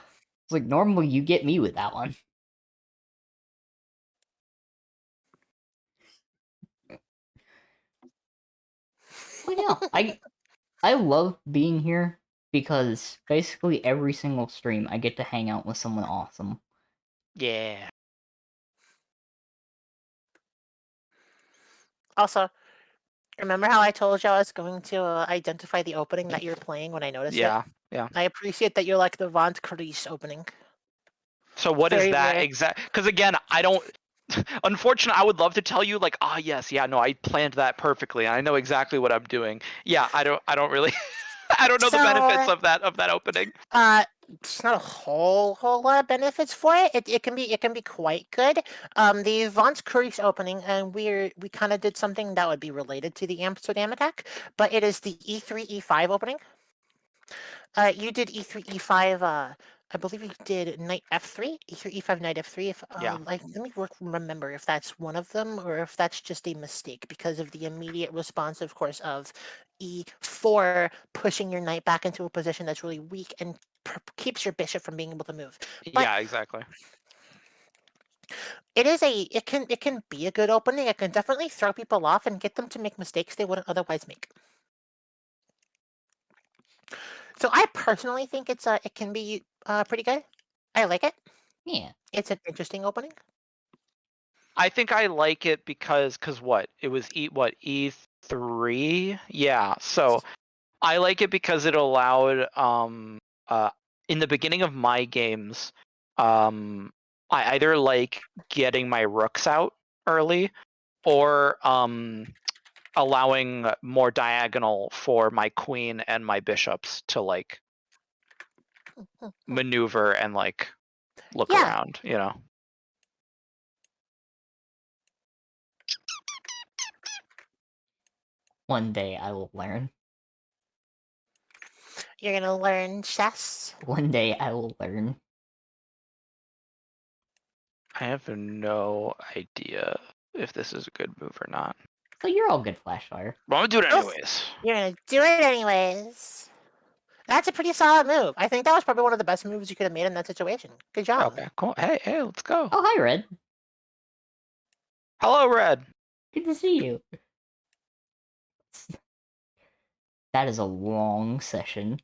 like normally you get me with that one. But yeah, I love being here because basically every single stream I get to hang out with someone awesome. Yeah. Also, remember how I told you I was going to identify the opening that you're playing when I noticed it? Yeah. I appreciate that you like the Vant Carice opening. So what is Very that rare. exact? Because again, I don't. Unfortunately, I would love to tell you like, yes, yeah, no, I planned that perfectly. I know exactly what I'm doing. Yeah, I don't really. I don't know the benefits So, of that opening. it's not a whole lot of benefits for it. It can be quite good. The Vance Curious opening, and we kind of did something that would be related to the Amsterdam attack, but it is the E3 E5 opening. You did E3 E5. I believe you did Knight F3, E3 E5 Knight F3. If Yeah. let me remember if that's one of them or if that's just a mistake because of the immediate response, of course, of E4 pushing your knight back into a position that's really weak and keeps your bishop from being able to move. But Yeah, exactly. it can be a good opening. It can definitely throw people off and get them to make mistakes they wouldn't otherwise make. So I personally think it can be pretty good. I like it. Yeah. It's an interesting opening. I think I like it because what? It was E3? Yeah. So I like it because it allowed in the beginning of my games, I either like getting my rooks out early or allowing more diagonal for my queen and my bishops to like maneuver and like look Yeah, around, you know. One day I will learn. you're gonna learn chess. One day I will learn. I have no idea if this is a good move or not. So you're all good, Flashfire. But I'm gonna do it Oof. anyways. You're gonna do it anyways. That's a pretty solid move. I think that was probably one of the best moves you could have made in that situation. Good job. Okay, cool. Hey, let's go. Oh, hi, Red. Hello, Red. Good to see you. That is a long session.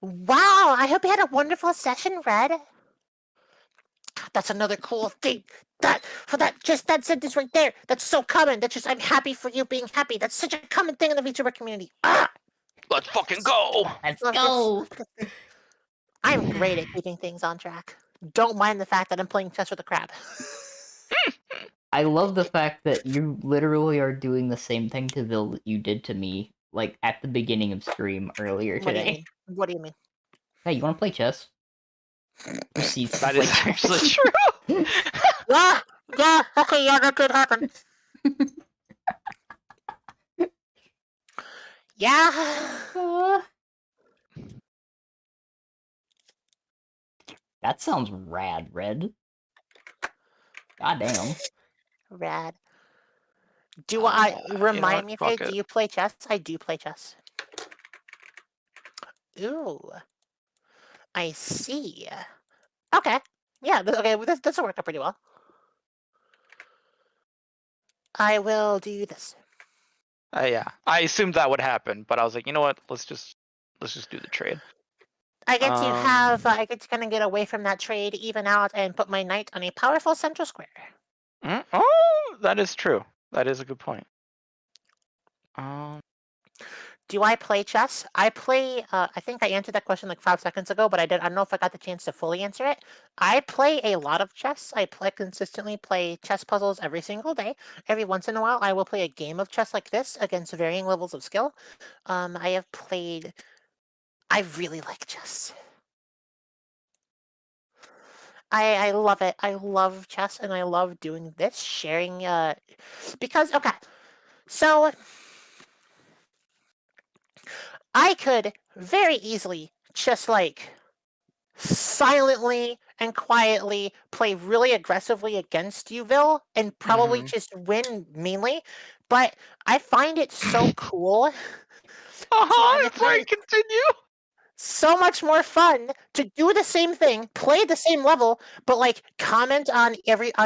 Wow, I hope you had a wonderful session, Red. That's another cool thing. That sentence right there. That's so common. That's just I'm happy for you being happy. That's such a common thing in the VTuber community. Let's fucking go. Let's go! I'm great at keeping things on track. Don't mind the fact that I'm playing chess with a crab. I love the fact that you literally are doing the same thing to Vil that you did to me, like, at the beginning of stream earlier What do you today. mean? What do you mean? Hey, you wanna play chess? Proceeds to That play is chess. actually true. Yeah, okay, yeah, that did happen. Yeah. That sounds rad, Red. Goddamn. Rad. Do I You know remind what? me, okay, Fuck do it. you play chess? I do play chess. Ooh. I see. Okay. Yeah, okay, well, this will work out pretty well. I will do this. Yeah, I assumed that would happen, but I was like, you know what? Let's just do the trade. I get to have, I get to kind of get away from that trade, even out, and put my knight on a powerful central square. Oh, that is true. That is a good point. Do I play chess? I play. I think I answered that question like 5 seconds ago, but I don't know if I got the chance to fully answer it. I play a lot of chess. I consistently play chess puzzles every single day. Every once in a while, I will play a game of chess like this against varying levels of skill. I have played. I really like chess. I love it. I love chess, and I love doing this, sharing. Because okay, so I could very easily just like silently and quietly play really aggressively against you, Vil, and probably just win meanly. But I find it so cool to Before I honestly continue. so much more fun to do the same thing, play the same level, but like comment on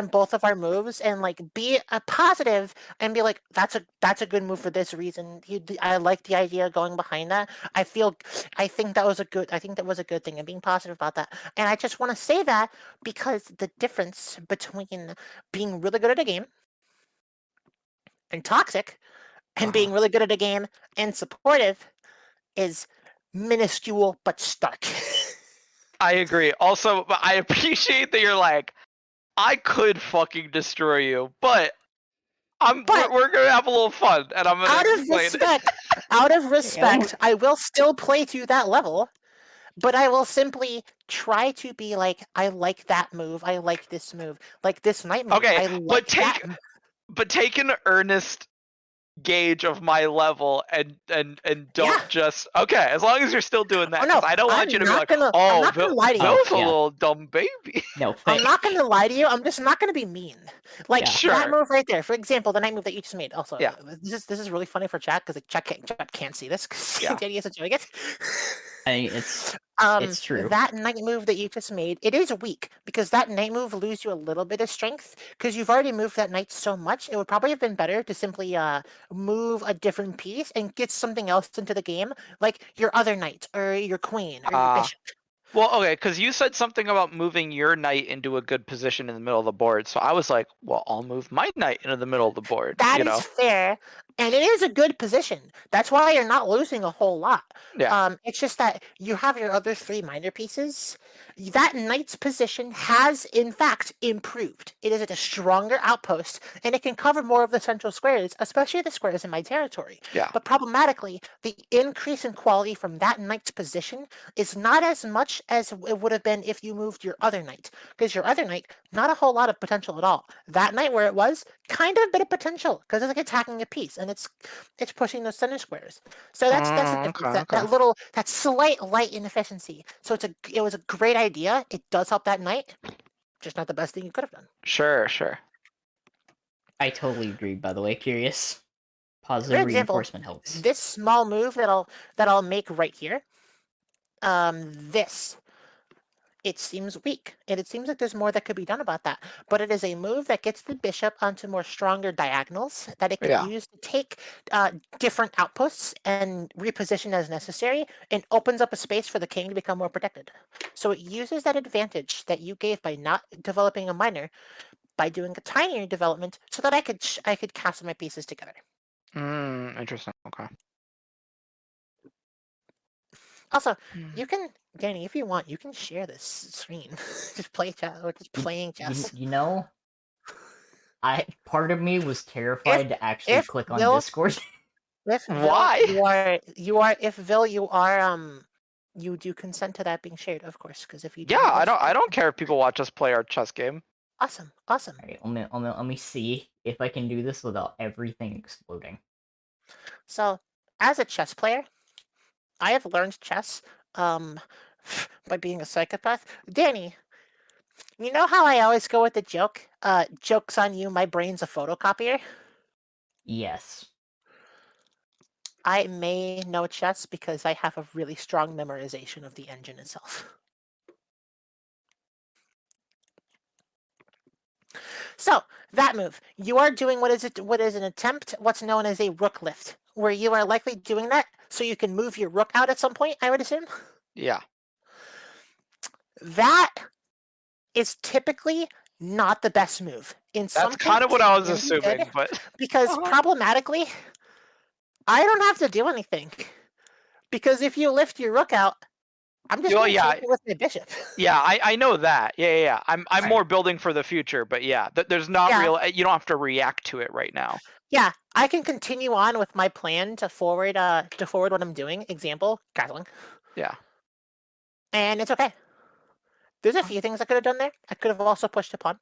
both of our moves and like be a positive and be like, that's a good move for this reason. I like the idea going behind that. I think that was a good thing and being positive about that. And I just want to say that because the difference between being really good at a game And toxic, and being really good at a game and supportive is minuscule but stark. I agree. Also, but I appreciate that you're like, I could fucking destroy you, but But we're gonna have a little fun, and I'm gonna out of explain it. respect, I will still play to that level, but I will simply try to be like, I like that move, I like this move, like this night move. Okay, I like that. but take an earnest gauge of my level and don't Yeah. just okay. As long as you're still doing that, Oh because no, I don't want I'm you to be not like, gonna. I'm oh, not gonna lie to you. Bill's a yeah. little dumb baby. No, I'm not gonna lie to you. I'm just not gonna be mean. Like Yeah. that Sure. move right there. For example, the night move that you just made. Also, Yeah. this is really funny for chat because chat can't see this because Yeah. Danny isn't doing it. I mean, it's true. That night move that you just made, it is weak because that night move lose you a little bit of strength because you've already moved that knight so much. It would probably have been better to simply move a different piece and get something else into the game, like your other knight or your queen or your bishop. Well, okay, because you said something about moving your knight into a good position in the middle of the board, so I was like, well, I'll move my knight into the middle of the board. That you is know? fair, and it is a good position. That's why you're not losing a whole lot. Yeah. It's just that you have your other 3 minor pieces. That knight's position has, in fact, improved. It is at a stronger outpost, and it can cover more of the central squares, especially the squares in my territory. Yeah. But problematically, the increase in quality from that knight's position is not as much as it would have been if you moved your other knight, because your other knight, not a whole lot of potential at all. That knight where it was, kind of a bit of potential because it's like attacking a piece and it's pushing those center squares. So that's the difference. Okay, That slight light inefficiency. So it was a great idea. It does help that knight, just not the best thing you could have done. Sure. I totally agree. By the way, curious. Positive For example, reinforcement helps. this small move that I'll make right here. This. It seems weak, and it seems like there's more that could be done about that. But it is a move that gets the bishop onto more stronger diagonals that it can use to take different outposts and reposition as necessary, and opens up a space for the king to become more protected. So it uses that advantage that you gave by not developing a minor, by doing a tinier development, so that I could castle my pieces together. Interesting. Okay. Also, you can, Danny, if you want, you can share this screen. Just play chess or just playing chess. You know, part of me was terrified to actually if click on Bill- Discord. If Why? if Vil, you do consent to that being shared, of course, because if you do, Yeah, I don't care if people watch us play our chess game. Awesome. Alright, let me see if I can do this without everything exploding. So, as a chess player, I have learned chess by being a psychopath. Danny, you know how I always go with the joke? Joke's on you, my brain's a photocopier? Yes. I may know chess because I have a really strong memorization of the engine itself. So, that move. You are doing what is an attempt, what's known as a rook lift, where you are likely doing that so you can move your rook out at some point, I would assume. Yeah. That is typically not the best move. That's kind of what I was assuming, but because problematically, I don't have to do anything. Because if you lift your rook out, I'm just going to with my bishop. Yeah, I know that. Yeah. I'm more building for the future, but yeah, there's not real. You don't have to react to it right now. Yeah, I can continue on with my plan to forward what I'm doing. Example, castling. Yeah. And it's okay. There's a few things I could have done there. I could have also pushed a pawn.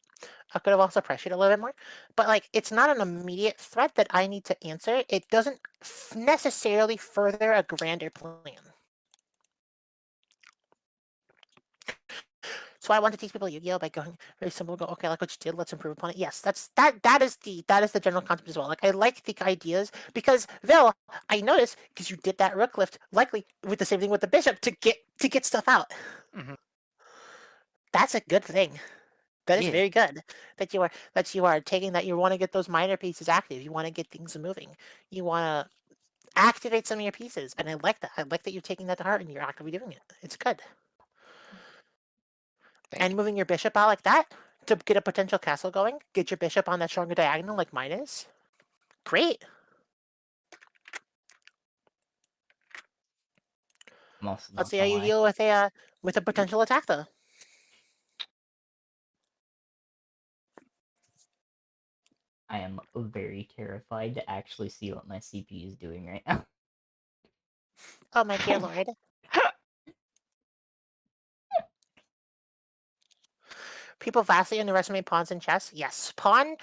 I could have also pressured a little bit more. But like, it's not an immediate threat that I need to answer. It doesn't necessarily further a grander plan. So I want to teach people Yu-Gi-Oh by going very simple. Go, okay, like what you did, let's improve upon it. Yes, that is the general concept as well. Like I like the ideas because Vil, I noticed because you did that rook lift, likely with the same thing with the bishop to get stuff out. Mm-hmm. That's a good thing. That is very good. That you are taking that. You want to get those minor pieces active. You want to get things moving. You want to activate some of your pieces, and I like that. I like that you're taking that to heart and you're actively doing it. It's good. And moving your bishop out like that to get a potential castle going, get your bishop on that stronger diagonal like mine is. Great. I'm also Let's not see how gonna you lie. deal with a potential attack, though. I am very terrified to actually see what my CPU is doing right now. Oh my dear lord. People vastly underestimate pawns in chess. Yes, pawn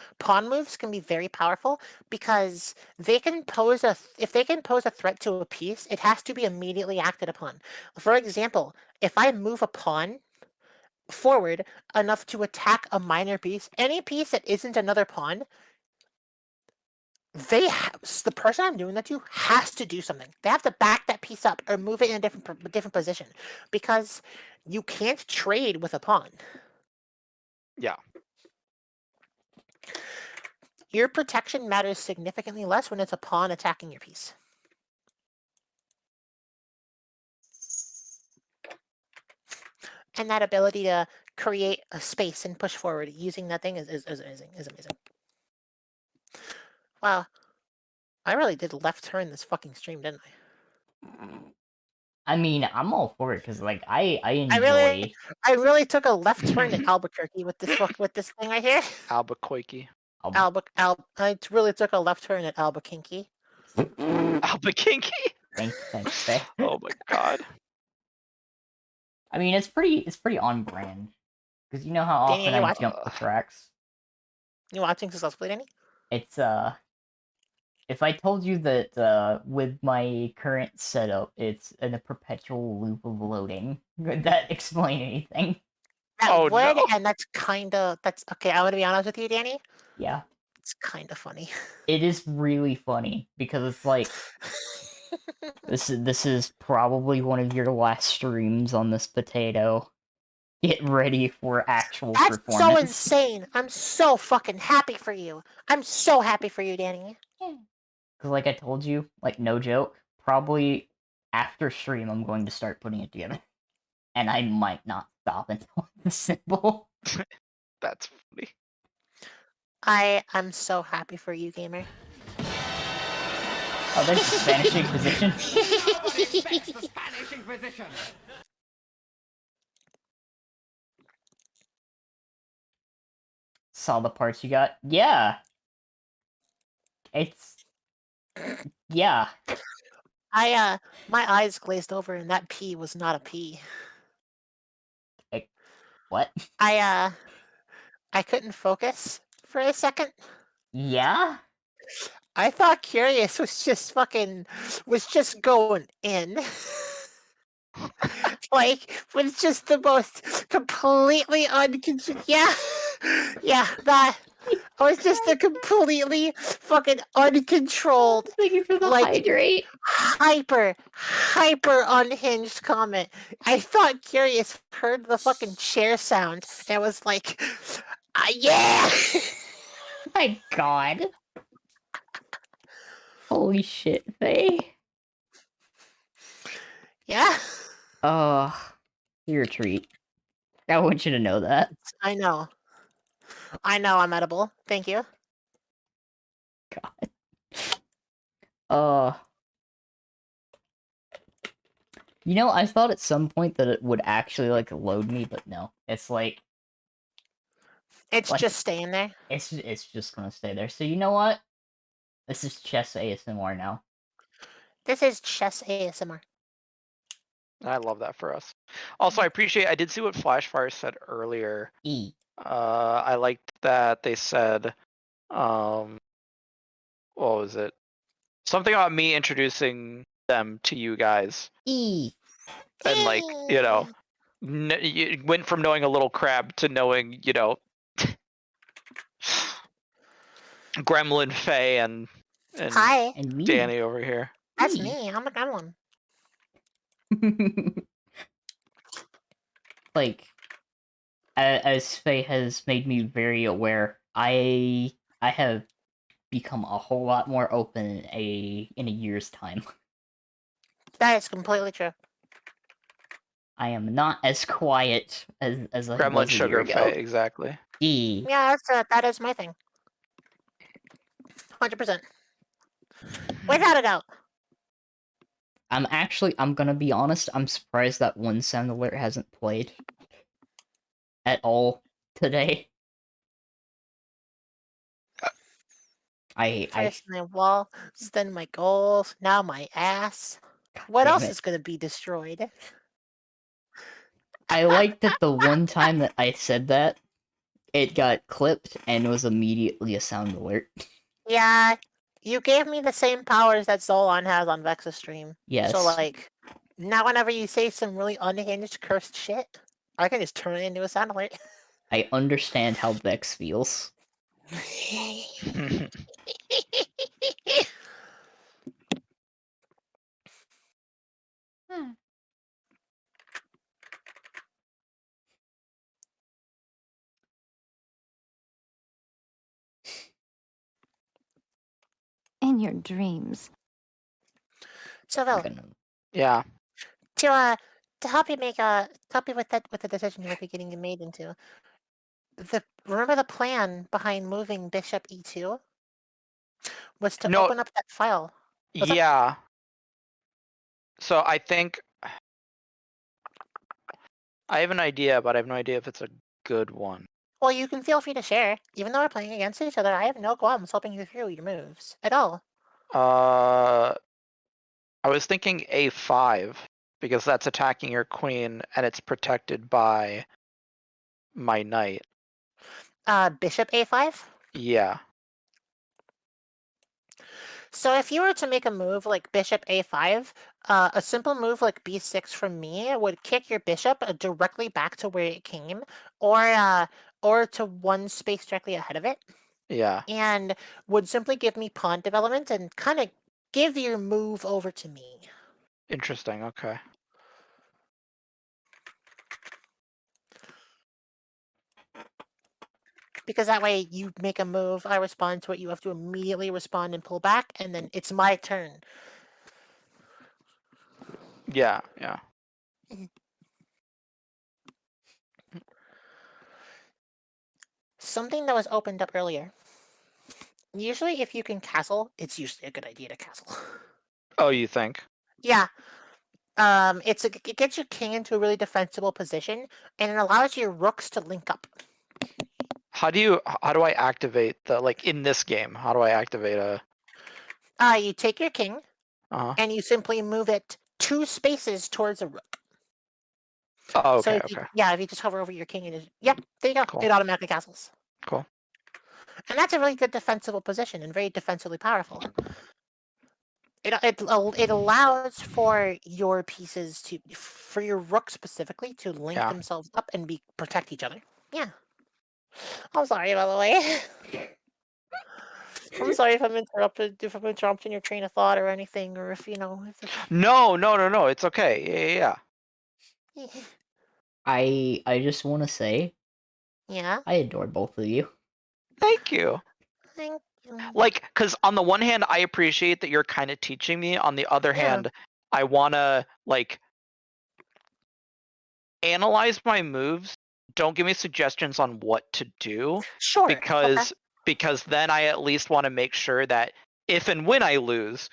moves can be very powerful because they can pose if they can pose a threat to a piece, it has to be immediately acted upon. For example, if I move a pawn forward enough to attack a minor piece, any piece that isn't another pawn, the person I'm doing that to has to do something. They have to back that piece up or move it in a different position because you can't trade with a pawn. Yeah. Your protection matters significantly less when it's a pawn attacking your piece. And that ability to create a space and push forward using that thing is amazing. Is amazing. Wow. I really did left turn this fucking stream, didn't I? I mean, I'm all for it because, like, I I enjoy. really took a left turn at Albuquerque with this thing right here. Albuquerque. I really took a left turn at Albuquerque. Albuquerque? Thanks, Faye. Oh my god. I mean, it's pretty on brand because you know how Danny, often are you I watching? jump the tracks. You watching successfully, Danny? It's if I told you that with my current setup, it's in a perpetual loop of loading, would that explain anything? That Oh, would, no. and that's okay. I'm gonna be honest with you, Danny. Yeah, It's kind of funny. it is really funny because it's like this is probably one of your last streams on this potato. Get ready for actual That's so performance. insane. I'm so fucking happy for you. I'm so happy for you, Danny. Because like I told you, like no joke, probably after stream I'm going to start putting it together. And I might not stop until it's simple. That's funny. I'm so happy for you, gamer. Oh, there's the Spanish Inquisition. Nobody expects the Spanish Inquisition. Saw the parts you got. Yeah. It's yeah. My eyes glazed over and that P was not a P. What? I couldn't focus for a second. Yeah? I thought Curious was just going in. Like, was just the most completely uncontrolled. Yeah. Yeah, that was just a completely fucking uncontrolled, Thank you for the like, hydrate. hyper unhinged comment. I thought Curious heard the fucking chair sound and was like, yeah! My god. Holy shit, Faye. Yeah? You're a treat. I want you to know that. I know I'm edible. Thank you. God. You know, I thought at some point that it would actually, like, load me, but no. It's like... It's Like- just staying there. It's just gonna stay there. So you know what? This is chess ASMR now. This is chess ASMR. I love that for us. Also, I did see what Flashfire said earlier. E. I liked that they said, what was it? Something about me introducing them to you guys. E. And like, you know, you went from knowing a little crab to knowing, you know, Gremlin Faye and Hi, And me. Danny over here. that's E. me. I'm a gremlin. Like, as Faye has made me very aware, I have become a whole lot more open in a year's time. That is completely true. I am not as quiet as I Gremlin was a year Sugar ago. Faye, exactly. E. Yeah, that is my thing. 100%. Without a doubt. I'm gonna be honest, I'm surprised that one sound alert hasn't played at all today. I First my walls, then my goals, now my ass. What damn else it. is gonna be destroyed? I like that the one time that I said that, it got clipped and was immediately a sound alert. Yeah, you gave me the same powers that Zolon has on Vex's stream. Yes. So like, now whenever you say some really unhinged cursed shit, I can just turn it into a sound alert. I understand how Vex feels. In your dreams. So I'm Vel, gonna... Yeah. to help you help you with the decision you might be getting made into. Remember the plan behind moving Bishop E2 was to No. open up that file. What's up? Yeah. So I think I have an idea, but I have no idea if it's a good one. Well, you can feel free to share. Even though we're playing against each other, I have no qualms helping you through your moves at all. I was thinking A5 because that's attacking your queen and it's protected by my knight. Bishop A5. Yeah. So if you were to make a move like Bishop A5, a simple move like B6 from me would kick your bishop directly back to where it came, or to one space directly ahead of it, Yeah. and would simply give me pawn development and kind of give your move over to me. Interesting. Okay. Because that way you make a move, I respond to it, you have to immediately respond and pull back, and then it's my turn. Yeah. Yeah. Something that was opened up earlier. Usually if you can castle, it's usually a good idea to castle. Oh, you think? Yeah. It gets your king into a really defensible position, and it allows your rooks to link up. How do I activate the, like, in this game? How do I activate a? You take your king, and you simply move it 2 spaces towards a rook. Oh, So okay. if you, Okay. yeah, if you just hover over your king and just, yeah, there you go. Cool. It automatically castles. Cool. And that's a really good defensible position and very defensively powerful. It allows for your pieces for your rook specifically to link Yeah. themselves up and protect each other. Yeah. I'm sorry, by the way. I'm sorry if I'm interrupting your train of thought or anything, or if No. It's okay. Yeah. I just want to say, Yeah. I adore both of you. Thank you. Thank you. Like, because on the one hand, I appreciate that you're kind of teaching me. On the other Yeah. hand, I want to, like, analyze my moves. Don't give me suggestions on what to do. Sure. Because then I at least want to make sure that if and when I lose,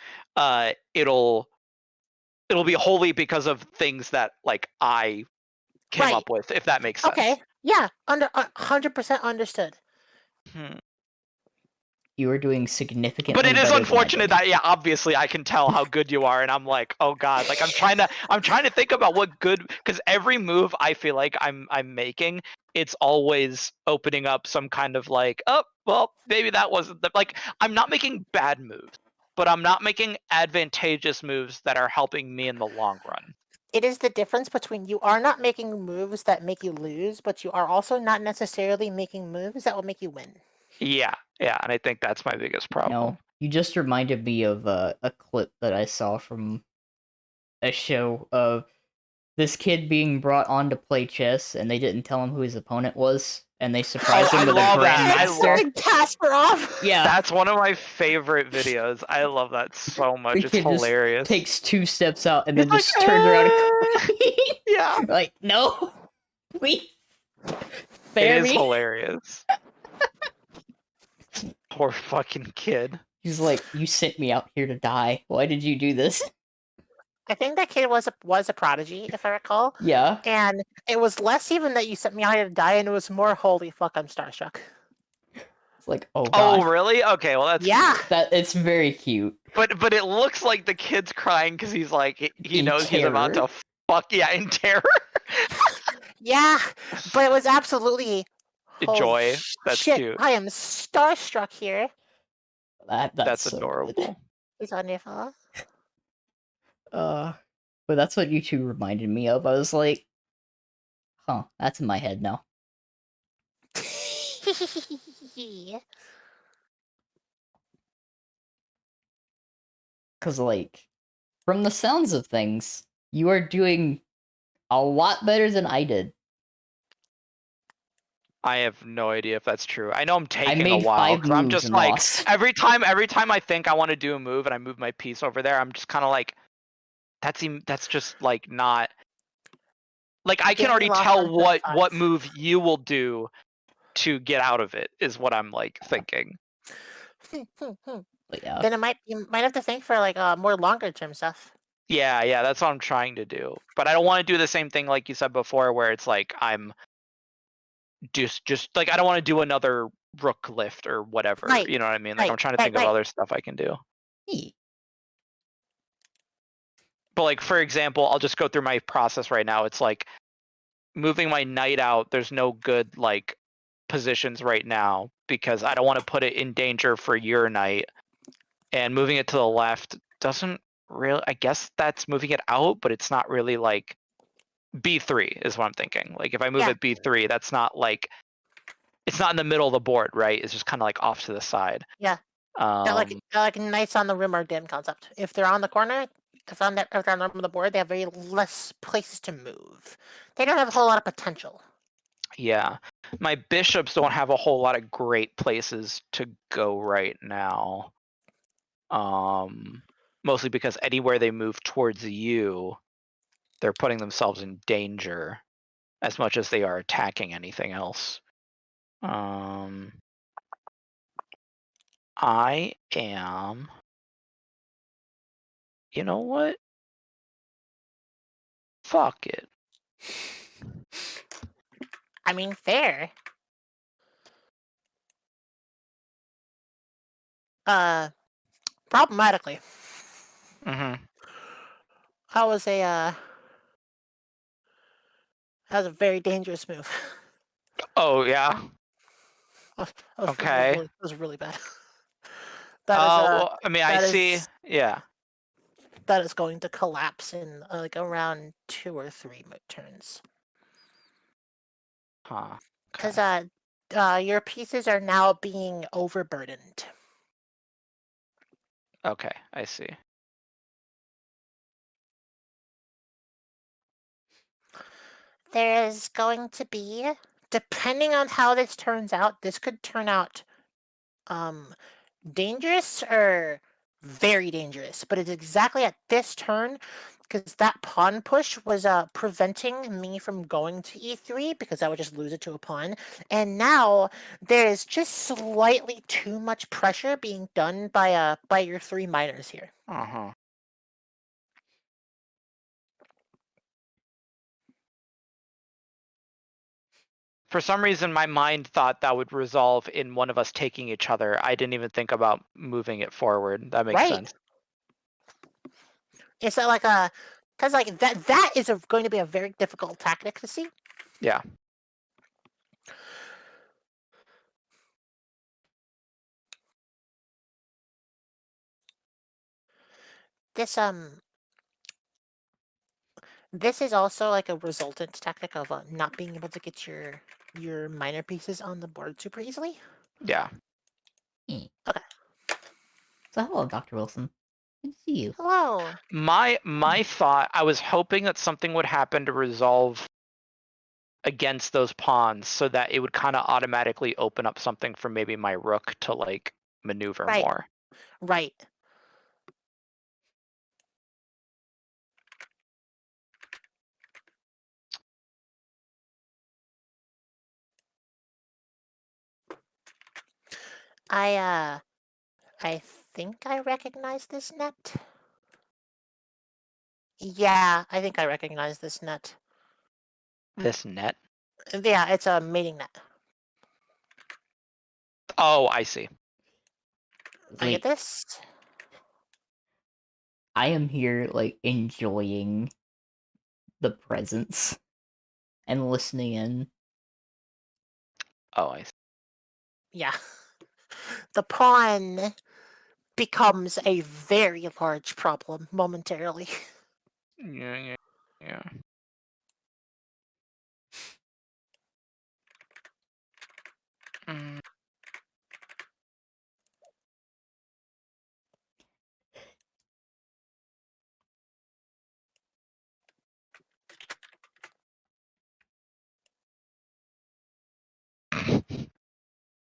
it'll be wholly because of things that, like, I came up with, if that makes sense. Okay. Yeah. 100% understood. You are doing significantly But it is better unfortunate than I did. that, yeah, obviously I can tell how good you are, and I'm like, oh god, like I'm trying to think about what good, because every move I feel like I'm making, it's always opening up some kind of, like, oh well, maybe that wasn't like, I'm not making bad moves, but I'm not making advantageous moves that are helping me in the long run. It is the difference between you are not making moves that make you lose, but you are also not necessarily making moves that will make you win. Yeah, and I think that's my biggest problem. No, you just reminded me of a clip that I saw from a show of this kid being brought on to play chess, and they didn't tell him who his opponent was, and they surprised him I with a love that. grandmaster. Kasparov. Yeah, That's one of my favorite videos. I love that so much. the It's kid hilarious. just takes 2 steps out and He's then just like, turns around and yeah. like, no, please, It spare is me. hilarious. Poor fucking kid. He's like, you sent me out here to die. Why did you do this? I think that kid was a prodigy, if I recall. Yeah. And it was less even that you sent me out here to die, and it was more, holy fuck, I'm starstruck. It's like, oh Oh, god. really? Okay, well that's Yeah. cute. That it's very cute. But it looks like the kid's crying because he's like he In knows he's about terror. to fuck in terror. Yeah, but it was absolutely holy Joy. That's shit. cute. I am starstruck here. That's That's so adorable. good. It's wonderful. But that's what you two reminded me of. I was like, huh, that's in my head now. Cause like, from the sounds of things, you are doing a lot better than I did. I have no idea if that's true. I know I'm taking a made while 5 because I'm moves just and like lost. every time I think I want to do a move and I move my piece over there, I'm just kind of like, that's just like not like I can Getting already lost tell on what 35. move you will do to get out of it is what I'm like thinking. But yeah. Then you might have to think for like more longer term stuff. Yeah, that's what I'm trying to do. But I don't want to do the same thing like you said before, where it's like I'm just like I don't want to do another rook lift or whatever. Right, You know what I mean? Like I'm trying to think of right. other stuff I can do. Hey, But like for example, I'll just go through my process right now. It's like moving my knight out. There's no good like positions right now because I don't want to put it in danger for your knight. And moving it to the left doesn't really. I guess that's moving it out, but it's not really like B3 is what I'm thinking. Like if I move Yeah. it B3, that's not like it's not in the middle of the board, right? It's just kind of like off to the side. Yeah. Like knights on the rim are dim concept. If they're on the corner, if they're on the board, they have very less places to move. They don't have a whole lot of potential. Yeah. My bishops don't have a whole lot of great places to go right now. Mostly because anywhere they move towards you, they're putting themselves in danger as much as they are attacking anything else. I am. You know what? Fuck it. I mean, fair. Problematically, Mm-hmm. that was a very dangerous move. Oh yeah. That Okay. was really bad. Well, I mean, I that see. is Yeah. that is going to collapse in like around 2 or 3 turns. Huh. Because Okay. your pieces are now being overburdened. Okay, I see. There is going to be, depending on how this turns out, this could turn out dangerous or very dangerous. But it's exactly at this turn, because that pawn push was preventing me from going to e3 because I would just lose it to a pawn. And now there is just slightly too much pressure being done by your 3 minors here. Uh-huh. For some reason, my mind thought that would resolve in one of us taking each other. I didn't even think about moving it forward. That makes Right. sense. It's like a, because like that is going to be a very difficult tactic to see. Yeah. This this is also like a resultant tactic of not being able to get your minor pieces on the board super easily. Yeah. Eh. Okay. So hello, Dr. Wilson. Good to see you. Hello. My thought, I was hoping that something would happen to resolve against those pawns so that it would kind of automatically open up something for maybe my rook to like maneuver Right. more. Right. I think I recognize this net. Yeah, I think I recognize this net. This net. Yeah, it's a mating net. Oh, I see. I get Like, this. I am here, like, enjoying the presence and listening in. Oh, I see. Yeah. The pawn becomes a very large problem momentarily. Yeah. Mm.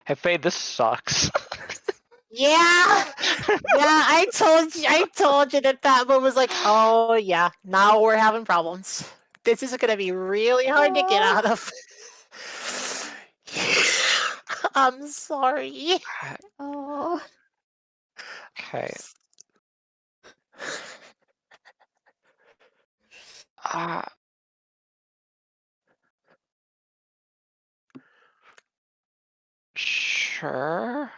Hey, Faye, this sucks. Yeah, I told you that one was like, oh yeah, now we're having problems. This is gonna be really hard to get out of. I'm sorry. Oh. Okay. Ah. Sure.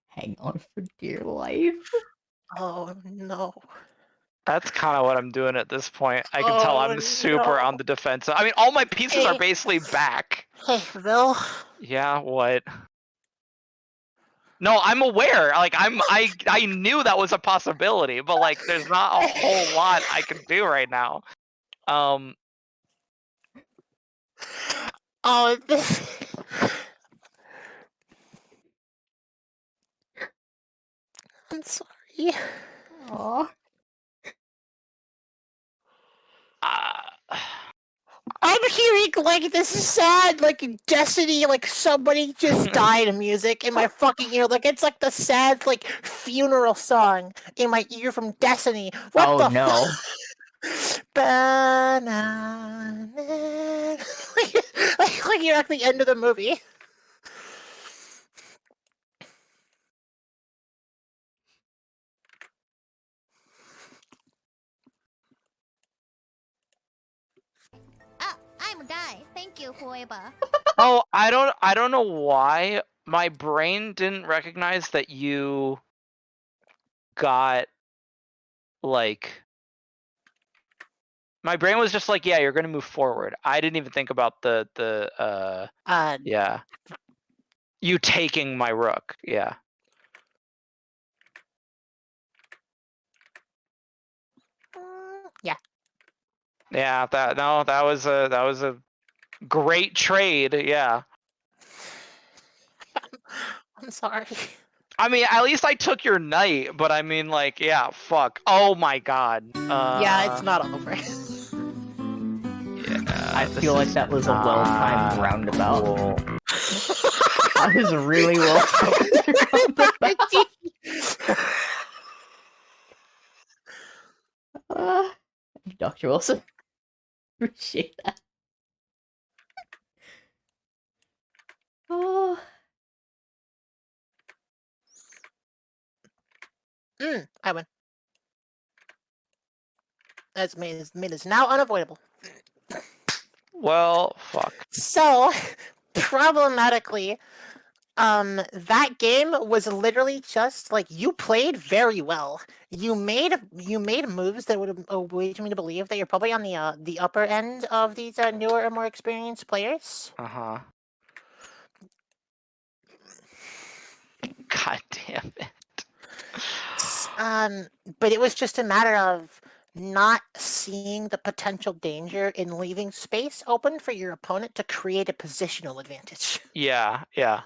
Hang on for dear life. Oh no. That's kind of what I'm doing at this point. I can tell I'm super on the defensive. I mean, all my pieces are Hey. basically back. Hey, Bill. Yeah, what? No, I'm aware. Like I knew that was a possibility, but like there's not a whole lot I can do right now. Oh, I'm sorry. Oh. Uh, I'm hearing like this sad, like Destiny, like somebody just died music in my fucking ear. Like it's like the sad, like funeral song in my ear from Destiny. What Oh the no. like you're at the end of the movie. I'm a guy. Thank you, whoever. oh, I don't know why my brain didn't recognize that you got like my brain was just like, yeah, you're gonna move forward. I didn't even think about the yeah. You taking my rook, yeah. Yeah. Yeah, that was a great trade, yeah. I'm sorry. I mean, at least I took your knight, but I mean, like, yeah, fuck. Oh my god. Yeah, it's not over. Yeah. I feel like that was a well-timed roundabout. Cool. That was really well-timed roundabout. Dr. Wilson. Appreciate that. Oh. I win. That's made is now unavoidable. Well, fuck. So, problematically, that game was literally just like you played very well. You made moves that would have lead me to believe that you're probably on the upper end of these newer and more experienced players. Uh-huh. God damn it. But it was just a matter of not seeing the potential danger in leaving space open for your opponent to create a positional advantage. Yeah, yeah.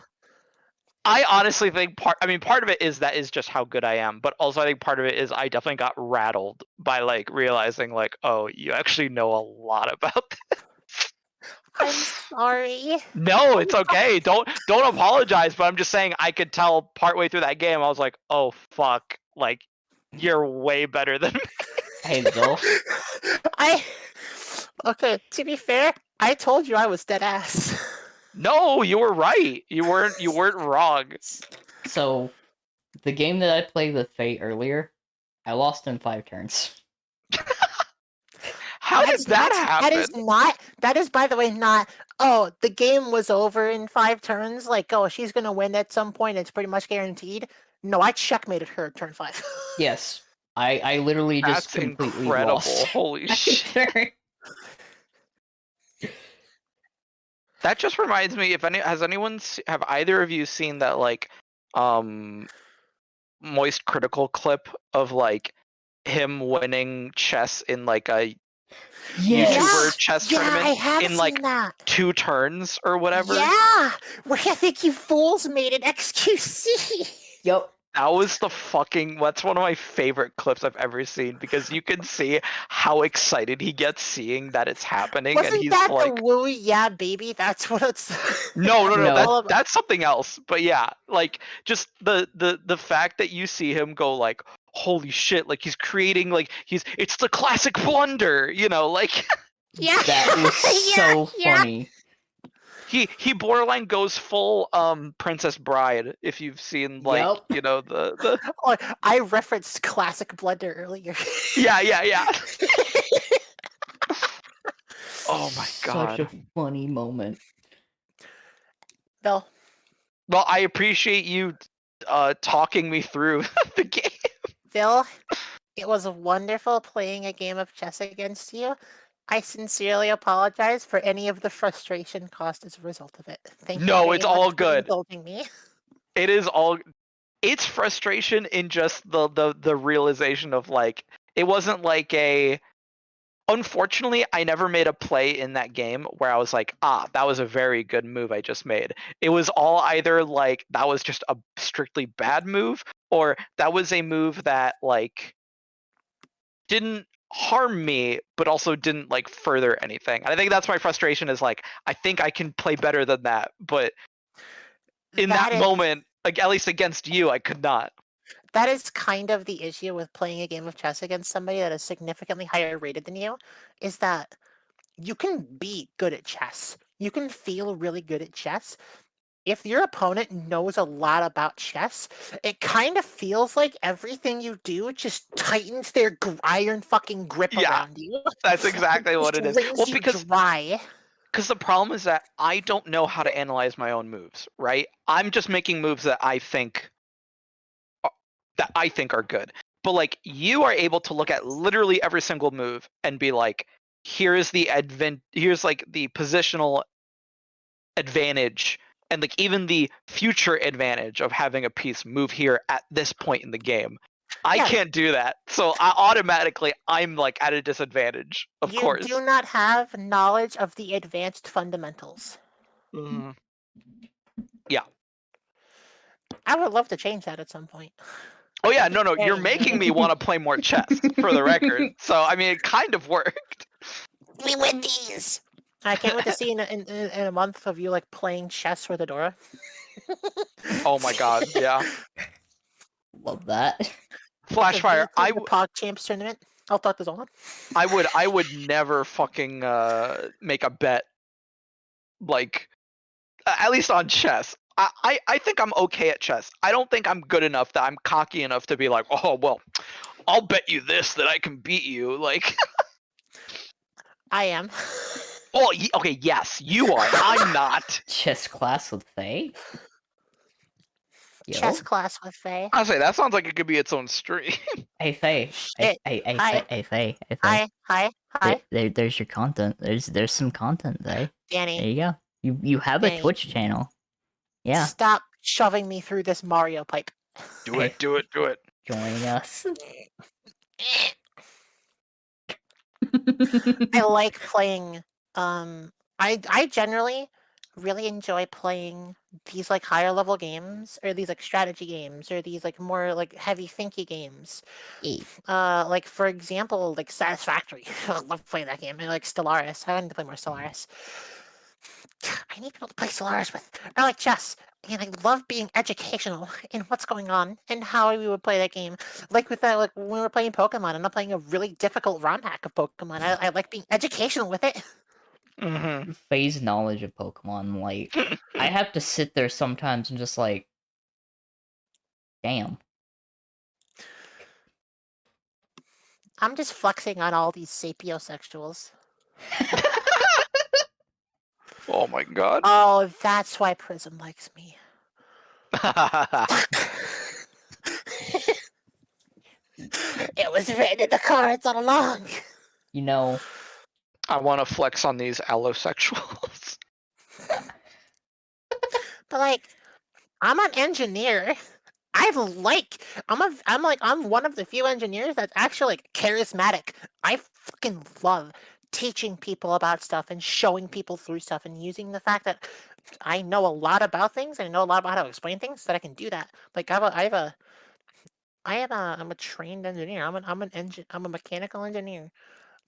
I honestly think part of it is that is just how good I am, but also I think part of it is I definitely got rattled by like realizing like, oh, you actually know a lot about this. I'm sorry. No, it's okay. Don't apologize, but I'm just saying I could tell partway through that game I was like, "Oh fuck, like you're way better than me." Hey, Bill. Okay, to be fair, I told you I was dead ass. No, you were right. You weren't wrong. So, the game that I played with Faye earlier, I lost in 5 turns. How did that happen? That is, by the way, not, oh, the game was over in 5 turns, like, oh, she's gonna win at some point, it's pretty much guaranteed. No, I checkmated her at turn 5. Yes. I literally just That's completely incredible. lost. Holy my shit. turn. That just reminds me, have either of you seen that like Moist Critical clip of like him winning chess in like a Yes. YouTuber chess Yeah, tournament I have in seen like that. 2 turns or whatever? Yeah, where I think you fools made an XQC. Yep. That was that's one of my favorite clips I've ever seen because you can see how excited he gets seeing that it's happening, and Wasn't he's that like, the woo yeah baby? That's what it's. no, No. that's something else. But yeah, like just the fact that you see him go like, holy shit, like he's creating like it's the classic blunder, you know, like Yeah, That was so yeah. funny. he borderline goes full Princess Bride if you've seen like Yep. you know the Oh, I referenced classic blunder earlier. yeah. Oh my Such a god. funny moment. Bill, Well, I appreciate you talking me through the game. Bill, it was wonderful playing a game of chess against you. I sincerely apologize for any of the frustration caused as a result of it. Thank you No, very it's much all for good. indulging me. It is all it's frustration in just the realization of like it wasn't like a unfortunately I never made a play in that game where I was like, that was a very good move I just made. It was all either like that was just a strictly bad move or that was a move that like didn't harm me but also didn't like further anything. And I think that's my frustration is like I think I can play better than that, but in that That is moment, like, at least against you, I could not. that is kind of the issue with playing a game of chess against somebody that is significantly higher rated than you, is that you can be good at chess. You can feel really good at chess. If your opponent knows a lot about chess, it kind of feels like everything you do just tightens their iron fucking grip Yeah, around you. that's exactly what Just it is. wrings Well, you because dry. the problem is that I don't know how to analyze my own moves, right? I'm just making moves that I think are good. But like you are able to look at literally every single move and be like, here's like the positional advantage and like even the future advantage of having a piece move here at this point in the game. I Yeah. can't do that. So I'm like at a disadvantage, of You course. do not have knowledge of the advanced fundamentals. Mhm. I would love to change that at some point. Oh yeah, That'd be no, you're very making me enjoyable. want to play more chess for the record. So I mean, it kind of worked. We win these. I can't wait to see in a month of you like playing chess with Adora. Oh my god, yeah. Love that. Flashfire, The Pog Champs tournament. I'll talk to Zolan. I would never fucking make a bet like at least on chess. I think I'm okay at chess. I don't think I'm good enough that I'm cocky enough to be like, oh well, I'll bet you this that I can beat you. Like, I am. oh, okay, yes, you are. I'm not. Chess class with Faye? Yo. Chess class with Faye. I say that sounds like it could be its own stream. Hey Faye. Shit. Hey Hi. Faye. Hi. There's your content. There's some content, Faye. There Danny. you go. You have a Danny. Twitch channel. Yeah. Stop shoving me through this Mario pipe. Do it. Join us. I like playing. I generally really enjoy playing these like higher level games or these like strategy games or these like more like heavy thinky games. Like for example, like Satisfactory. I love playing that game. And like Stellaris. I need to play more Stellaris. I need people to play Stellaris with. I like chess. And I love being educational in what's going on and how we would play that game. Like with that, like when we were playing Pokemon, I'm not playing a really difficult ROM hack of Pokemon. I like being educational with it. Mm-hmm. Faye's knowledge of Pokemon, like I have to sit there sometimes and just like, damn. I'm just flexing on all these sapiosexuals. Oh my god. Oh, that's why Prism likes me. It was written in the cards all along. You know, I want to flex on these allosexuals. But like, I'm an engineer. I'm one of the few engineers that's actually like charismatic. I fucking love teaching people about stuff and showing people through stuff and using the fact that I know a lot about things and I know a lot about how to explain things so that I can do that. Like I'm a trained engineer. I'm a mechanical engineer.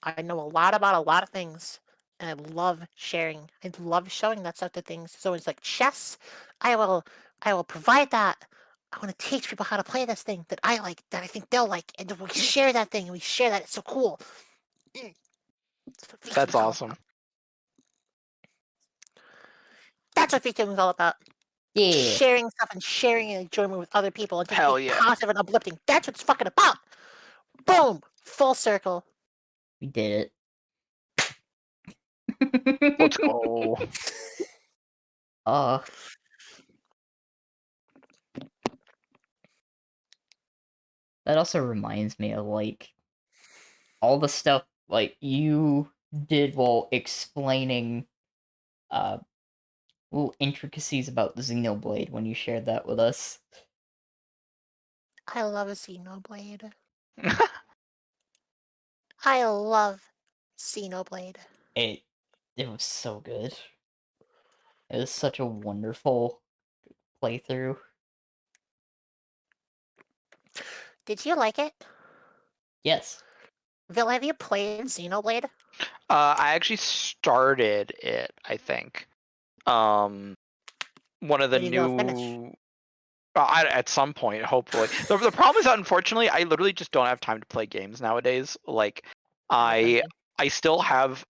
I know a lot about a lot of things, and I love sharing. I love showing that stuff to things. So it's like chess. I will provide that. I want to teach people how to play this thing that I like, that I think they'll like, and we share that thing, and we share that. It's so cool. That's what That's VTubing's all awesome. about. That's what VTubing's all about. yeah, Sharing stuff and sharing and enjoyment with other people and just Hell being yeah. positive and uplifting. That's what it's fucking about. Boom! Full circle. we did Let's it. go. That also reminds me of like all the stuff like you did while explaining little intricacies about the Xenoblade when you shared that with us. I love a Xenoblade. I love Xenoblade. It was so good. It was such a wonderful playthrough. Did you like it? Yes. Vil, have you played Xenoblade? I actually started it, I think. One of the Or did you finish? new. At some point, hopefully. The problem is that unfortunately, I literally just don't have time to play games nowadays. Like, I still have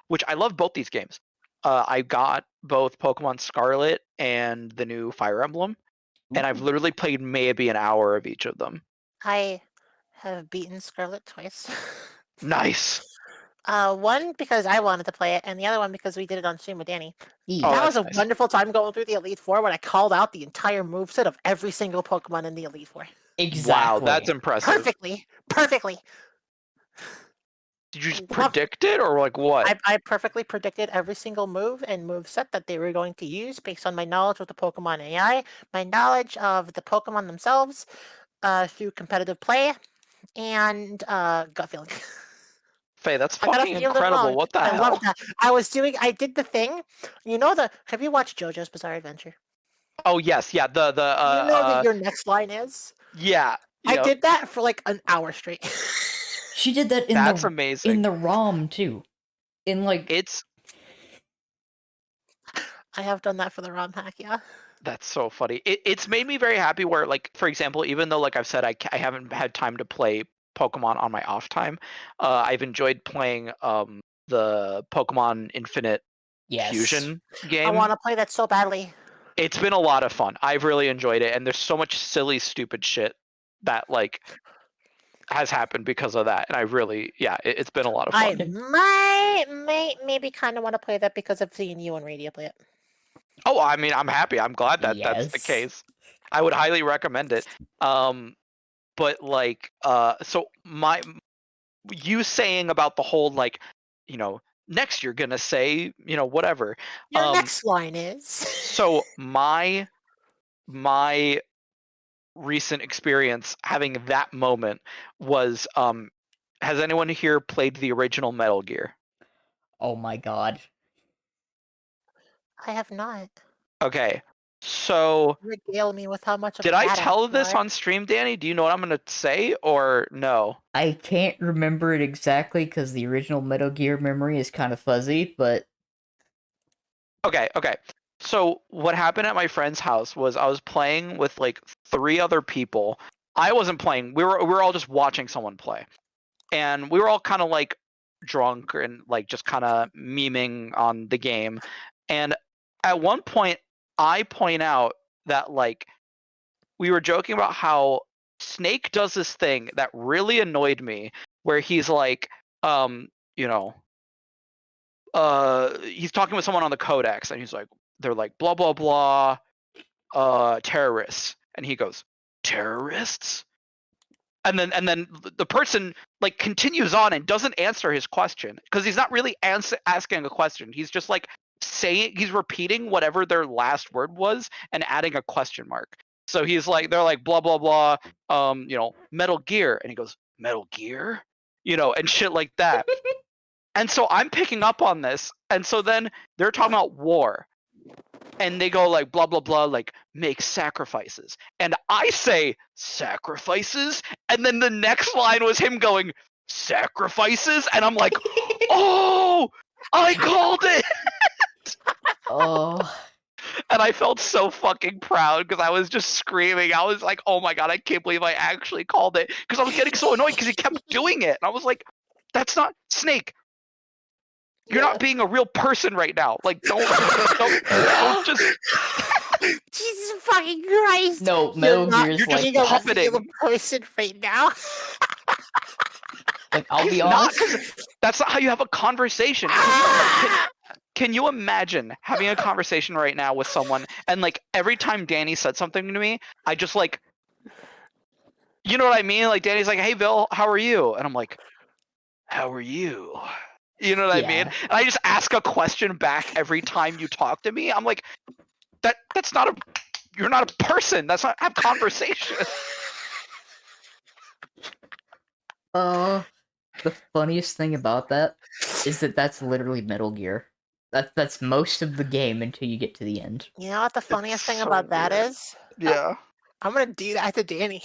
which I love both these games. I got both Pokemon Scarlet and the new Fire Emblem, and I've Ooh. literally played maybe an hour of each of them. I have beaten Scarlet twice. Nice. One because I wanted to play it, and the other one because we did it on stream with Danny. Yeah. Oh, That was that's a nice. wonderful time going through the Elite Four when I called out the entire moveset of every single Pokemon in the Elite Four. Exactly. Wow, that's impressive. Perfectly. Perfectly. Did you just Love- predict it or like what? I perfectly predicted every single move and move set that they were going to use based on my knowledge of the Pokemon AI, my knowledge of the Pokemon themselves through competitive play, and gut feeling. Faye, that's I got a fucking feeling incredible. wrong. What the I hell? love that. I did the thing. Have you watched JoJo's Bizarre Adventure? Oh yes, yeah. The You know that your next line is? yeah. I Yep. did that for like an hour straight. She did that in That's the amazing. in the ROM too. In like It's I have done that for the ROM hack, yeah. That's so funny. It's made me very happy where, like, for example, even though, like I've said, I haven't had time to play Pokemon on my off time, I've enjoyed playing the Pokemon Infinite yes. Fusion I game. want to play that so badly. It's been a lot of fun. I've really enjoyed it, and there's so much silly, stupid shit that like has happened because of that, and I really, yeah, it's been a lot of I fun. maybe kind of want to play that because of seeing you and Radio play it. Oh, I mean, I'm happy. I'm glad that that's the Yes. case. I would highly recommend it. But like, so you saying about the whole like, next you're gonna say, whatever. Your next line is. So my recent experience having that moment was, has anyone here played the original Metal Gear? Oh my god. I have not. Okay, so Regale me with how much of did a I badass tell you this are. on stream, Danny? Do you know what I'm gonna say or no? I can't remember it exactly because the original Metal Gear memory is kind of fuzzy, but Okay. So what happened at my friend's house was I was playing with like 3 other people. I wasn't playing. We were all just watching someone play. And we were all kind of like drunk and like just kind of memeing on the game. And at one point I point out that like we were joking about how Snake does this thing that really annoyed me where he's like, you know, he's talking with someone on the codex, and he's like, they're like, blah blah blah, terrorists, and he goes, terrorists, and then the person like continues on and doesn't answer his question because he's not really asking a question. He's just like he's repeating whatever their last word was and adding a question mark. So he's like, they're like blah blah blah, you know, Metal Gear, and he goes, Metal Gear, you know, and shit like that. And so I'm picking up on this, and so then they're talking about war, and they go like blah blah blah, like make sacrifices, and I say sacrifices, and then the next line was him going sacrifices, and I'm like, oh, I called it. Oh. And I felt so fucking proud because I was just screaming. I was like, oh my god, I can't believe I actually called it, because I was getting so annoyed because he kept doing it, and I was like, that's not Snake. You're not being a real person right now. Like, don't just. Jesus fucking Christ! No, Metal Gear's you're just being a puppeting. real person right now. like, I'll be Not honest. 'cause that's not how you have a conversation. Can you imagine having a conversation right now with someone, and like every time Danny said something to me, I just like, you know what I mean? Like Danny's like, "Hey Bill, how are you?" And I'm like, "How are you?" You know what I mean? Yeah. And I just ask a question back every time you talk to me. I'm like, that's not a. You're not a person. That's not have conversation. The funniest thing about that is that that's literally Metal Gear. That's most of the game until you get to the end. You know what the funniest thing so about that weird. is? Yeah, I'm gonna do that to Danny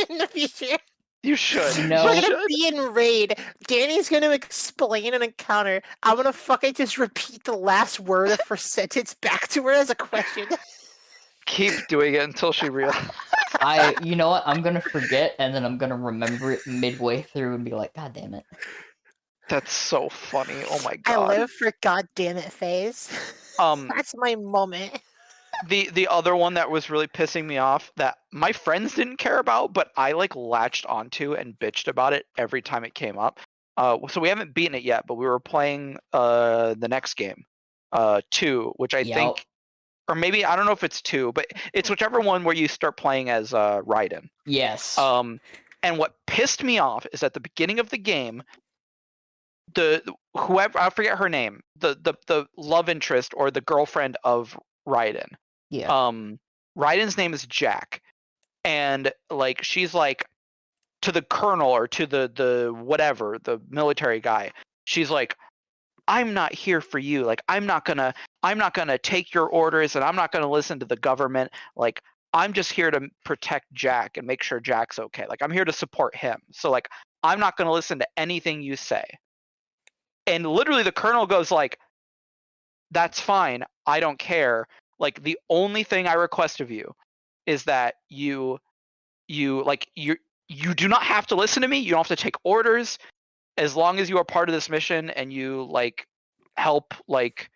in the future. you should. You We're know- You gonna should. be in raid. Danny's gonna explain an encounter. I'm gonna fucking just repeat the last word of her sentence back to her as a question. Keep doing it until she realizes. You know what? I'm gonna forget, and then I'm gonna remember it midway through and be like, God damn it. That's so funny. Oh my I god. live for goddamn it phase. That's my moment. The other one that was really pissing me off that my friends didn't care about, but I like latched onto and bitched about it every time it came up. So we haven't beaten it yet, but we were playing the next game, 2, which I Yup. think, or maybe I don't know if it's 2, but it's whichever one where you start playing as Raiden. Yes. And what pissed me off is at the beginning of the game, whoever, I forget her name, the love interest or the girlfriend of Raiden. Yeah. Raiden's name is Jack, and like she's like to the colonel or to the whatever, the military guy. She's like, I'm not here for you. Like I'm not gonna take your orders, and I'm not gonna listen to the government. Like I'm just here to protect Jack and make sure Jack's okay. Like I'm here to support him. So like I'm not gonna listen to anything you say. And literally the colonel goes like, that's fine. I don't care. Like the only thing I request of you is that you do not have to listen to me. You don't have to take orders, as long as you are part of this mission and you like help, like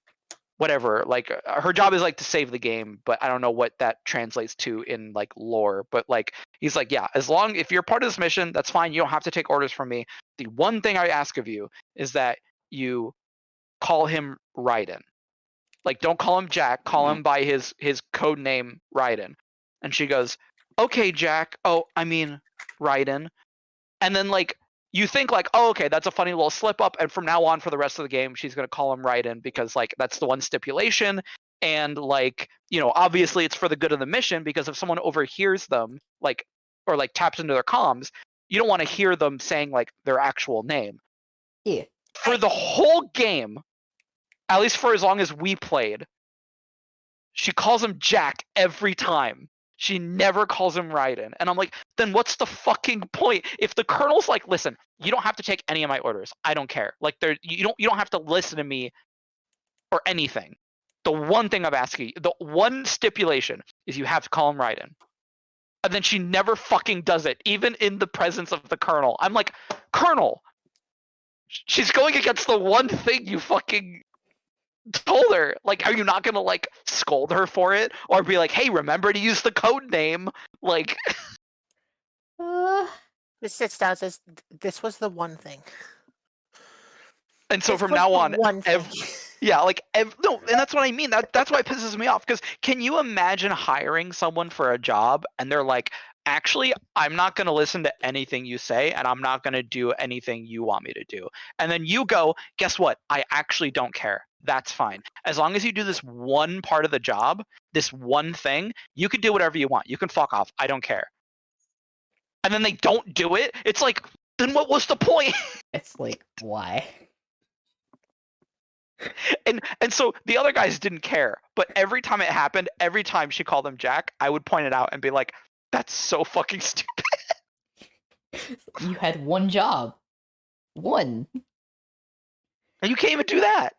whatever. Like her job is like to save the game, but I don't know what that translates to in like lore. But like he's like, yeah, if you're part of this mission, that's fine. You don't have to take orders from me. The one thing I ask of you is that you call him Raiden. Like don't call him Jack, call him by his code name Raiden. And she goes, okay, Jack. Oh, I mean Raiden. And then like you think like, oh, okay, that's a funny little slip up, and from now on for the rest of the game she's gonna call him Raiden because like that's the one stipulation. And like, you know, obviously it's for the good of the mission, because if someone overhears them, like, or like taps into their comms, you don't want to hear them saying like their actual name. Yeah. For the whole game, at least for as long as we played, she calls him Jack every time. She never calls him Raiden. And I'm like, then what's the fucking point? If the colonel's like, listen, you don't have to take any of my orders. I don't care. Like you don't have to listen to me or anything. The one thing I'm asking you, the one stipulation is you have to call him Raiden. And then she never fucking does it, even in the presence of the colonel. I'm like, Colonel, she's going against the one thing you fucking told her. Like, are you not gonna like scold her for it, or be like, hey, remember to use the code name? Like, Just sits down and says, "This was the one thing." And so This from was now the on, one thing. yeah, like no, and that's what I mean. That's why it pisses me off. Because can you imagine hiring someone for a job and they're like, actually, I'm not going to listen to anything you say, and I'm not going to do anything you want me to do. And then you go, guess what? I actually don't care. That's fine. As long as you do this one part of the job, this one thing, you can do whatever you want. You can fuck off. I don't care. And then they don't do it. It's like, then what was the point? It's like, why? And so the other guys didn't care, but every time it happened, every time she called him Jack, I would point it out and be like, that's so fucking stupid. You had one job. One. And you can't even do that.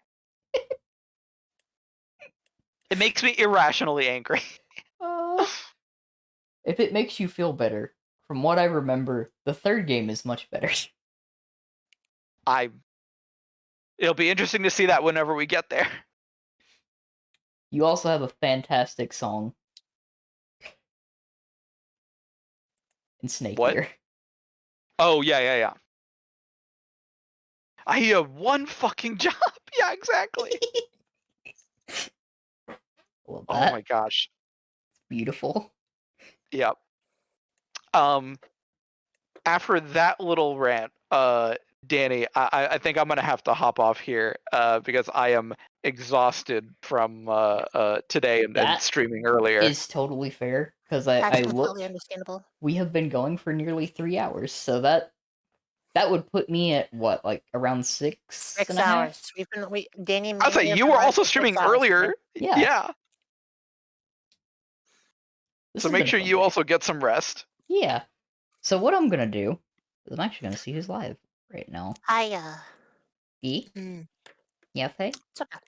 It makes me irrationally angry. If it makes you feel better, from what I remember, the third game is much better. It'll be interesting to see that whenever we get there. You also have a fantastic song. In Snake What? Ear. Oh, yeah. I have one fucking job. Yeah, exactly. Love Oh that. my gosh. Beautiful. Yep. After that little rant, Danny, I think I'm gonna have to hop off here because I am exhausted from today and That streaming earlier. Is totally fair, because That's I completely looked. understandable. We have been going for nearly 3 hours, so that would put me at what, like around 6 6 and a half? hours. Danny. I was like, you were also streaming earlier. Yeah. This So has make been a sure fun you day. also get some rest. Yeah. So what I'm gonna do is I'm actually gonna see who's live right now. E? Mm, Yeah, Faye? it's okay.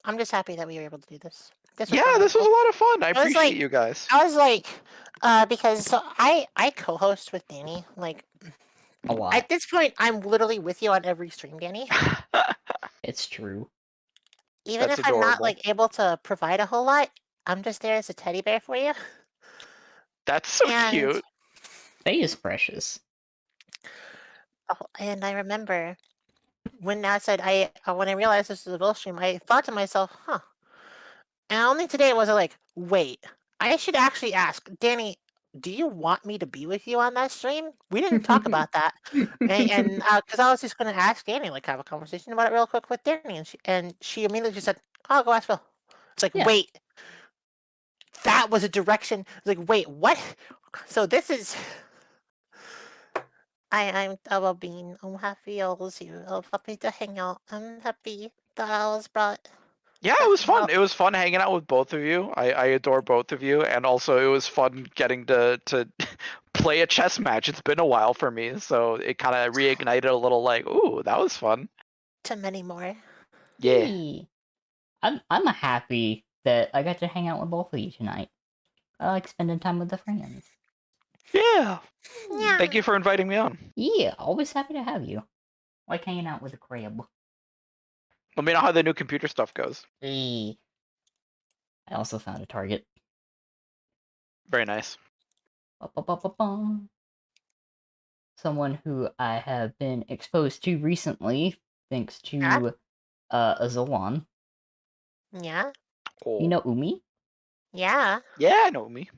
I'm just happy that we were able to do this. This was Yeah, this was a wonderful. lot of fun. I I was appreciate like- you guys. I was like, because so I co-host with Danny. Like, A lot. at this point, I'm literally with you on every stream, Danny. It's true. Even That's if I'm not adorable. like able to provide a whole lot, I'm just there as a teddy bear for you. That's so And- cute. Faye is precious. Oh, and I remember when I said when I realized this was a Bill stream, I thought to myself, huh. And only today was I like, wait, I should actually ask Danny, do you want me to be with you on that stream? We didn't talk about that. And because I was just going to ask Danny, like, have a conversation about it real quick with Danny. And she immediately just said, oh, go ask Phil. It's like, Yeah. wait, that was a direction. It's like, wait, what? So this is. I'm being. I'm happy I was here. I'm happy to hang out. I'm happy that I was brought. Yeah, it was fun. It was fun hanging out with both of you. I adore both of you, and also it was fun getting to play a chess match. It's been a while for me, so it kind of reignited a little. Like, ooh, that was fun. To many more. Yeah. Hey. I'm happy that I got to hang out with both of you tonight. I like spending time with the friends. Yeah. Yeah. Thank you for inviting me on. Yeah, always happy to have you. Like hanging out with the crab. Let me know how the new computer stuff goes. Hey. I also found a target. Very nice. Ba-ba-ba-ba-bum. Someone who I have been exposed to recently, thanks to Azalon. Yeah. Oh. You know Umi? Yeah. Yeah, I know me.